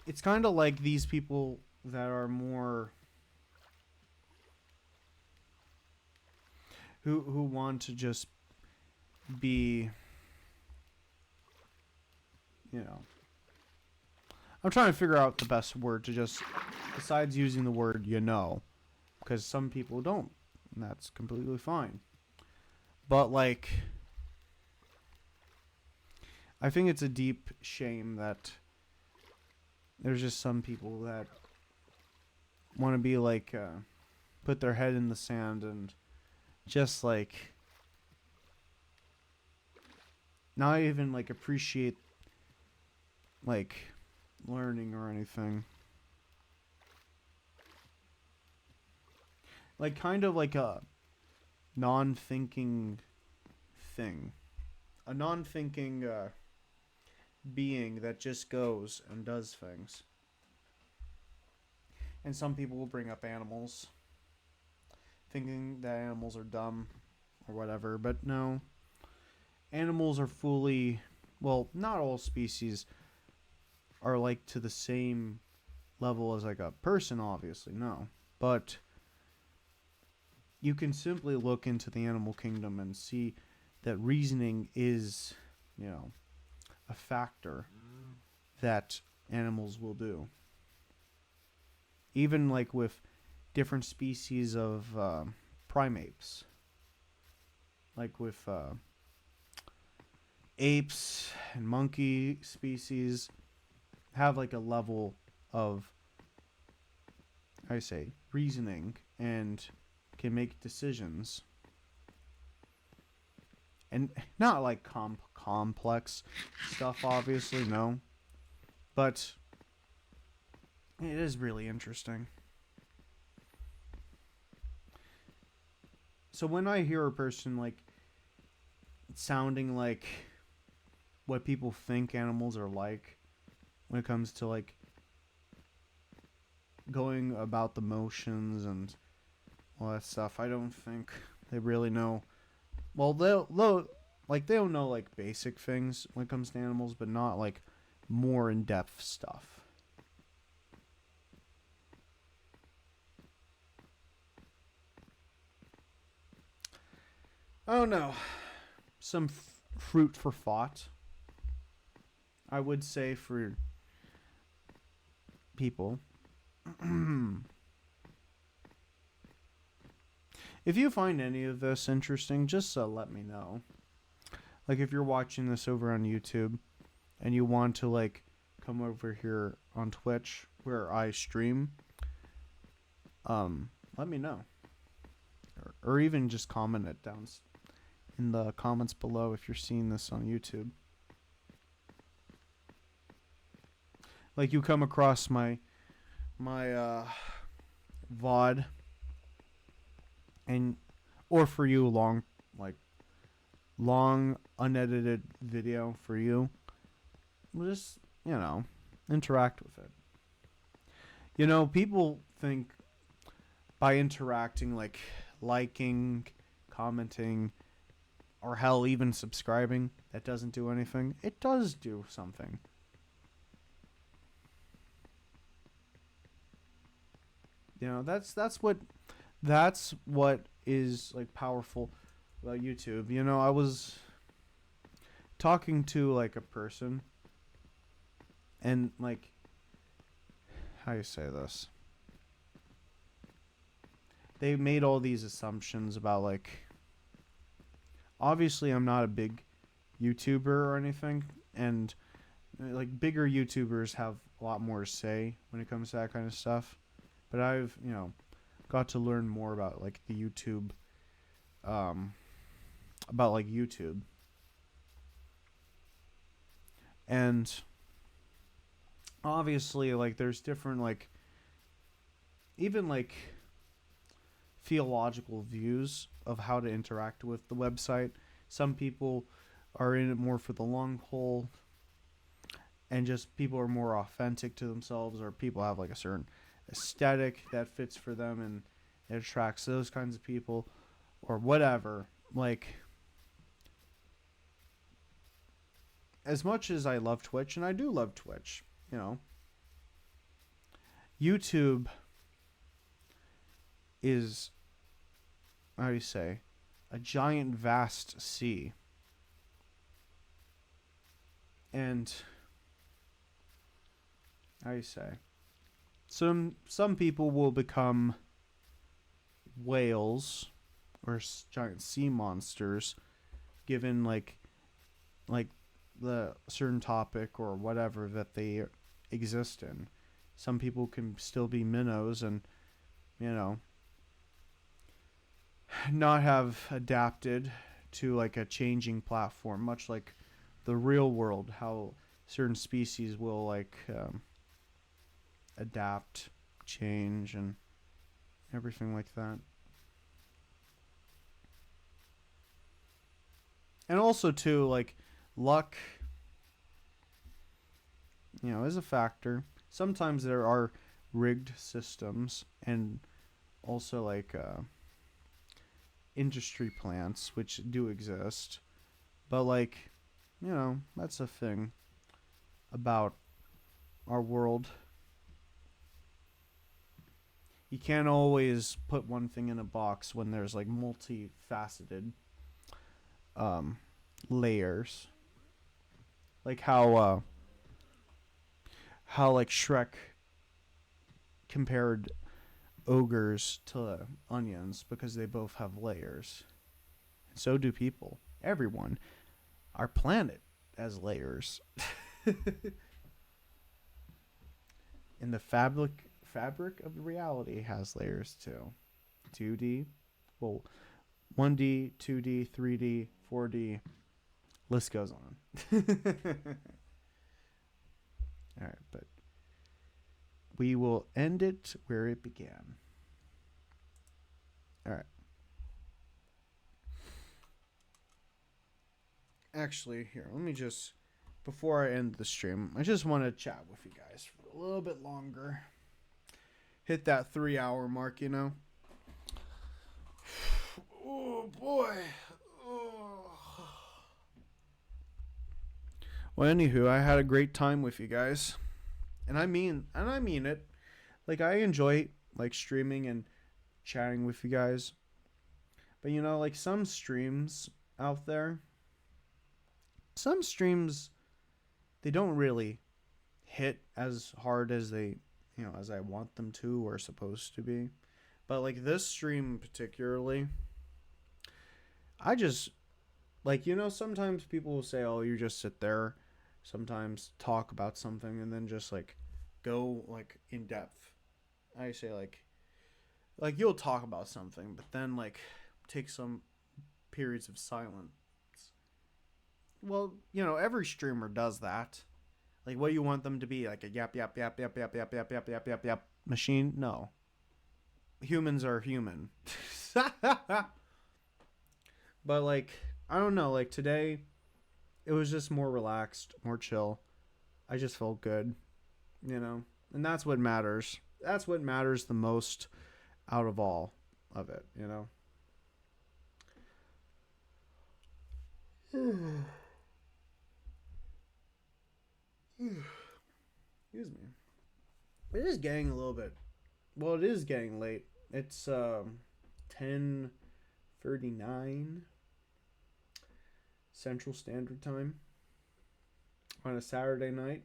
It's kind of like these people that are more who want to just be, I'm trying to figure out the best word to just, besides using the word because some people don't, and that's completely fine. But like, I think it's a deep shame that there's just some people that want to be like, put their head in the sand and just like not even like appreciate like learning or anything. Like kind of like a non-thinking thing. A non-thinking being that just goes and does things. And some people will bring up animals, thinking that animals are dumb or whatever, but no. Animals are fully, well, not all species are like to the same level as like a person, obviously, no. But you can simply look into the animal kingdom and see that reasoning is, a factor that animals will do. Even like with different species of primates, like with apes and monkey species, have like a level of I say, reasoning and can make decisions. And not like complex stuff, obviously, no. But it is really interesting. So when I hear a person like sounding like what people think animals are like when it comes to like going about the motions and all that stuff, I don't think they really know. Well, they'll like they'll know like basic things when it comes to animals, but not like more in depth stuff. Oh no, some fruit for thought. I would say for people. If you find any of this interesting, just let me know. Like if you're watching this over on YouTube and you want to like come over here on Twitch where I stream, let me know. Or even just comment it down in the comments below if you're seeing this on YouTube. Like you come across my VOD and or for you long unedited video for you, just interact with it. People think by interacting, like liking, commenting, or hell even subscribing, that doesn't do anything. It does do something. That's what is like powerful about YouTube. I was talking to like a person and like how you say this? They made all these assumptions about like obviously I'm not a big YouTuber or anything, and like bigger YouTubers have a lot more to say when it comes to that kind of stuff. But I've, got to learn more about like the YouTube about like YouTube. And obviously like there's different like even like theological views of how to interact with the website. Some people are in it more for the long haul and just people are more authentic to themselves, or people have like a certain aesthetic that fits for them and it attracts those kinds of people or whatever. Like as much as I love Twitch, and I do love Twitch, YouTube is, how do you say, a giant vast sea. And how do you say, some people will become whales or giant sea monsters given like the certain topic or whatever that they exist in. Some people can still be minnows and not have adapted to like a changing platform, much like the real world, how certain species will like adapt, change, and everything like that. And also too, like luck, is a factor. Sometimes there are rigged systems and also like industry plants which do exist. But like, that's a thing about our world. You can't always put one thing in a box when there's like multifaceted layers. Like how like Shrek compared ogres to onions because they both have layers. And so do people. Everyone. Our planet has layers. In the fabric of reality has layers too. 2D, well, 1D, 2D, 3D, 4D. List goes on. All right, but we will end it where it began. All right. Actually, here, let me just, before I end the stream, I just want to chat with you guys for a little bit longer. Hit that 3-hour mark, you know? Oh, boy. Oh. Well, anywho, I had a great time with you guys. And I mean it. Like, I enjoy, like, streaming and chatting with you guys. But, you know, like, some streams out there, some streams, they don't really hit as hard as they, you know, as I want them to or supposed to be. But, like, this stream particularly, I just, like, you know, sometimes people will say, oh, you just sit there, sometimes talk about something, and then just, like, go, like, in depth. I say, like, you'll talk about something, but then, like, take some periods of silence. Well, you know, every streamer does that. Like, what do you want them to be? Like a yap, yap, yap, yap, yap, yap, yap, yap, yap, yap, yap machine? No. Humans are human. But, like, I don't know. Like, today, it was just more relaxed, more chill. I just felt good, you know? And that's what matters. That's what matters the most out of all of it, you know? Excuse me. It is getting a little bit. Well, it is getting late. It's 10:39 Central Standard Time on a Saturday night.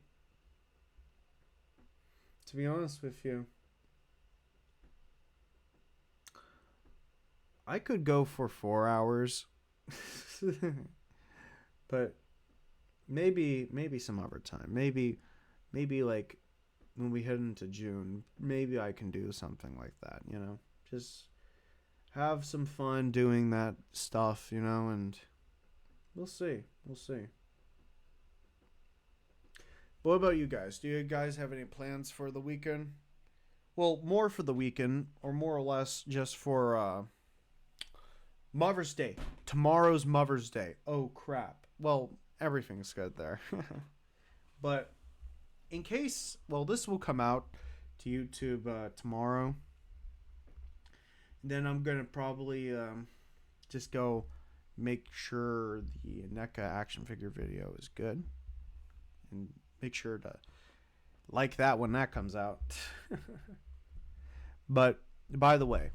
To be honest with you, I could go for 4 hours. But maybe some other time. Maybe like when we head into June, maybe I can do something like that, you know? Just have some fun doing that stuff, you know, and we'll see. We'll see. But what about you guys? Do you guys have any plans for the weekend? Well, more for the weekend, or more or less just for Mother's Day. Tomorrow's Mother's Day. Oh, crap. Well, everything's good there. But in case, well, this will come out to YouTube tomorrow. Then I'm going to probably just go make sure the NECA action figure video is good. And make sure to like that when that comes out. But, by the way,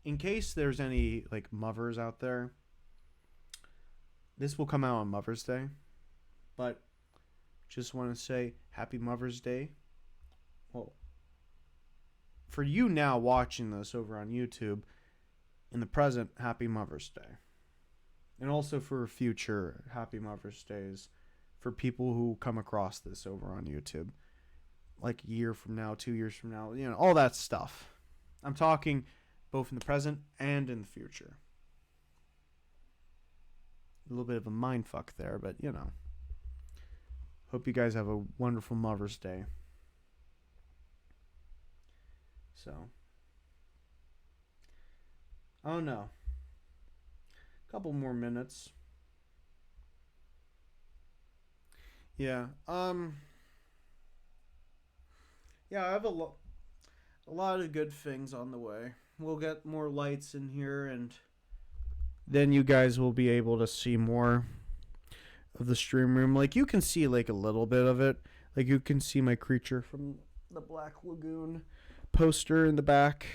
in case there's any, like, mothers out there, this will come out on Mother's Day. But just want to say Happy Mother's Day. Well, for you now watching this over on YouTube, in the present, Happy Mother's Day. And also for future Happy Mother's Days for people who come across this over on YouTube. Like a year from now, 2 years from now, you know, all that stuff. I'm talking both in the present and in the future. A little bit of a mindfuck there, but, you know. Hope you guys have a wonderful Mother's Day. So, I don't know. A couple more minutes. Yeah. Yeah, I have a lot of good things on the way. We'll get more lights in here, and then you guys will be able to see more of the stream room. Like, you can see, like, a little bit of it. Like, you can see my Creature from the Black Lagoon poster in the back.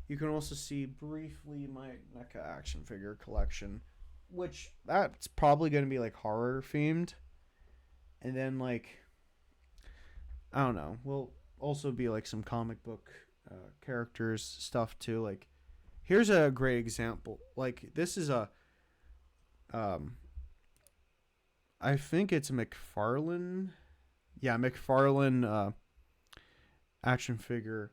You can also see briefly my NECA action figure collection, which that's probably going to be, like, horror themed. And then, like, I don't know, will also be, like, some comic book characters stuff too. Like, here's a great example. Like, this is a I think it's McFarlane. Yeah, McFarlane action figure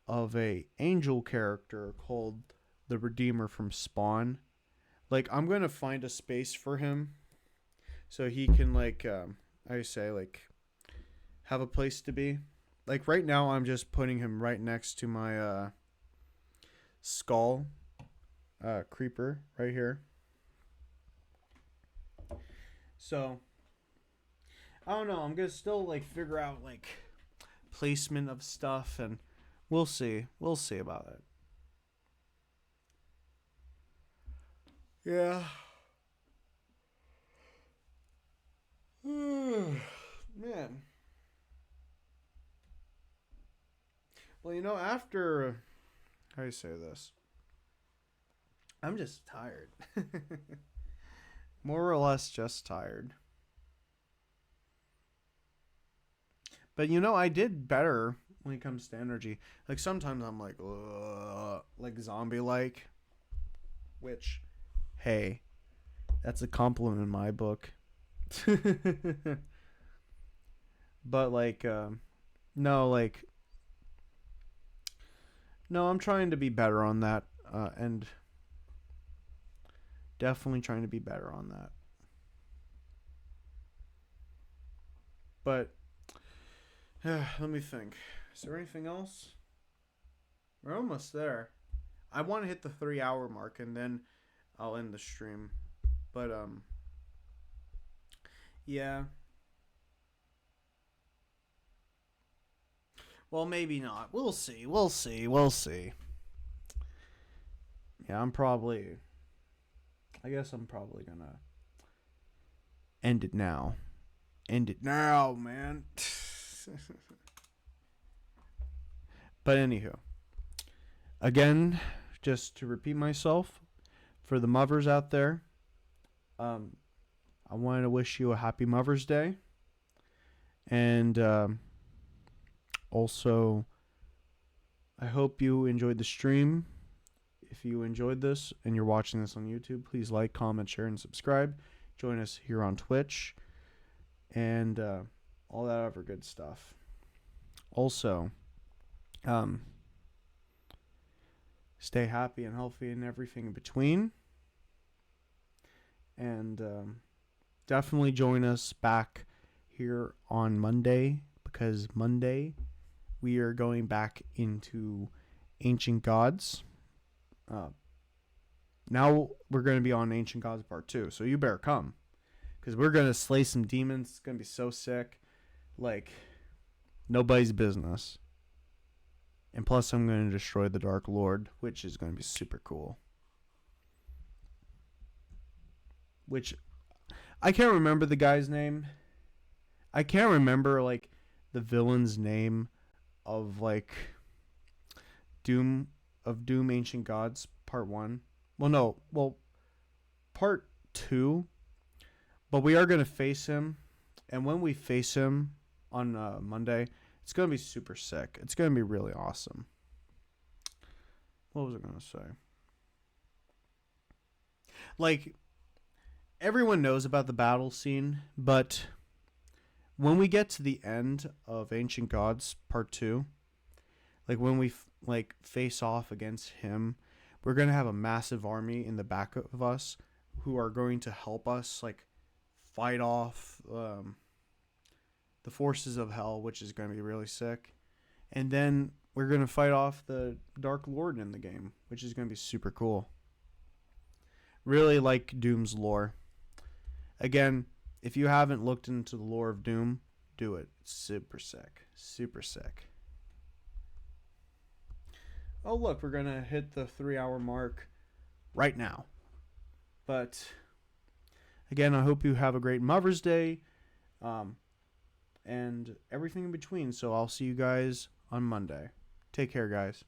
of a angel character called the Redeemer from Spawn. Like, I'm gonna find a space for him so he can like I say like have a place to be. Like right now, I'm just putting him right next to my skull creeper right here. So I don't know. I'm gonna still like figure out like placement of stuff, and we'll see. We'll see about it. Yeah. Man. Well, after how do you say this? I'm just tired. More or less just tired. But I did better when it comes to energy. Like sometimes I'm like zombie like, which, hey, that's a compliment in my book. But no, I'm trying to be better on that, and definitely trying to be better on that. But let me think. Is there anything else? We're almost there. I want to hit the 3 hour mark and then I'll end the stream. But yeah. Well, maybe not. We'll see. We'll see. We'll see. Yeah, I guess I'm probably gonna end it now. End it now, man. But anywho, again, just to repeat myself, for the mothers out there, I wanted to wish you a happy Mother's Day, and also, I hope you enjoyed the stream. If you enjoyed this and you're watching this on YouTube, please like, comment, share, and subscribe. Join us here on Twitch and all that other good stuff. Also, stay happy and healthy and everything in between. And definitely join us back here on Monday, because Monday we are going back into Ancient Gods. Now we're going to be on Ancient Gods Part 2, so you better come, because we're going to slay some demons. It's going to be so sick. Like, nobody's business. And plus, I'm going to destroy the Dark Lord, which is going to be super cool. Which, I can't remember the guy's name. I can't remember, like, the villain's name of, like, Doom Ancient Gods Part 1. Part 2. But we are going to face him. And when we face him on Monday, it's going to be super sick. It's going to be really awesome. What was I going to say? Like, everyone knows about the battle scene, but when we get to the end of Ancient Gods Part 2, like when we face off against him, we're going to have a massive army in the back of us who are going to help us like fight off the forces of hell, which is going to be really sick. And then we're going to fight off the Dark Lord in the game, which is going to be super cool. Really like Doom's lore. Again, if you haven't looked into the lore of Doom, do it. It's super sick. Super sick. Oh, look, we're going to hit the 3 hour mark right now. But again, I hope you have a great Mother's Day. And everything in between. So I'll see you guys on Monday. Take care, guys.